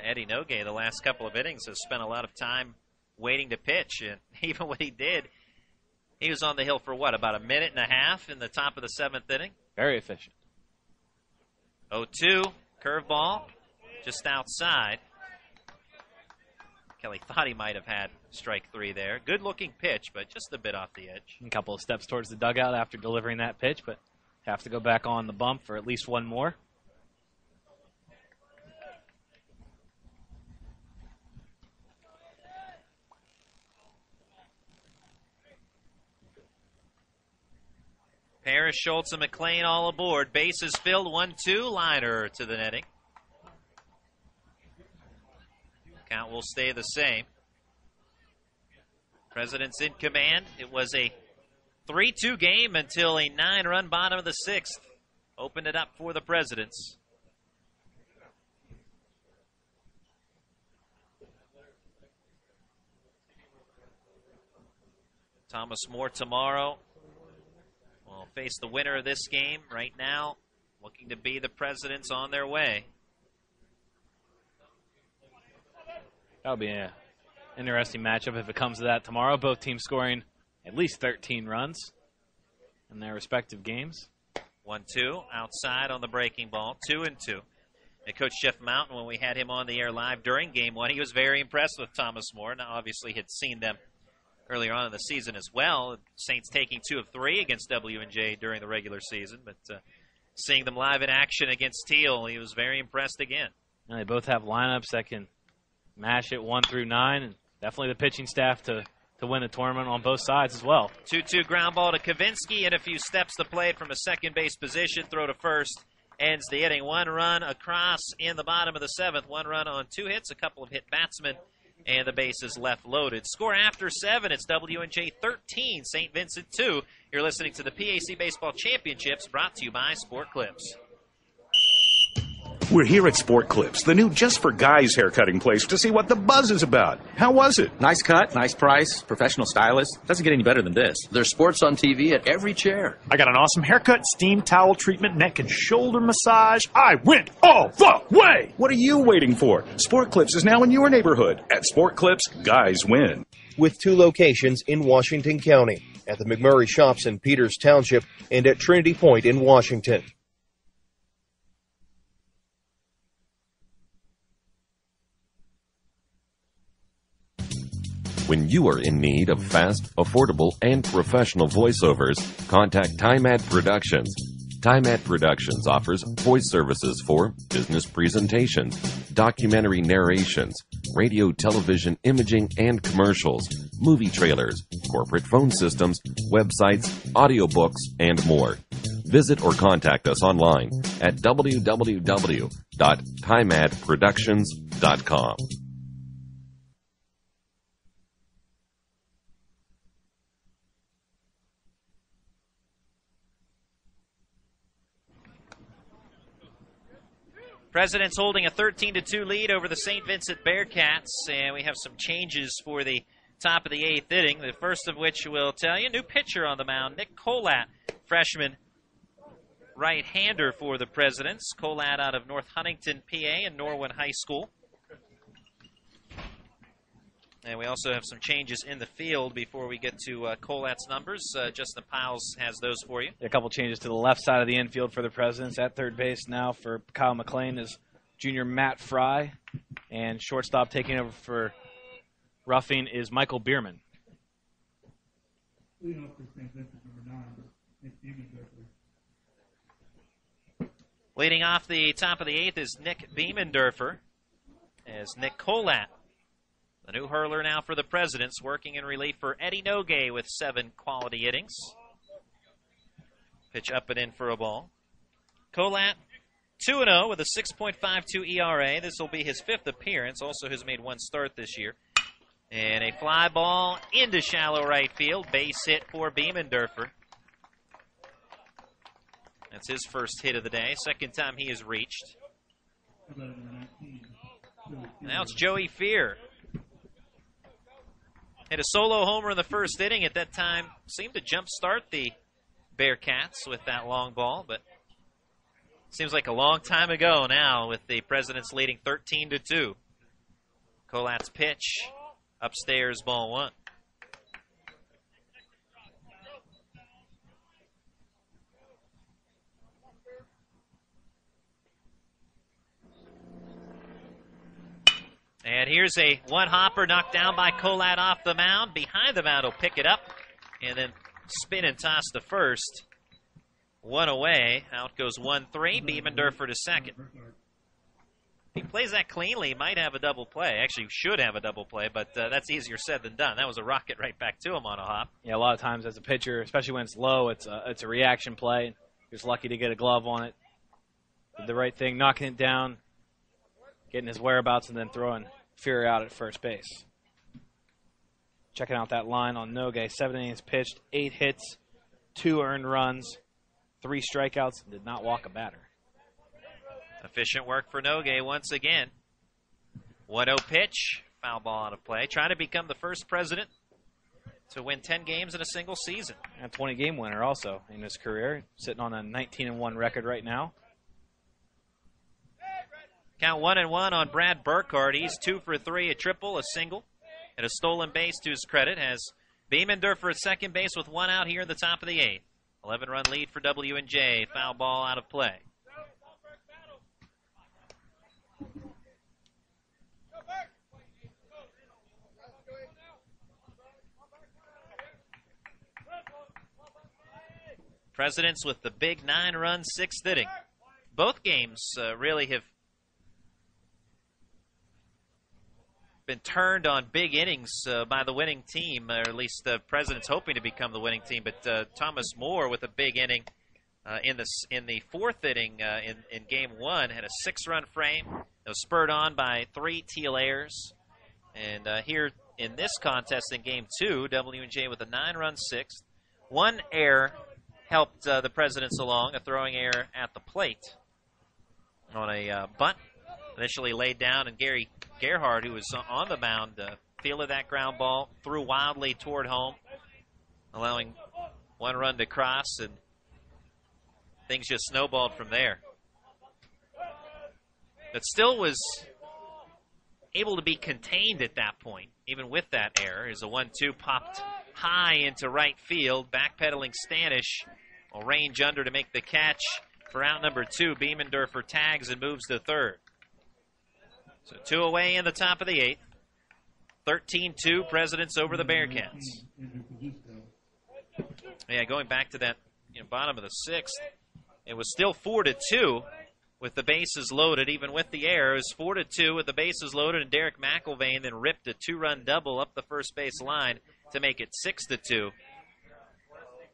Eddie Nogue, the last couple of innings, has spent a lot of time waiting to pitch, and even when he did, he was on the hill for what, about a minute and a half in the top of the 7th inning? Very efficient. 0-2, curveball, just outside. Kelly thought he might have had strike 3 there. Good-looking pitch, but just a bit off the edge. A couple of steps towards the dugout after delivering that pitch, but have to go back on the bump for at least one more. Harris, Schultz, and McLean all aboard. Bases filled, 1-2, liner to the netting. Count will stay the same. Presidents in command. It was a 3-2 game until a 9-run bottom of the 6th opened it up for the Presidents. Thomas More tomorrow will face the winner of this game. Right now, looking to be the Presidents on their way. That'll be an interesting matchup if it comes to that tomorrow. Both teams scoring at least 13 runs in their respective games. 1-2, outside on the breaking ball, 2-2. And Coach Jeff Mountain, when we had him on the air live during Game 1, he was very impressed with Thomas More. Now, obviously, had seen them earlier on in the season as well. Saints taking 2 of 3 against W&J during the regular season, but seeing them live in action against Teal, he was very impressed again. Now they both have lineups that can mash it 1 through 9, and definitely the pitching staff to win the tournament on both sides as well. 2-2 ground ball to Kavinsky, and a few steps to play it from a second base position. Throw to first ends the inning. 1 run across in the bottom of the 7th. 1 run on 2 hits, a couple of hit batsmen, and the bases left loaded. Score after 7. It's W&J 13, St. Vincent 2. You're listening to the PAC Baseball Championships, brought to you by Sport Clips. We're here at Sport Clips, the new just for guys haircutting place, to see what the buzz is about. How was it? Nice cut, nice price, professional stylist. Doesn't get any better than this. There's sports on TV at every chair. I got an awesome haircut, steam towel treatment, neck and shoulder massage. I went all the way! What are you waiting for? Sport Clips is now in your neighborhood. At Sport Clips, guys win. With 2 locations in Washington County, at the McMurray Shops in Peters Township and at Trinity Point in Washington. When you are in need of fast, affordable, and professional voiceovers, contact TimeAd Productions. TimeAd Productions offers voice services for business presentations, documentary narrations, radio, television, imaging, and commercials, movie trailers, corporate phone systems, websites, audiobooks, and more. Visit or contact us online at www.timeadproductions.com. Presidents holding a 13-2 lead over the St. Vincent Bearcats, and we have some changes for the top of the 8th inning, the first of which will tell you, new pitcher on the mound, Nick Colat, freshman right-hander for the Presidents. Colat out of North Huntington, PA, and Norwin High School. And we also have some changes in the field before we get to Colat's numbers. Justin Pyles has those for you. A couple changes to the left side of the infield for the Presidents. At third base now for Kyle McLean is junior Matt Fry. And shortstop taking over for Ruffing is Michael Bierman. Leading off the top of the 8th is Nick Biemendorfer, as Nick Colat, The new hurler now for the Presidents, working in relief for Eddie Nogue with 7 quality innings. Pitch up and in for a ball. Colat 2-0 with a 6.52 ERA. This will be his 5th appearance. Also has made 1 start this year. And a fly ball into shallow right field. Base hit for Biemendorfer. That's his first hit of the day. Second time he has reached. Now it's Joey Fear. Hit a solo homer in the first inning. At that time, seemed to jumpstart the Bearcats with that long ball, but seems like a long time ago now with the Presidents leading 13-2. Colat's pitch, upstairs, ball 1. And here's a one-hopper knocked down by Colat off the mound. Behind the mound, he'll pick it up and then spin and toss to first. 1 away. Out goes 1-3. Biemendorfer to second. If he plays that cleanly, he might have a double play. Actually, should have a double play, but that's easier said than done. That was a rocket right back to him on a hop. Yeah, a lot of times as a pitcher, especially when it's low, it's a reaction play. He was lucky to get a glove on it. Did the right thing, knocking it down, getting his whereabouts, and then throwing Fear out at first base. Checking out that line on Nogue. 7 innings pitched, 8 hits, 2 earned runs, 3 strikeouts, and did not walk a batter. Efficient work for Nogue once again. 1-0 pitch, foul ball out of play. Trying to become the first President to win 10 games in a single season. And a 20-game winner also in his career, sitting on a 19-1 record right now. Count 1-1 on Brad Burkhardt. He's 2 for 3, a triple, a single, and a stolen base to his credit. Has Biemendorfer at second base with 1 out here in the top of the 8th. 11-run lead for W&J. Foul ball out of play. Presidents with the big 9-run 6th inning. Both games really have been turned on big innings by the winning team, or at least the Presidents hoping to become the winning team. But Thomas Moore with a big inning in the 4th inning in Game 1 had a 6-run frame. It was spurred on by 3 Teal errors. And here in this contest in Game 2, W&J with a 9-run 6th. 1 error helped the Presidents along, a throwing error at the plate on a bunt. Initially laid down, and Gary Gerhardt, who was on the mound, fielded that ground ball, threw wildly toward home, allowing 1 run to cross, and things just snowballed from there. But still was able to be contained at that point, even with that error, as a 1-2 popped high into right field. Backpedaling Stanish will range under to make the catch for out number 2. Biemendorfer tags and moves to third. So 2 away in the top of the 8th. 13-2 Presidents over the Bearcats. Yeah, going back to that bottom of the 6th, it was still 4-2 with the bases loaded, even with the error. It was 4-2 with the bases loaded, and Derek McIlvain then ripped a 2-run double up the first base line to make it 6-2.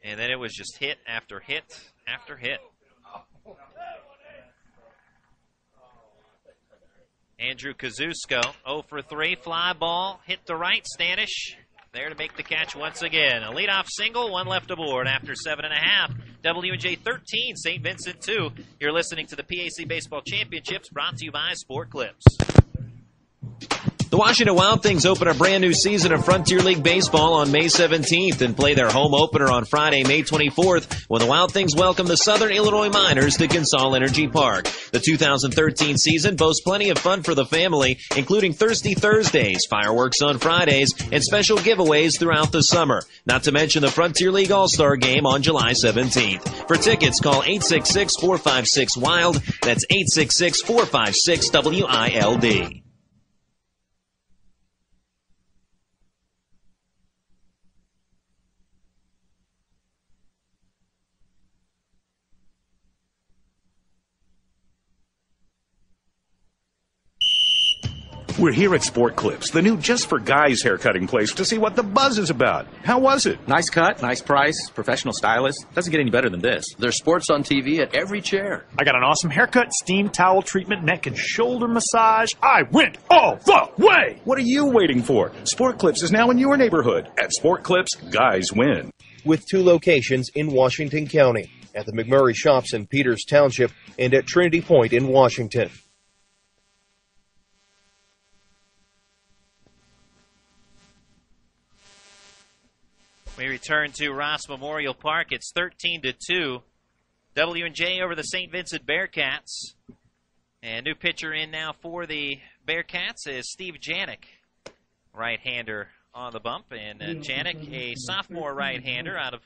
And then it was just hit after hit after hit. Andrew Kazusko, 0 for 3, fly ball, hit to right, Stanish, there to make the catch once again. A leadoff single, 1 left aboard after 7.5. W&J 13, St. Vincent 2. You're listening to the PAC Baseball Championships, brought to you by Sport Clips. The Washington Wild Things open a brand new season of Frontier League Baseball on May 17th and play their home opener on Friday, May 24th, when the Wild Things welcome the Southern Illinois Miners to Consol Energy Park. The 2013 season boasts plenty of fun for the family, including Thirsty Thursdays, fireworks on Fridays, and special giveaways throughout the summer. Not to mention the Frontier League All-Star Game on July 17th. For tickets, call 866-456-WILD. That's 866-456-WILD. We're here at Sport Clips, the new just for guys haircutting place, to see what the buzz is about. How was it? Nice cut, nice price, professional stylist. Doesn't get any better than this. There's sports on TV at every chair. I got an awesome haircut, steam towel treatment, neck and shoulder massage. I went all the way! What are you waiting for? Sport Clips is now in your neighborhood. At Sport Clips, guys win. With 2 locations in Washington County, at the McMurray Shops in Peters Township and at Trinity Point in Washington. We return to Ross Memorial Park. It's 13-2. W&J over the St. Vincent Bearcats. And new pitcher in now for the Bearcats is Steve Janik, right-hander on the bump. And Janik, a sophomore right-hander out of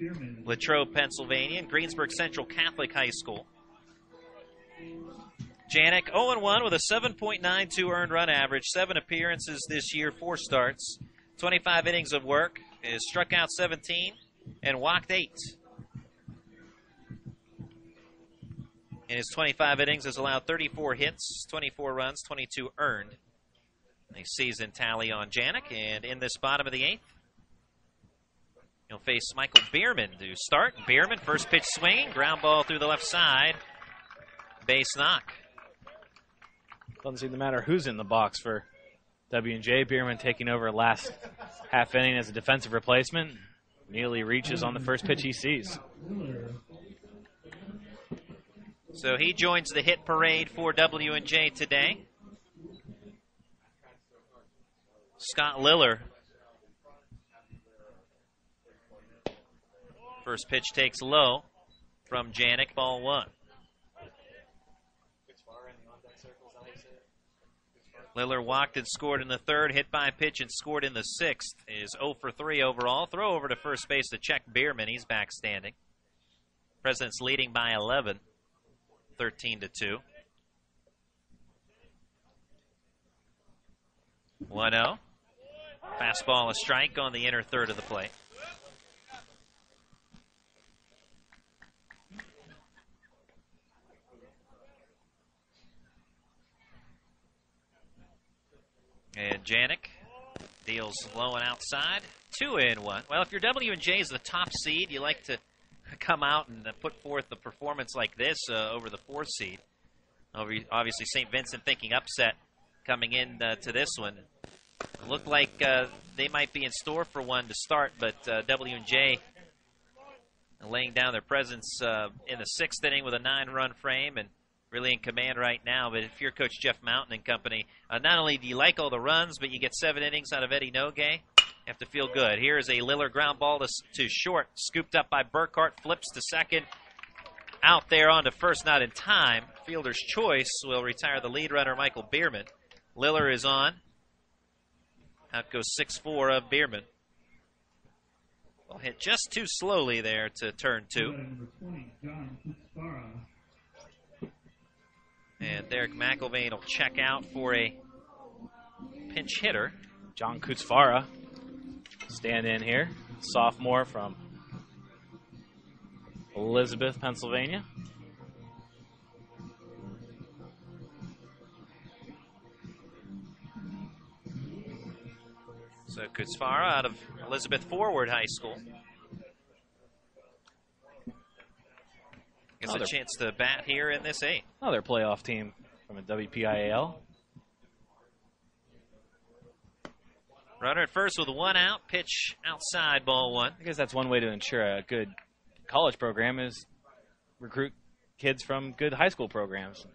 Latrobe, Pennsylvania, and Greensburg Central Catholic High School. Janik 0-1 with a 7.92 earned run average, 7 appearances this year, 4 starts, 25 innings of work. Is struck out 17 and walked 8. In his 25 innings, has allowed 34 hits, 24 runs, 22 earned. A season tally on Janik, and in this bottom of the 8th, he'll face Michael Bierman to start. Bierman, first pitch swinging, ground ball through the left side, base knock. Doesn't seem to matter who's in the box for W&J. Bierman taking over last half inning as a defensive replacement. Nearly reaches on the first pitch he sees. So he joins the hit parade for W&J today. Scott Liller. First pitch takes low from Janik, ball 1. Liller walked and scored in the 3rd, hit by a pitch and scored in the 6th. Is 0 for 3 overall. Throw over to first base to check Bierman. He's back standing. Presidents leading by 11, 13-2. 1-0. Fastball a strike on the inner third of the plate. And Janik deals low and outside. 2-1. Well, if your W&J is the top seed, you like to come out and put forth a performance like this over the 4th seed. Obviously, St. Vincent thinking upset coming in to this one. It looked like they might be in store for one to start, but W&J laying down their presence in the 6th inning with a 9-run frame and really in command right now. But if you're Coach Jeff Mountain and company, not only do you like all the runs, but you get 7 innings out of Eddie Nogue, you have to feel good. Here is a Liller ground ball to short, scooped up by Burkhart, flips to second, out there onto first, not in time. Fielder's choice will retire the lead runner, Michael Bierman. Liller is on. Out goes 6-4 of Bierman. Well, hit just too slowly there to turn 2. And Derek McIlvain will check out for a pinch hitter. John Kutzfara stand in here. Sophomore from Elizabeth, Pennsylvania. So Kutzfara out of Elizabeth Forward High School. Gets a chance to bat here in this 8th. Another playoff team from the WPIAL. Runner at first with 1 out. Pitch outside, ball 1. I guess that's one way to ensure a good college program is recruit kids from good high school programs.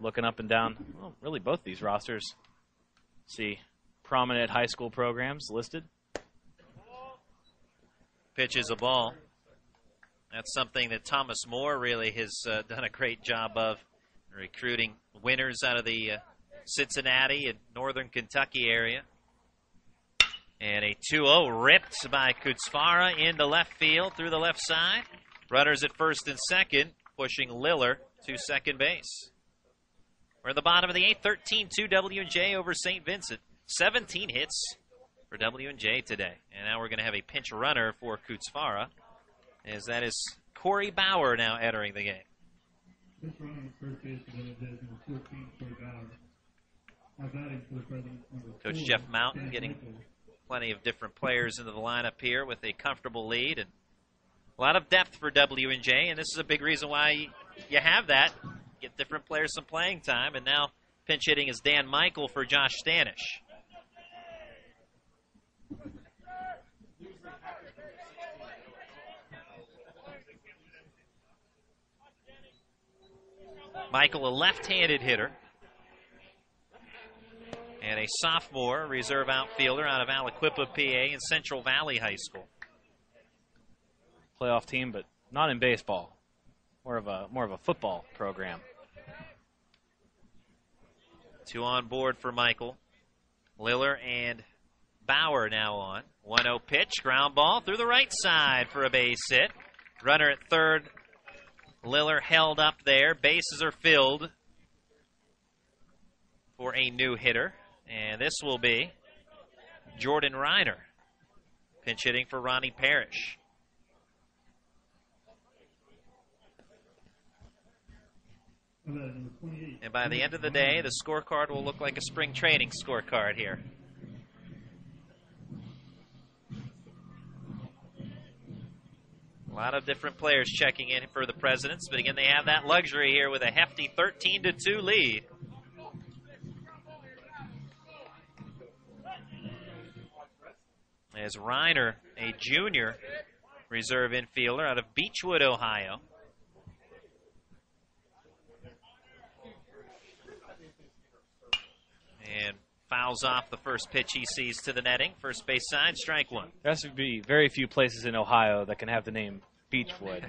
Looking up and down, well, really both these rosters see prominent high school programs listed. Pitch is a ball. That's something that Thomas Moore really has done a great job of, recruiting winners out of the Cincinnati and northern Kentucky area. And a 2-0 ripped by Kutzfara into left field through the left side. Runners at first and second, pushing Liller to second base. We're in the bottom of the 8th, 13-2 W&J over St. Vincent. 17 hits for W&J today. And now we're going to have a pinch runner for Kutzfara, as that is Corey Bauer now entering the game. Coach Jeff Mountain getting plenty of different players into the lineup here with a comfortable lead and a lot of depth for W&J, and this is a big reason why you have that. Get different players some playing time, and now pinch hitting is Dan Michael for Josh Stanish. Michael, a left-handed hitter, and a sophomore reserve outfielder out of Aliquippa, PA, in Central Valley High School. Playoff team, but not in baseball. More of a football program. 2 on board for Michael. Liller and Bauer now on. 1-0 pitch, ground ball through the right side for a base hit. Runner at third. Liller held up there. Bases are filled for a new hitter. And this will be Jordan Reiner, pinch hitting for Ronnie Parrish. And by the end of the day, the scorecard will look like a spring training scorecard here. A lot of different players checking in for the Presidents, but again, they have that luxury here with a hefty 13-2 lead. As Reiner, a junior reserve infielder out of Beechwood, Ohio. And fouls off the first pitch he sees to the netting. First base side, strike one. There has to be very few places in Ohio that can have the name Beechwood.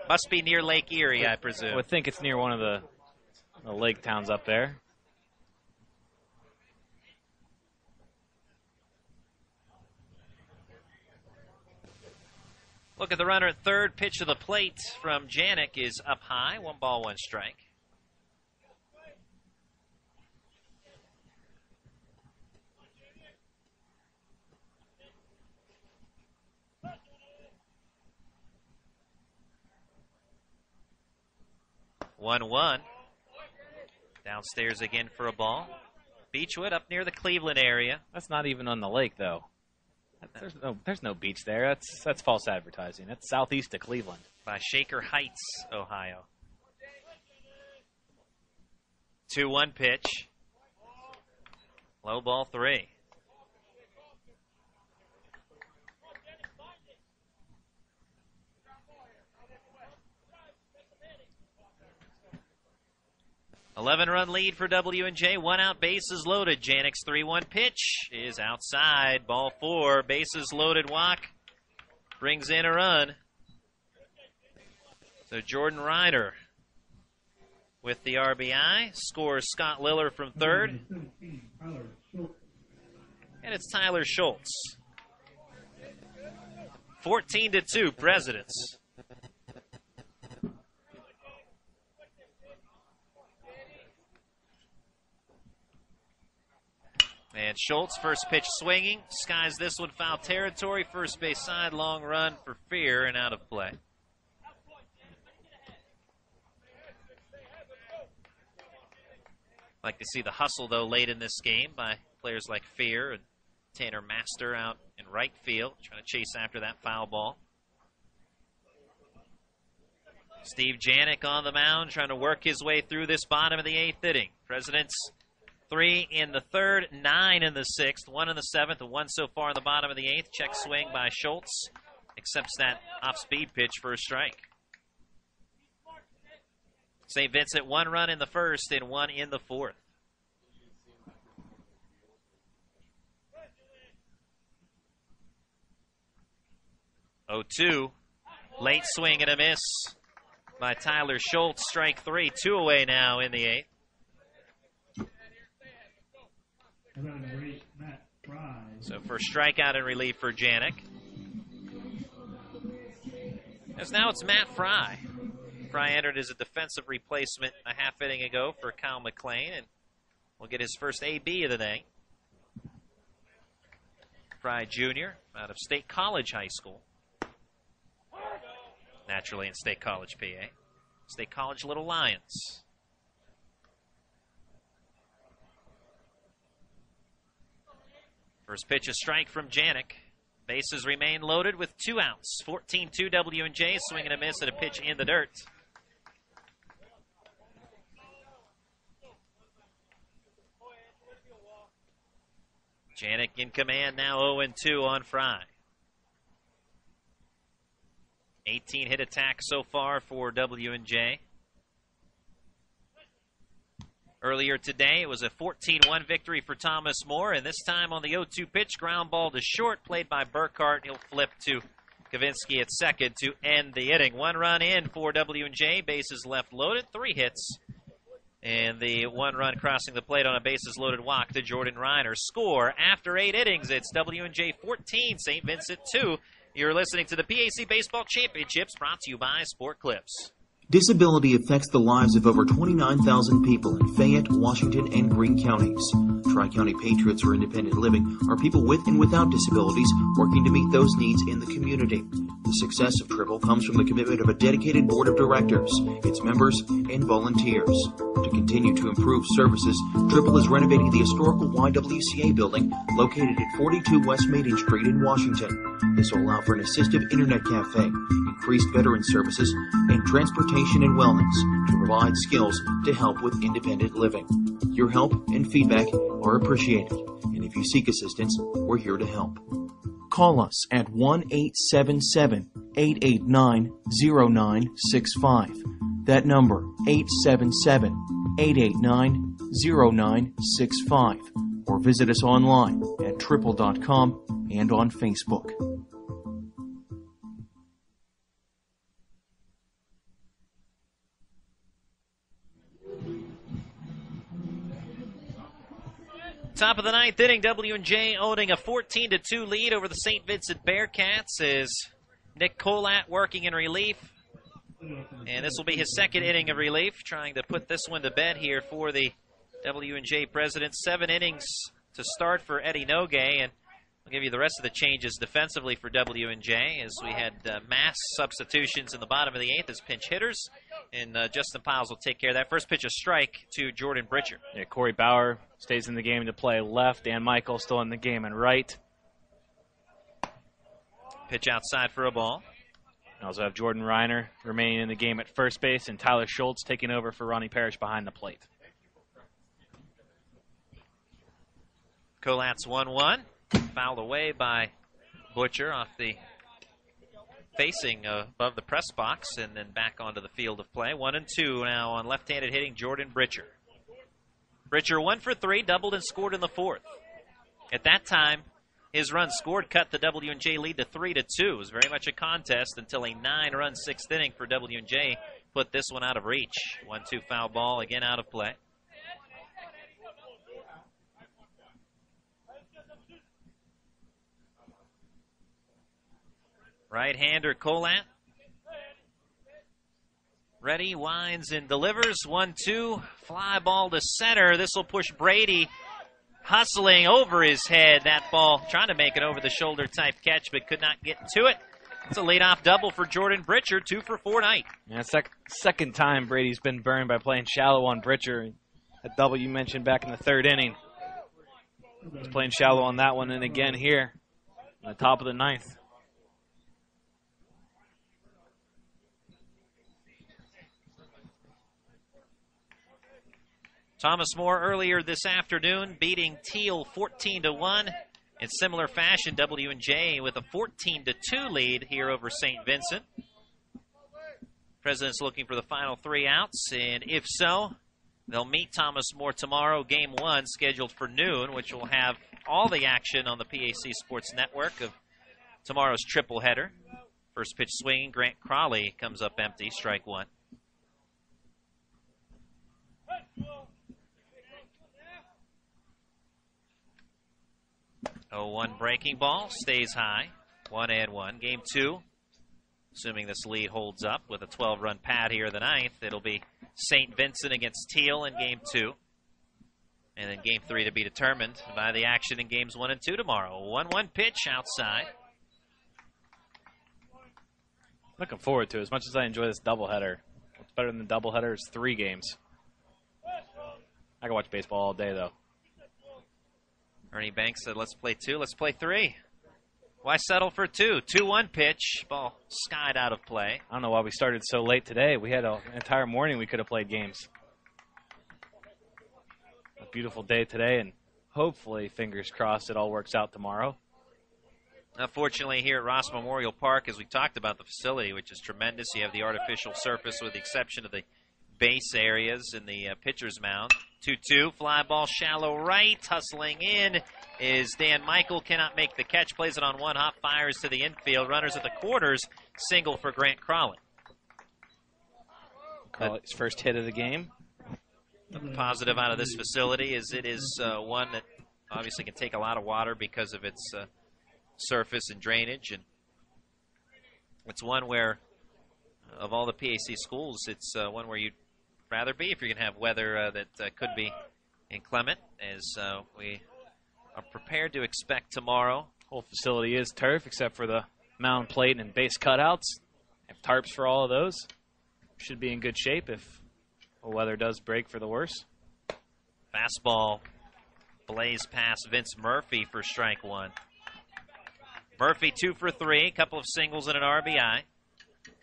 Must be near Lake Erie, I presume. I would think it's near one of the lake towns up there. Look at the runner at third. Pitch to the plate from Janik is up high. 1 ball, 1 strike. One. Downstairs again for a ball. Beechwood up near the Cleveland area. That's not even on the lake, though. There's no beach there. That's false advertising. That's southeast of Cleveland. By Shaker Heights, Ohio. 2-1 pitch. Low ball 3. Eleven-run lead for W&J. 1 out, bases loaded. Janik's 3-1 pitch is outside. Ball 4. Bases loaded. Walk brings in a run. So Jordan Reiner with the RBI scores Scott Liller from third, and it's Tyler Schultz. 14-2, Presidents. And Schultz, first pitch swinging, skies this one foul territory, first base side, long run for Fear and out of play. Like to see the hustle, though, late in this game by players like Fear and Tanner Master out in right field, trying to chase after that foul ball. Steve Janik on the mound, trying to work his way through this bottom of the 8th inning. Presidents 3 in the 3rd, 9 in the 6th, 1 in the 7th, and 1 so far in the bottom of the 8th. Check swing by Schultz. Accepts that off-speed pitch for a strike. St. Vincent 1 run in the 1st and 1 in the 4th. Oh, 2. Late swing and a miss by Tyler Schultz. Strike 3. 2 away now in the 8th. So first strikeout in relief for Janik. As now it's Matt Fry. Fry entered as a defensive replacement a half inning ago for Kyle McLean, and will get his first AB of the day. Fry Jr. out of State College High School. Naturally in State College, PA. State College Little Lions. First pitch, a strike from Janik. Bases remain loaded with 2 outs. 14-2 W&J, swing and a miss at a pitch in the dirt. Janik in command now 0-2 on Fry. 18 hit attack so far for W&J. Earlier today, it was a 14-1 victory for Thomas More, and this time on the 0-2 pitch, ground ball to short, played by Burkhart. He'll flip to Kavinsky at second to end the inning. 1 run in for W&J, bases left loaded, 3 hits. And the 1 run crossing the plate on a bases-loaded walk to Jordan Reiner. Score after 8 innings. It's W&J 14, St. Vincent 2. You're listening to the PAC Baseball Championships, brought to you by Sport Clips. Disability affects the lives of over 29,000 people in Fayette, Washington, and Greene counties. Tri-County Patriots for Independent Living are people with and without disabilities working to meet those needs in the community. The success of Triple comes from the commitment of a dedicated board of directors, its members, and volunteers. To continue to improve services, Triple is renovating the historical YWCA building located at 42 West Maiden Street in Washington. This will allow for an assistive internet cafe, increased veteran services, and transportation and wellness to provide skills to help with independent living. Your help and feedback are appreciated, and if you seek assistance, we're here to help. Call us at 1-877-889-0965. That number, 877-889-0965. Or visit us online at triple.com and on Facebook. Top of the 9th inning, W&J owning a 14-2 lead over the St. Vincent Bearcats as Nick Colat working in relief. And this will be his 2nd inning of relief, trying to put this one to bed here for the W&J Presidents. 7 innings to start for Eddie Nogay, and I'll give you the rest of the changes defensively for W&J as we had mass substitutions in the bottom of the 8th as pinch hitters, and Justin Pyles will take care of that. First pitch, a strike to Jordan Britcher. Yeah, Corey Bauer stays in the game to play left. Dan Michael still in the game and right. Pitch outside for a ball. We also have Jordan Reiner remaining in the game at first base, and Tyler Schultz taking over for Ronnie Parrish behind the plate. Colat's 1-1. Fouled away by Butcher off the facing above the press box and then back onto the field of play. 1-2 now on left-handed hitting Jordan Britcher. Britcher 1 for 3, doubled and scored in the 4th. At that time, his run scored cut the W&J lead to 3-2. It was very much a contest until a 9-run 6th inning for W&J put this one out of reach. 1-2 foul ball, again out of play. Right-hander Colat. Ready, winds, and delivers. 1-2, fly ball to center. This will push Brady hustling over his head. That ball trying to make an over-the-shoulder type catch, but could not get to it. It's a leadoff double for Jordan Britcher, 2 for 4 night. Yeah, second time Brady's been burned by playing shallow on Britcher. That double you mentioned back in the 3rd inning. He's playing shallow on that one, and again here on the top of the 9th. Thomas More earlier this afternoon beating Teal 14-1. In similar fashion, W&J with a 14-2 lead here over St. Vincent. Presidents looking for the final 3 outs, and if so, they'll meet Thomas More tomorrow, Game 1, scheduled for noon, which will have all the action on the PAC Sports Network of tomorrow's triple header. First pitch swinging, Grant Crawley comes up empty, strike 1. 0-1 breaking ball, stays high. 1-1. Game 2, assuming this lead holds up with a 12-run pad here in the 9th, it'll be St. Vincent against Teal in Game 2. And then Game 3 to be determined by the action in Games 1 and 2 tomorrow. 1-1 pitch outside. Looking forward to it. As much as I enjoy this doubleheader, what's better than the doubleheader is 3 games. I can watch baseball all day, though. Ernie Banks said, let's play 2, let's play 3. Why settle for 2? 2-1 pitch. Ball skied out of play. I don't know why we started so late today. We had an entire morning we could have played games. A beautiful day today, and hopefully, fingers crossed, it all works out tomorrow. Unfortunately, here at Ross Memorial Park, as we talked about the facility, which is tremendous, you have the artificial surface with the exception of the base areas in the pitcher's mound. 2-2, fly ball shallow right, hustling in is Dan Michael, cannot make the catch, plays it on one hop, fires to the infield, runners at the corners, single for Grant Crawley. Crawley's first hit of the game. The positive out of this facility is it is one that obviously can take a lot of water because of its surface and drainage, and it's one where, of all the PAC schools, it's one where you'd rather be if you're going to have weather that could be inclement, as we are prepared to expect tomorrow. Whole facility is turf except for the mound plate and base cutouts. Have tarps for all of those. Should be in good shape if the weather does break for the worse. Fastball blaze past Vince Murphy for strike 1. Murphy 2 for 3, a couple of singles and an RBI.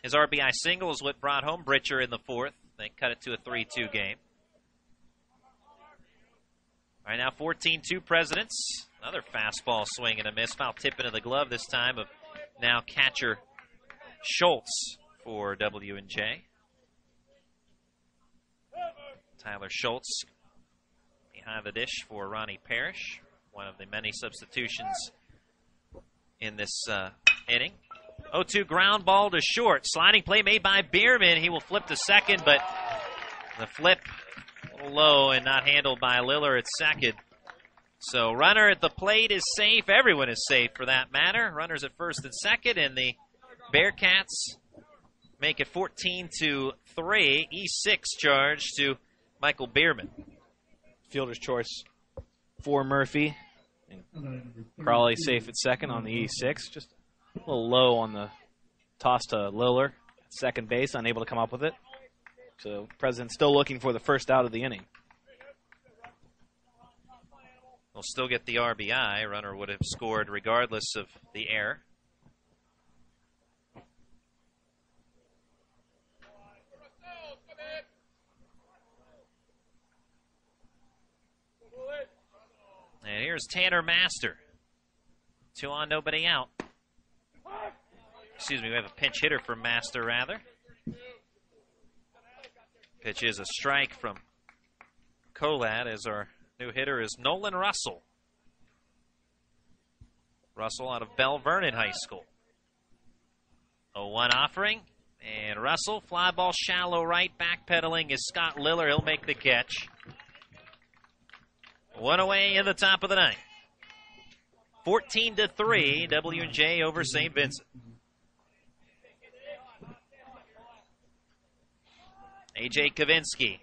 His RBI single is what brought home Britcher in the 4th. They cut it to a 3-2 game. All right, now 14-2 Presidents. Another fastball swing and a miss. Foul tip into the glove this time of now catcher Schultz for W&J. Tyler Schultz behind the dish for Ronnie Parrish, one of the many substitutions in this inning. 0-2 ground ball to short. Sliding play made by Bierman. He will flip to second, but the flip a little low and not handled by Liller at second. So runner at the plate is safe. Everyone is safe for that matter. Runners at first and second, and the Bearcats make it 14-3. E6 charge to Michael Bierman. Fielder's choice for Murphy. And Crawley safe at second on the E6. Just a little low on the toss to Liller at second base, unable to come up with it. So President still looking for the first out of the inning. Will still get the RBI. Runner would have scored regardless of the error. And here's Tanner Master. 2 on, nobody out. Excuse me, we have a pinch hitter for Master, rather. Pitch is a strike from Colad, as our new hitter is Nolan Russell. Russell out of Bell Vernon High School. 0-1 offering. And Russell, fly ball shallow right, backpedaling is Scott Liller. He'll make the catch. 1 away in the top of the 9th. 14-3, W&J over St. Vincent. A.J. Kavinsky.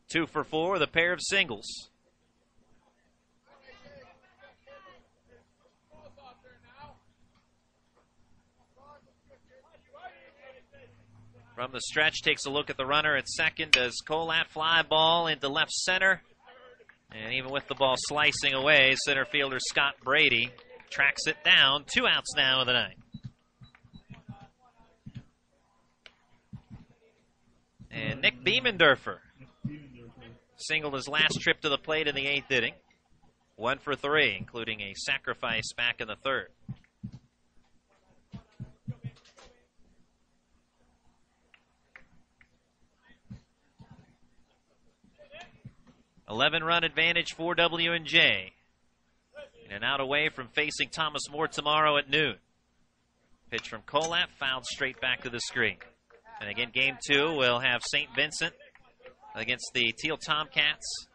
2 for 4 with a pair of singles. From the stretch, takes a look at the runner at second. Does Colat fly ball into left center? And even with the ball slicing away, center fielder Scott Brady tracks it down. 2 outs now in the 9th. And Nick Biemendorfer singled his last trip to the plate in the 8th inning. 1 for 3, including a sacrifice back in the 3rd. Eleven-run advantage for W&J. In and out away from facing Thomas More tomorrow at noon. Pitch from Colap, fouled straight back to the screen. And again, game 2 will have St. Vincent against the Teal Tomcats.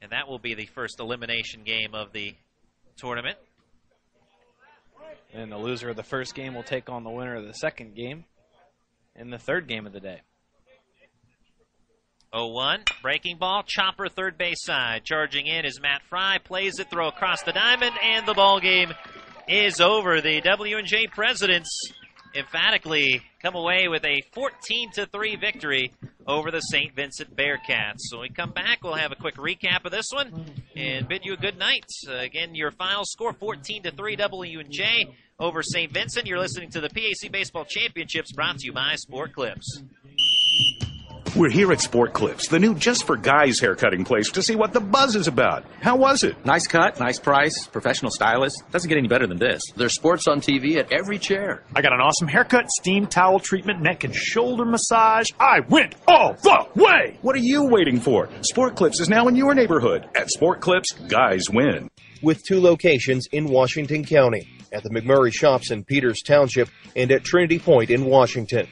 And that will be the first elimination game of the tournament. And the loser of the first game will take on the winner of the second game in the 3rd game of the day. 0-1, breaking ball, chopper third base side. Charging in is Matt Fry, plays it, throw across the diamond, and the ball game is over. The W&J Presidents emphatically come away with a 14-3 victory over the St. Vincent Bearcats. So when we come back, we'll have a quick recap of this one and bid you a good night. Again, your final score, 14-3 W&J over St. Vincent. You're listening to the PAC Baseball Championships, brought to you by Sport Clips. We're here at Sport Clips, the new just for guys haircutting place, to see what the buzz is about. How was it? Nice cut, nice price, professional stylist. Doesn't get any better than this. There's sports on TV at every chair. I got an awesome haircut, steam towel treatment, neck and shoulder massage. I went all the way! What are you waiting for? Sport Clips is now in your neighborhood. At Sport Clips, guys win. With 2 locations in Washington County, at the McMurray Shops in Peters Township and at Trinity Point in Washington.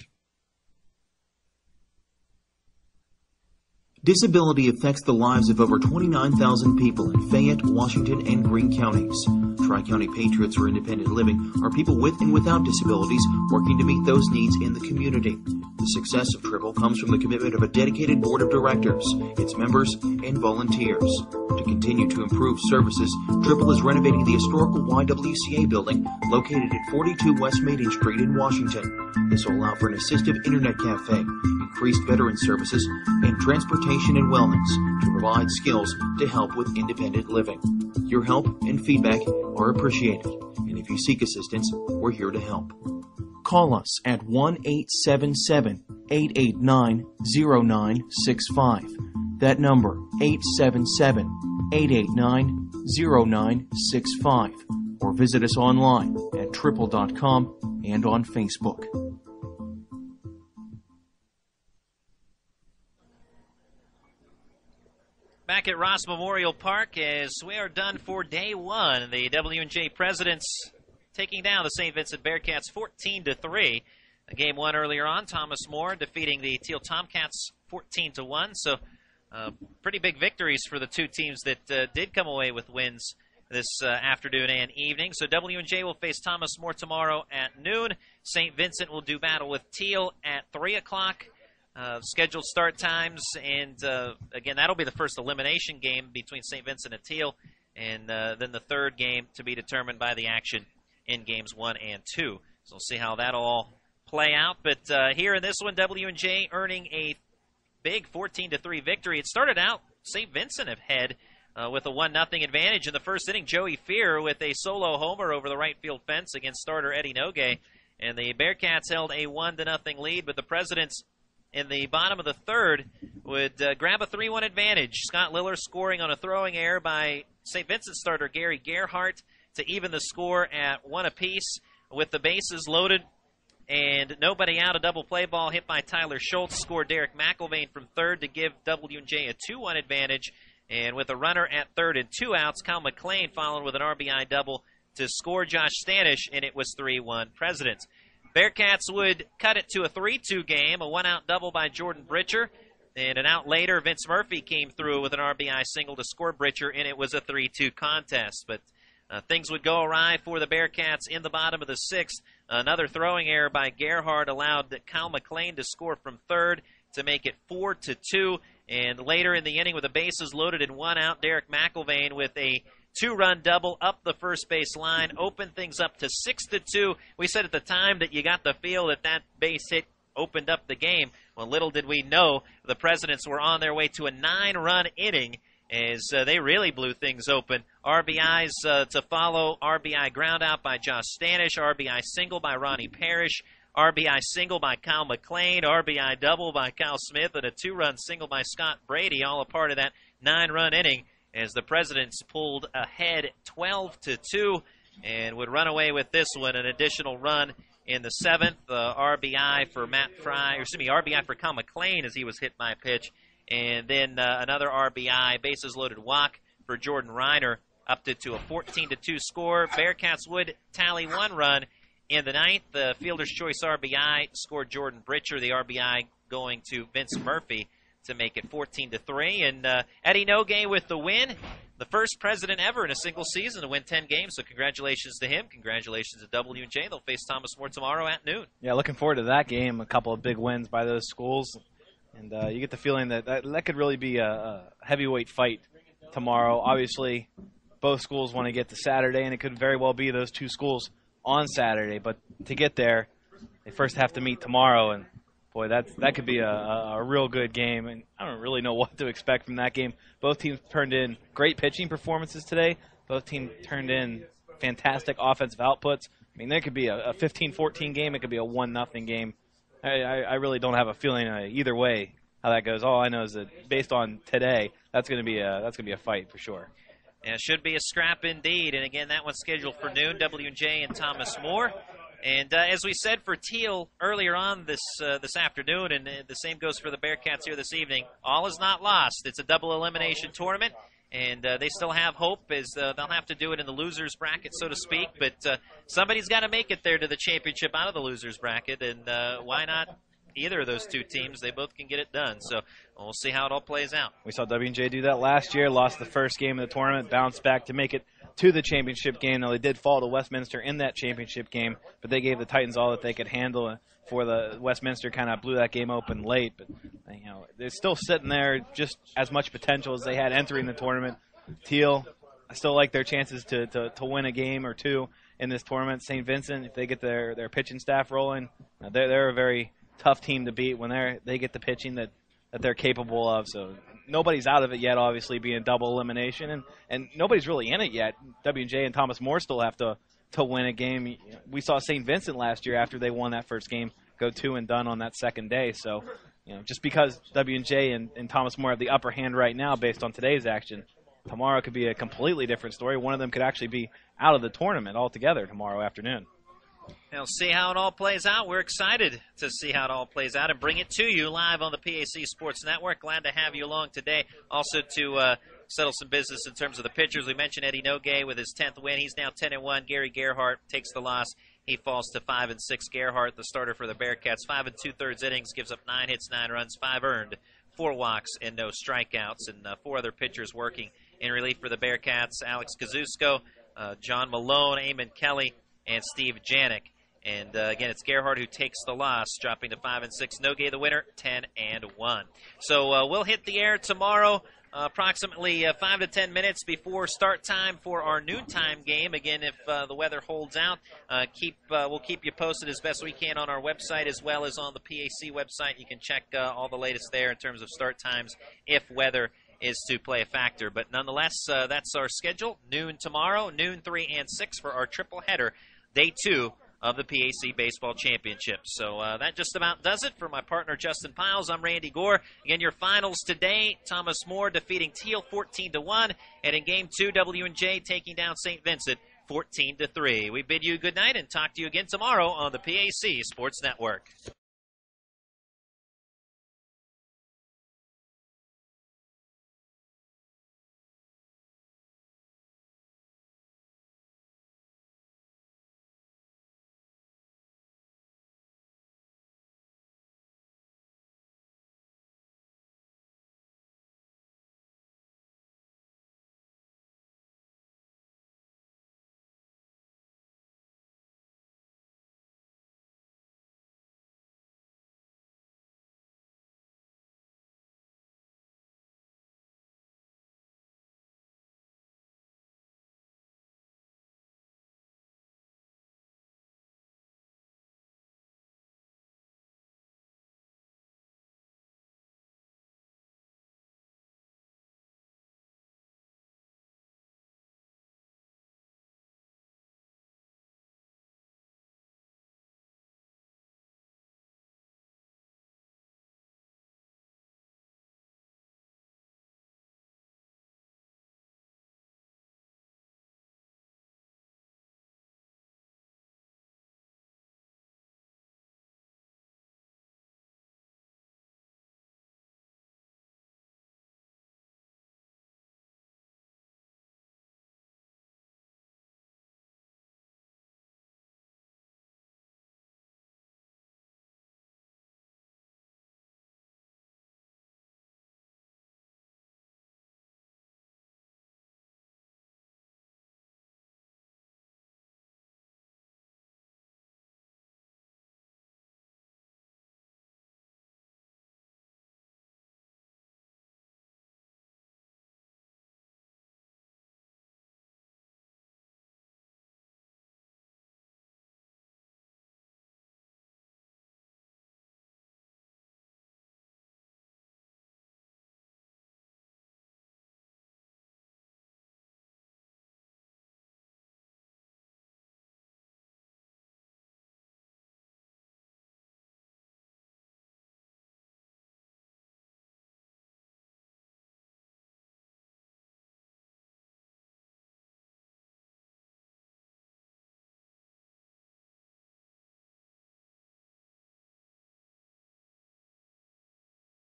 Disability affects the lives of over 29,000 people in Fayette, Washington, and Greene counties. Tri-County Patriots for Independent Living are people with and without disabilities working to meet those needs in the community. The success of Triple comes from the commitment of a dedicated board of directors, its members, and volunteers. To continue to improve services, Triple is renovating the historical YWCA building located at 42 West Maiden Street in Washington. This will allow for an assistive internet cafe, increased veteran services, and transportation and wellness to provide skills to help with independent living. Your help and feedback are appreciated, and if you seek assistance, we're here to help. Call us at 1-877-889-0965. That number, 877-889-0965. Or visit us online at triple.com and on Facebook. Back at Ross Memorial Park as we are done for day one. The W&J Presidents taking down the St. Vincent Bearcats 14-3. A game one earlier on, Thomas More defeating the Teal Tomcats 14-1. So pretty big victories for the two teams that did come away with wins this afternoon and evening. So W&J will face Thomas More tomorrow at noon. St. Vincent will do battle with Teal at 3 o'clock. Scheduled start times, and again, that'll be the first elimination game between St. Vincent and Teal, and then the third game to be determined by the action in games 1 and 2. So we'll see how that'll all play out. But here in this one, W&J earning a big 14-3 victory. It started out St. Vincent ahead with a 1-0 advantage in the first inning. Joey Fear with a solo homer over the right field fence against starter Eddie Nogue, and the Bearcats held a 1-0 lead, but the Presidents in the bottom of the third would grab a 3-1 advantage. Scott Liller scoring on a throwing error by St. Vincent starter Gary Gerhardt to even the score at 1 apiece with the bases loaded and nobody out. A double play ball hit by Tyler Schultz scored Derek McIlvain from third to give W&J a 2-1 advantage. And with a runner at third and 2 outs, Kyle McLean followed with an RBI double to score Josh Stanish, and it was 3-1 Presidents. Bearcats would cut it to a 3-2 game, a 1-out double by Jordan Britcher. And an out later, Vince Murphy came through with an RBI single to score Britcher, and it was a 3-2 contest. But things would go awry for the Bearcats in the bottom of the sixth. Another throwing error by Gerhardt allowed Kyle McLean to score from third to make it 4-2. And later in the inning, with the bases loaded and 1 out, Derek McIlvain with a 2-run double up the first base line, opened things up to 6-2. We said at the time that you got the feel that that base hit opened up the game. Well, little did we know the Presidents were on their way to a 9-run inning as they really blew things open. RBIs to follow, RBI ground out by Josh Stanish, RBI single by Ronnie Parrish, RBI single by Kyle McLean, RBI double by Kyle Smith, and a 2-run single by Scott Brady, all a part of that 9-run inning, as the Presidents pulled ahead 12-2 and would run away with this one. An additional run in the seventh, RBI for RBI for Kyle McLean as he was hit by a pitch, and then another RBI, bases loaded walk for Jordan Reiner, upped it to a 14-2 score. Bearcats would tally 1 run in the ninth. The Fielder's Choice RBI scored Jordan Britcher, the RBI going to Vince Murphy to make it 14-3. And Eddie Nogue with the win, the first President ever in a single season to win 10 games. So congratulations to him. Congratulations to W&J. They'll face Thomas More tomorrow at noon. Yeah, looking forward to that game. A couple of big wins by those schools. And you get the feeling that could really be a heavyweight fight tomorrow. Obviously, both schools want to get to Saturday, and it could very well be those two schools on Saturday. But to get there, they first have to meet tomorrow, and boy, that could be a real good game, and I don't really know what to expect from that game. Both teams turned in great pitching performances today. Both teams turned in fantastic offensive outputs. I mean, there could be a 15-14 game. It could be a 1-0 game. I really don't have a feeling either way how that goes. All I know is that based on today, that's going to be a fight for sure. Yeah, it should be a scrap indeed. And again, that one's scheduled for noon. W&J and Thomas More. And as we said for Teal earlier on this afternoon, and the same goes for the Bearcats here this evening, all is not lost. It's a double elimination tournament, and they still have hope as they'll have to do it in the loser's bracket, so to speak. But somebody's got to make it there to the championship out of the loser's bracket, and why not either of those two teams? They both can get it done. So we'll see how it all plays out. We saw W&J do that last year, lost the first game of the tournament, bounced back to make it to the championship game. Now, they did fall to Westminster in that championship game, but they gave the Titans all that they could handle for the Westminster kind of blew that game open late. But, they're still sitting there just as much potential as they had entering the tournament. Teal, I still like their chances to win a game or two in this tournament. St. Vincent, if they get their pitching staff rolling, they're a very tough team to beat when they get the pitching that they're capable of. So nobody's out of it yet, obviously, being double elimination, and nobody's really in it yet. W&J and Thomas More still have to win a game. We saw St. Vincent last year after they won that first game go 2 and done on that second day. So, just because W&J and Thomas More have the upper hand right now based on today's action, tomorrow could be a completely different story. One of them could actually be out of the tournament altogether tomorrow afternoon. We'll see how it all plays out. We're excited to see how it all plays out and bring it to you live on the PAC Sports Network. Glad to have you along today. Also to settle some business in terms of the pitchers. We mentioned Eddie Nogay with his 10th win. He's now 10-1. Gary Gerhardt takes the loss. He falls to 5-6. Gerhardt, the starter for the Bearcats, 5 2/3 innings, gives up 9 hits, 9 runs, 5 earned, 4 walks, and no strikeouts. And 4 other pitchers working in relief for the Bearcats: Alex Kazusko, John Malone, Eamon Kelly, and Steve Janik. And again, it's Gerhardt who takes the loss, dropping to 5-6. Nogay the winner, 10-1. So we'll hit the air tomorrow, approximately 5 to 10 minutes before start time for our noontime game. Again, if the weather holds out, we'll keep you posted as best we can on our website as well as on the PAC website. You can check all the latest there in terms of start times if weather is to play a factor. But nonetheless, that's our schedule. Noon tomorrow, noon 3 and 6 for our triple header, day 2 of the PAC Baseball Championships. So that just about does it. For my partner, Justin Pyles, I'm Randy Gore. Again, your finals today: Thomas More defeating Teal 14-1, and in Game 2, W&J taking down St. Vincent 14-3. We bid you good night and talk to you again tomorrow on the PAC Sports Network.